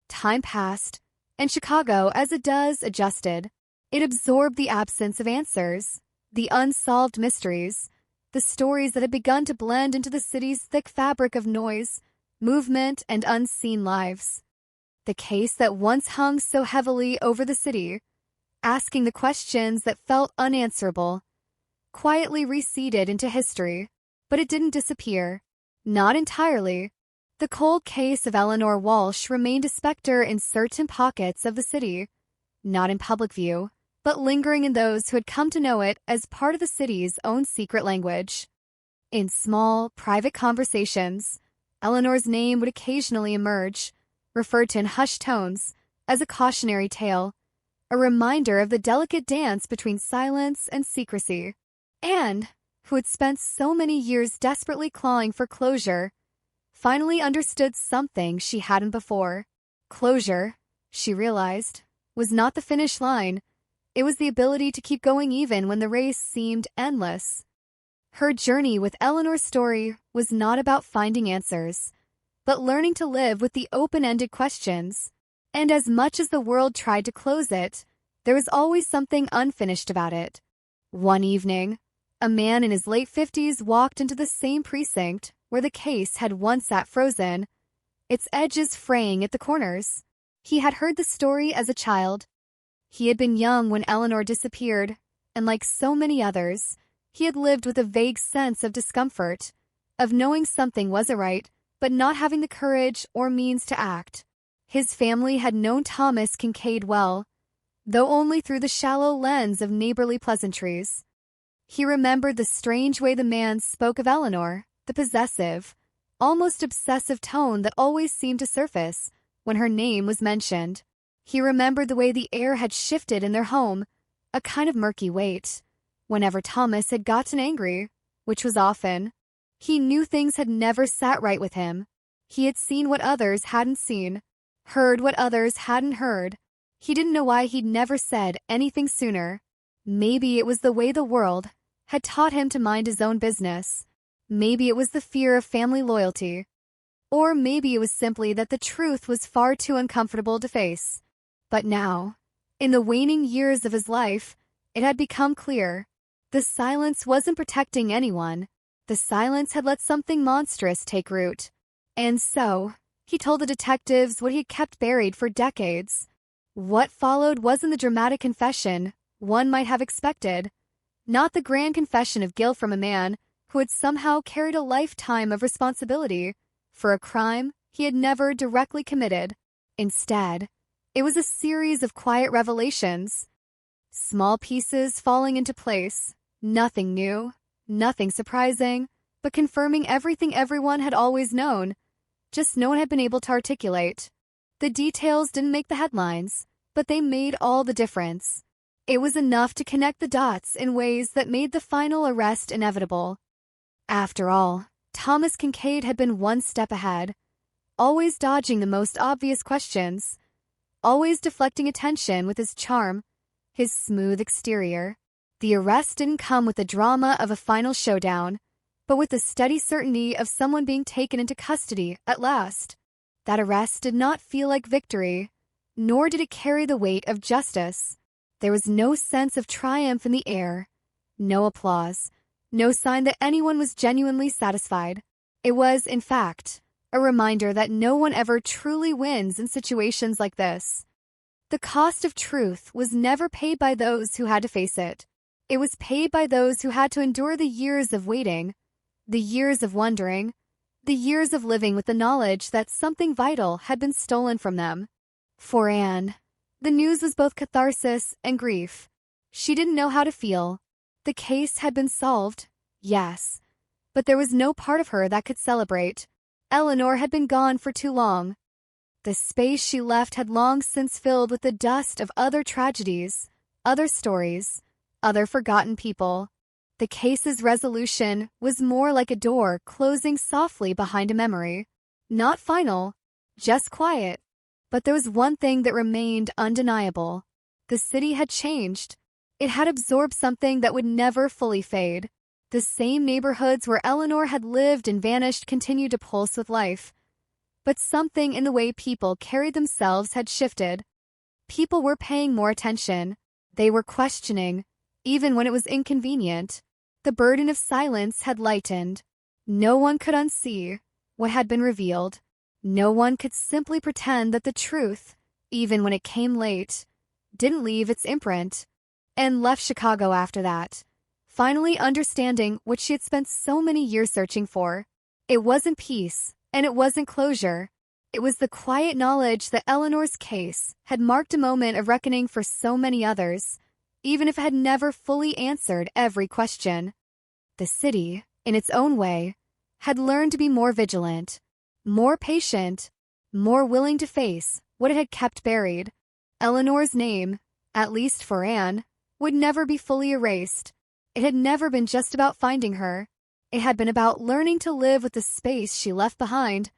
Time passed, and Chicago, as it does, adjusted. It absorbed the absence of answers, the unsolved mysteries, the stories that had begun to blend into the city's thick fabric of noise, movement, and unseen lives. The case that once hung so heavily over the city, asking the questions that felt unanswerable, quietly receded into history, but it didn't disappear. Not entirely. The cold case of Eleanor Walsh remained a specter in certain pockets of the city, not in public view, but lingering in those who had come to know it as part of the city's own secret language. In small, private conversations, Eleanor's name would occasionally emerge, referred to in hushed tones, as a cautionary tale, a reminder of the delicate dance between silence and secrecy. Anne, who had spent so many years desperately clawing for closure, finally understood something she hadn't before. Closure, she realized, was not the finish line. It was the ability to keep going even when the race seemed endless. Her journey with Eleanor's story was not about finding answers, but learning to live with the open-ended questions. And as much as the world tried to close it, there was always something unfinished about it. One evening, a man in his late 50s walked into the same precinct where the case had once sat frozen, its edges fraying at the corners. He had heard the story as a child. He had been young when Eleanor disappeared, and like so many others, he had lived with a vague sense of discomfort, of knowing something wasn't right, but not having the courage or means to act. His family had known Thomas Kincaid well, though only through the shallow lens of neighborly pleasantries. He remembered the strange way the man spoke of Eleanor, the possessive, almost obsessive tone that always seemed to surface when her name was mentioned. He remembered the way the air had shifted in their home, a kind of murky weight, whenever Thomas had gotten angry, which was often. He knew things had never sat right with him. He had seen what others hadn't seen, heard what others hadn't heard. He didn't know why he'd never said anything sooner. Maybe it was the way the world had taught him to mind his own business. Maybe it was the fear of family loyalty. Or maybe it was simply that the truth was far too uncomfortable to face. But now, in the waning years of his life, it had become clear. The silence wasn't protecting anyone. The silence had let something monstrous take root. And so, he told the detectives what he had kept buried for decades. What followed wasn't the dramatic confession one might have expected. Not the grand confession of guilt from a man who had somehow carried a lifetime of responsibility for a crime he had never directly committed. Instead, it was a series of quiet revelations. Small pieces falling into place, nothing new, nothing surprising, but confirming everything everyone had always known, just no one had been able to articulate. The details didn't make the headlines, but they made all the difference. It was enough to connect the dots in ways that made the final arrest inevitable. After all, Thomas Kincaid had been one step ahead, always dodging the most obvious questions, always deflecting attention with his charm, his smooth exterior. The arrest didn't come with the drama of a final showdown, but with the steady certainty of someone being taken into custody at last. That arrest did not feel like victory, nor did it carry the weight of justice. There was no sense of triumph in the air, no applause, no sign that anyone was genuinely satisfied. It was, in fact, a reminder that no one ever truly wins in situations like this. The cost of truth was never paid by those who had to face it. It was paid by those who had to endure the years of waiting, the years of wondering, the years of living with the knowledge that something vital had been stolen from them. For Anne, the news was both catharsis and grief. She didn't know how to feel. The case had been solved, yes, but there was no part of her that could celebrate. Eleanor had been gone for too long. The space she left had long since filled with the dust of other tragedies, other stories, other forgotten people. The case's resolution was more like a door closing softly behind a memory. Not final, just quiet. But there was one thing that remained undeniable. The city had changed. It had absorbed something that would never fully fade. The same neighborhoods where Eleanor had lived and vanished continued to pulse with life. But something in the way people carried themselves had shifted. People were paying more attention. They were questioning, even when it was inconvenient. The burden of silence had lightened. No one could unsee what had been revealed. No one could simply pretend that the truth, even when it came late, didn't leave its imprint. Anne left Chicago after that, finally understanding what she had spent so many years searching for. It wasn't peace, and it wasn't closure. It was the quiet knowledge that Eleanor's case had marked a moment of reckoning for so many others, even if it had never fully answered every question. The city, in its own way, had learned to be more vigilant, more patient, more willing to face what it had kept buried. Eleanor's name, at least for Anne, would never be fully erased. It had never been just about finding her. It had been about learning to live with the space she left behind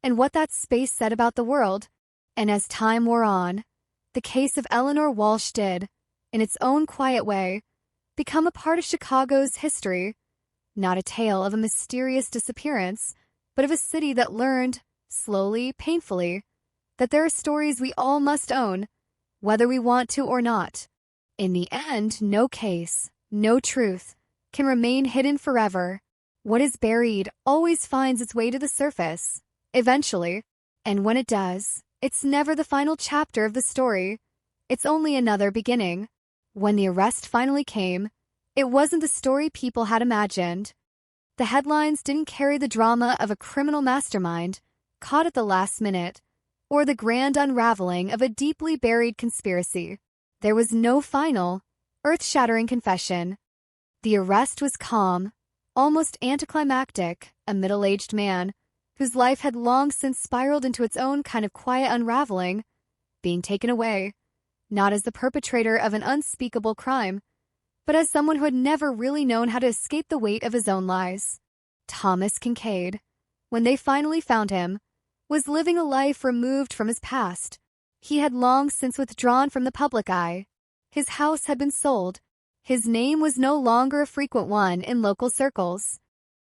and what that space said about the world. And as time wore on, the case of Eleanor Walsh did, in its own quiet way, become a part of Chicago's history. Not a tale of a mysterious disappearance, but of a city that learned, slowly, painfully, that there are stories we all must own, whether we want to or not. In the end, no case, no truth, can remain hidden forever. What is buried always finds its way to the surface, eventually, and when it does, it's never the final chapter of the story. It's only another beginning. When the arrest finally came, it wasn't the story people had imagined. The headlines didn't carry the drama of a criminal mastermind caught at the last minute, or the grand unraveling of a deeply buried conspiracy. There was no final, earth-shattering confession. The arrest was calm, almost anticlimactic. A middle-aged man, whose life had long since spiraled into its own kind of quiet unraveling, being taken away, not as the perpetrator of an unspeakable crime, but as someone who had never really known how to escape the weight of his own lies. Thomas Kincaid, when they finally found him, was living a life removed from his past. He had long since withdrawn from the public eye. His house had been sold. His name was no longer a frequent one in local circles.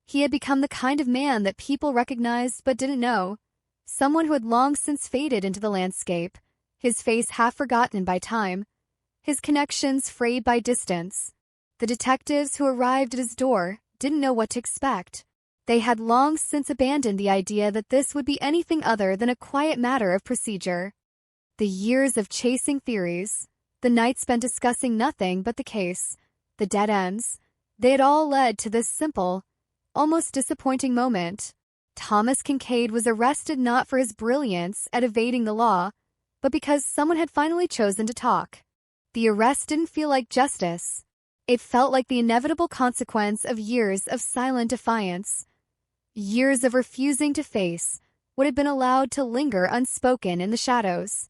He had become the kind of man that people recognized but didn't know, someone who had long since faded into the landscape, his face half forgotten by time, his connections frayed by distance. The detectives who arrived at his door didn't know what to expect. They had long since abandoned the idea that this would be anything other than a quiet matter of procedure. The years of chasing theories, the nights spent discussing nothing but the case, the dead ends, they had all led to this simple, almost disappointing moment. Thomas Kincaid was arrested not for his brilliance at evading the law, but because someone had finally chosen to talk. The arrest didn't feel like justice. It felt like the inevitable consequence of years of silent defiance, years of refusing to face what had been allowed to linger unspoken in the shadows.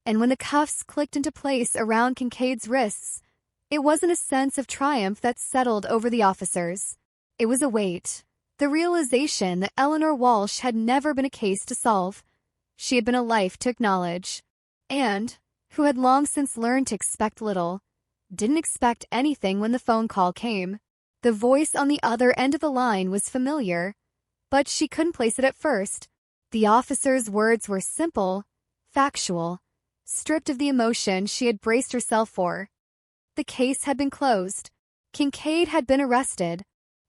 And when the cuffs clicked into place around Kincaid's wrists, it wasn't a sense of triumph that settled over the officers. It was a weight, the realization that Eleanor Walsh had never been a case to solve. She had been a life to acknowledge, and, who had long since learned to expect little, didn't expect anything when the phone call came. The voice on the other end of the line was familiar, but she couldn't place it at first. The officer's words were simple, factual, stripped of the emotion she had braced herself for. The case had been closed. Kincaid had been arrested.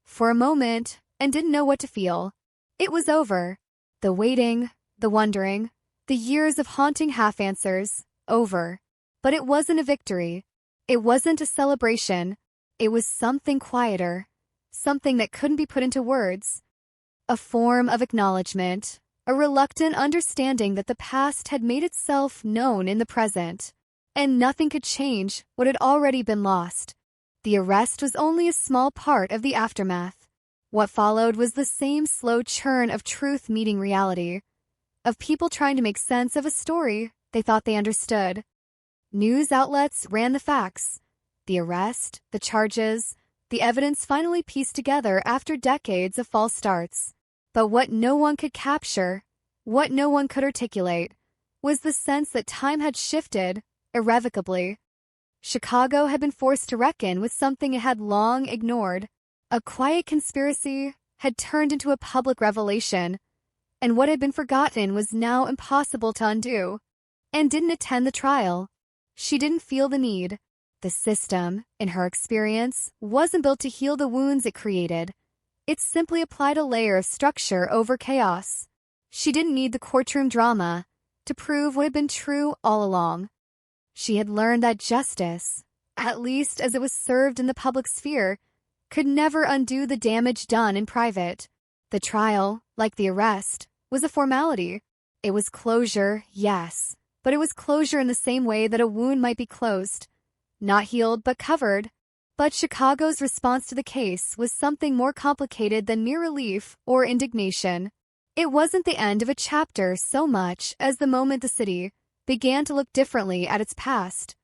For a moment, and didn't know what to feel. It was over. The waiting, the wondering, the years of haunting half-answers, over. But it wasn't a victory. It wasn't a celebration. It was something quieter, something that couldn't be put into words. A form of acknowledgement, a reluctant understanding that the past had made itself known in the present, and nothing could change what had already been lost. The arrest was only a small part of the aftermath. What followed was the same slow churn of truth meeting reality, of people trying to make sense of a story they thought they understood. News outlets ran the facts. The arrest, the charges, the evidence finally pieced together after decades of false starts. But what no one could capture, what no one could articulate, was the sense that time had shifted, irrevocably. Chicago had been forced to reckon with something it had long ignored. A quiet conspiracy had turned into a public revelation, and what had been forgotten was now impossible to undo. Anne didn't attend the trial. She didn't feel the need. The system, in her experience, wasn't built to heal the wounds it created. It simply applied a layer of structure over chaos. She didn't need the courtroom drama to prove what had been true all along. She had learned that justice, at least as it was served in the public sphere, could never undo the damage done in private. The trial, like the arrest, was a formality. It was closure, yes, but it was closure in the same way that a wound might be closed. Not healed, but covered. But Chicago's response to the case was something more complicated than mere relief or indignation. It wasn't the end of a chapter so much as the moment the city, began to look differently at its past.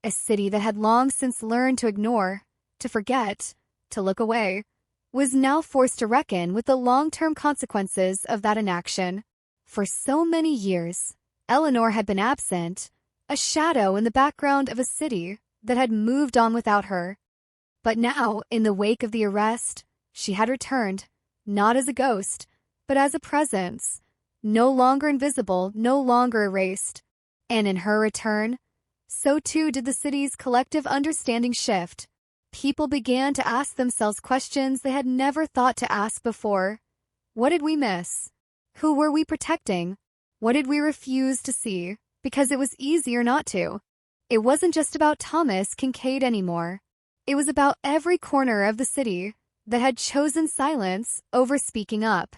A city that had long since learned to ignore, to forget, to look away, was now forced to reckon with the long-term consequences of that inaction. For so many years, Eleanor had been absent, a shadow in the background of a city that had moved on without her. But now, in the wake of the arrest, she had returned, not as a ghost, but as a presence, no longer invisible, no longer erased. And in her return, so too did the city's collective understanding shift. People began to ask themselves questions they had never thought to ask before. What did we miss? Who were we protecting? What did we refuse to see because it was easier not to? It wasn't just about Thomas Kincaid anymore. It was about every corner of the city that had chosen silence over speaking up.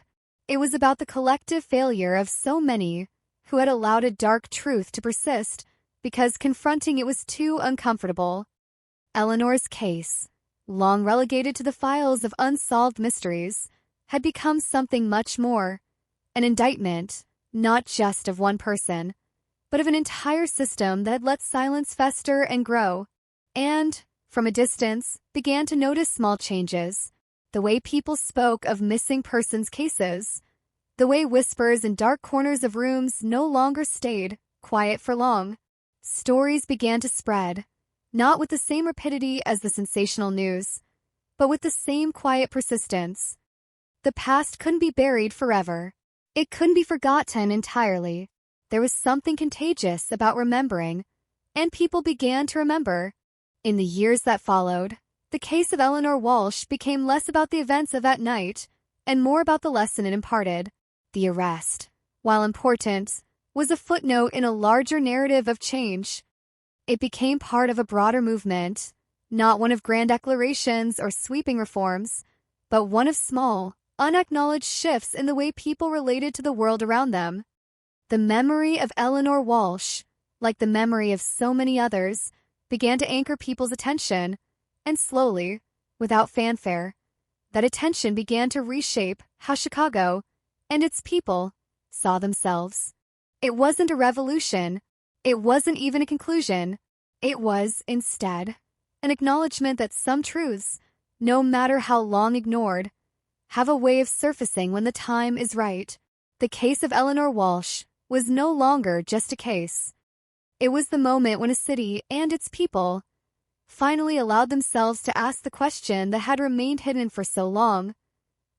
It was about the collective failure of so many who had allowed a dark truth to persist because confronting it was too uncomfortable. Eleanor's case, long relegated to the files of unsolved mysteries, had become something much more, an indictment, not just of one person, but of an entire system that had let silence fester and grow, and, from a distance, began to notice small changes, the way people spoke of missing persons cases, the way whispers in dark corners of rooms no longer stayed quiet for long. Stories began to spread, not with the same rapidity as the sensational news, but with the same quiet persistence. The past couldn't be buried forever. It couldn't be forgotten entirely. There was something contagious about remembering, and people began to remember. In the years that followed, the case of Eleanor Walsh became less about the events of that night and more about the lesson it imparted. The arrest, while important, was a footnote in a larger narrative of change. It became part of a broader movement, not one of grand declarations or sweeping reforms, but one of small, unacknowledged shifts in the way people related to the world around them. The memory of Eleanor Walsh, like the memory of so many others, began to anchor people's attention, and slowly, without fanfare, that attention began to reshape how Chicago and its people saw themselves. It wasn't a revolution. It wasn't even a conclusion. It was, instead, an acknowledgement that some truths, no matter how long ignored, have a way of surfacing when the time is right. The case of Eleanor Walsh was no longer just a case. It was the moment when a city and its people finally allowed themselves to ask the question that had remained hidden for so long.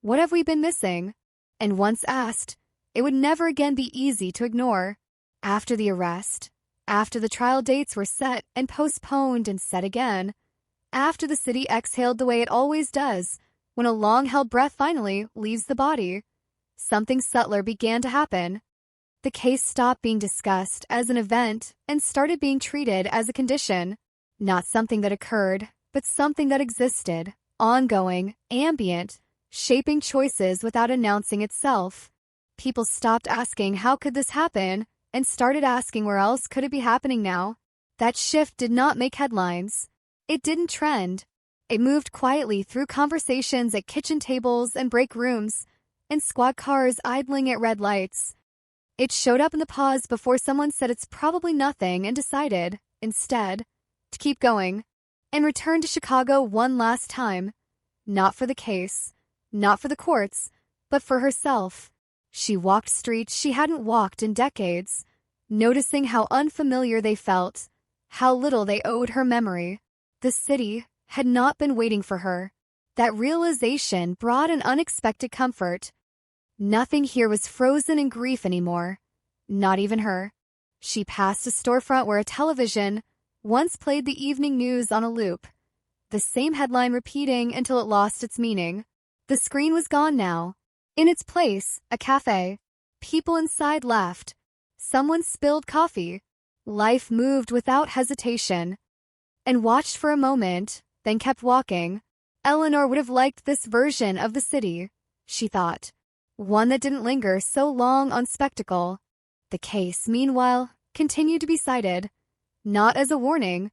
What have we been missing? And once asked, it would never again be easy to ignore. After the arrest, after the trial dates were set and postponed and set again, after the city exhaled the way it always does when a long-held breath finally leaves the body, something subtler began to happen. The case stopped being discussed as an event and started being treated as a condition, not something that occurred, but something that existed, ongoing, ambient, shaping choices without announcing itself. People stopped asking how could this happen and started asking where else could it be happening now. That shift did not make headlines. It didn't trend. It moved quietly through conversations at kitchen tables and break rooms and squad cars idling at red lights. It showed up in the pause before someone said it's probably nothing and decided, instead, to keep going and return to Chicago one last time. Not for the case, not for the courts, but for herself. She walked streets she hadn't walked in decades, noticing how unfamiliar they felt, how little they owed her memory. The city had not been waiting for her. That realization brought an unexpected comfort. Nothing here was frozen in grief anymore, not even her. She passed a storefront where a television once played the evening news on a loop, the same headline repeating until it lost its meaning. The screen was gone now. In its place, a cafe. People inside laughed. Someone spilled coffee. Life moved without hesitation. And watched for a moment, then kept walking. Eleanor would have liked this version of the city, she thought. One that didn't linger so long on spectacle. The case, meanwhile, continued to be cited, not as a warning,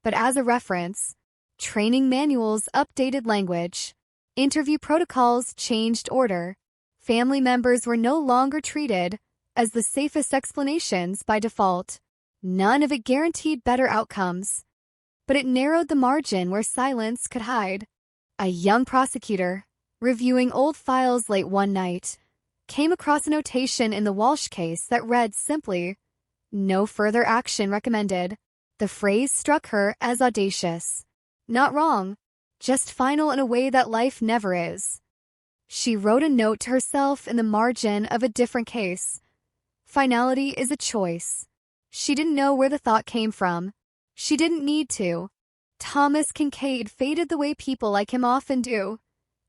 but as a reference. Training manuals updated language. Interview protocols changed order. Family members were no longer treated as the safest explanations by default. None of it guaranteed better outcomes, but it narrowed the margin where silence could hide. A young prosecutor, reviewing old files late one night, came across a notation in the Walsh case that read simply, "No further action recommended." The phrase struck her as audacious. Not wrong, just final in a way that life never is. She wrote a note to herself in the margin of a different case. Finality is a choice. She didn't know where the thought came from. She didn't need to. Thomas Kincaid faded the way people like him often do.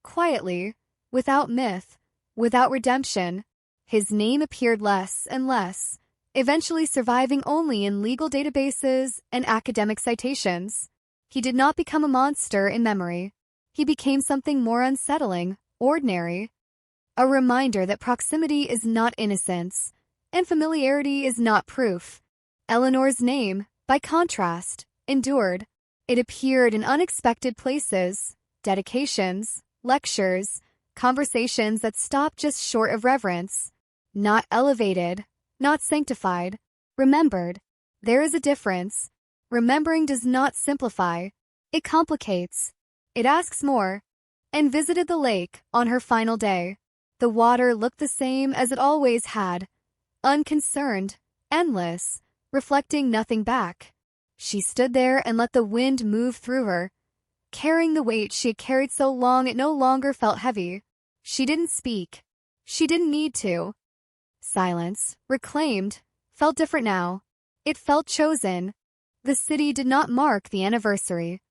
Quietly, without myth, without redemption. His name appeared less and less, eventually surviving only in legal databases and academic citations. He did not become a monster in memory. He became something more unsettling, ordinary. A reminder that proximity is not innocence, and familiarity is not proof. Eleanor's name, by contrast, endured. It appeared in unexpected places, dedications, lectures, conversations that stopped just short of reverence. Not elevated, not sanctified, remembered. There is a difference. Remembering does not simplify. It complicates. It asks more. And visited the lake on her final day. The water looked the same as it always had. Unconcerned, endless, reflecting nothing back. She stood there and let the wind move through her, carrying the weight she had carried so long it no longer felt heavy. She didn't speak. She didn't need to. Silence, reclaimed, felt different now. It felt chosen. The city did not mark the anniversary.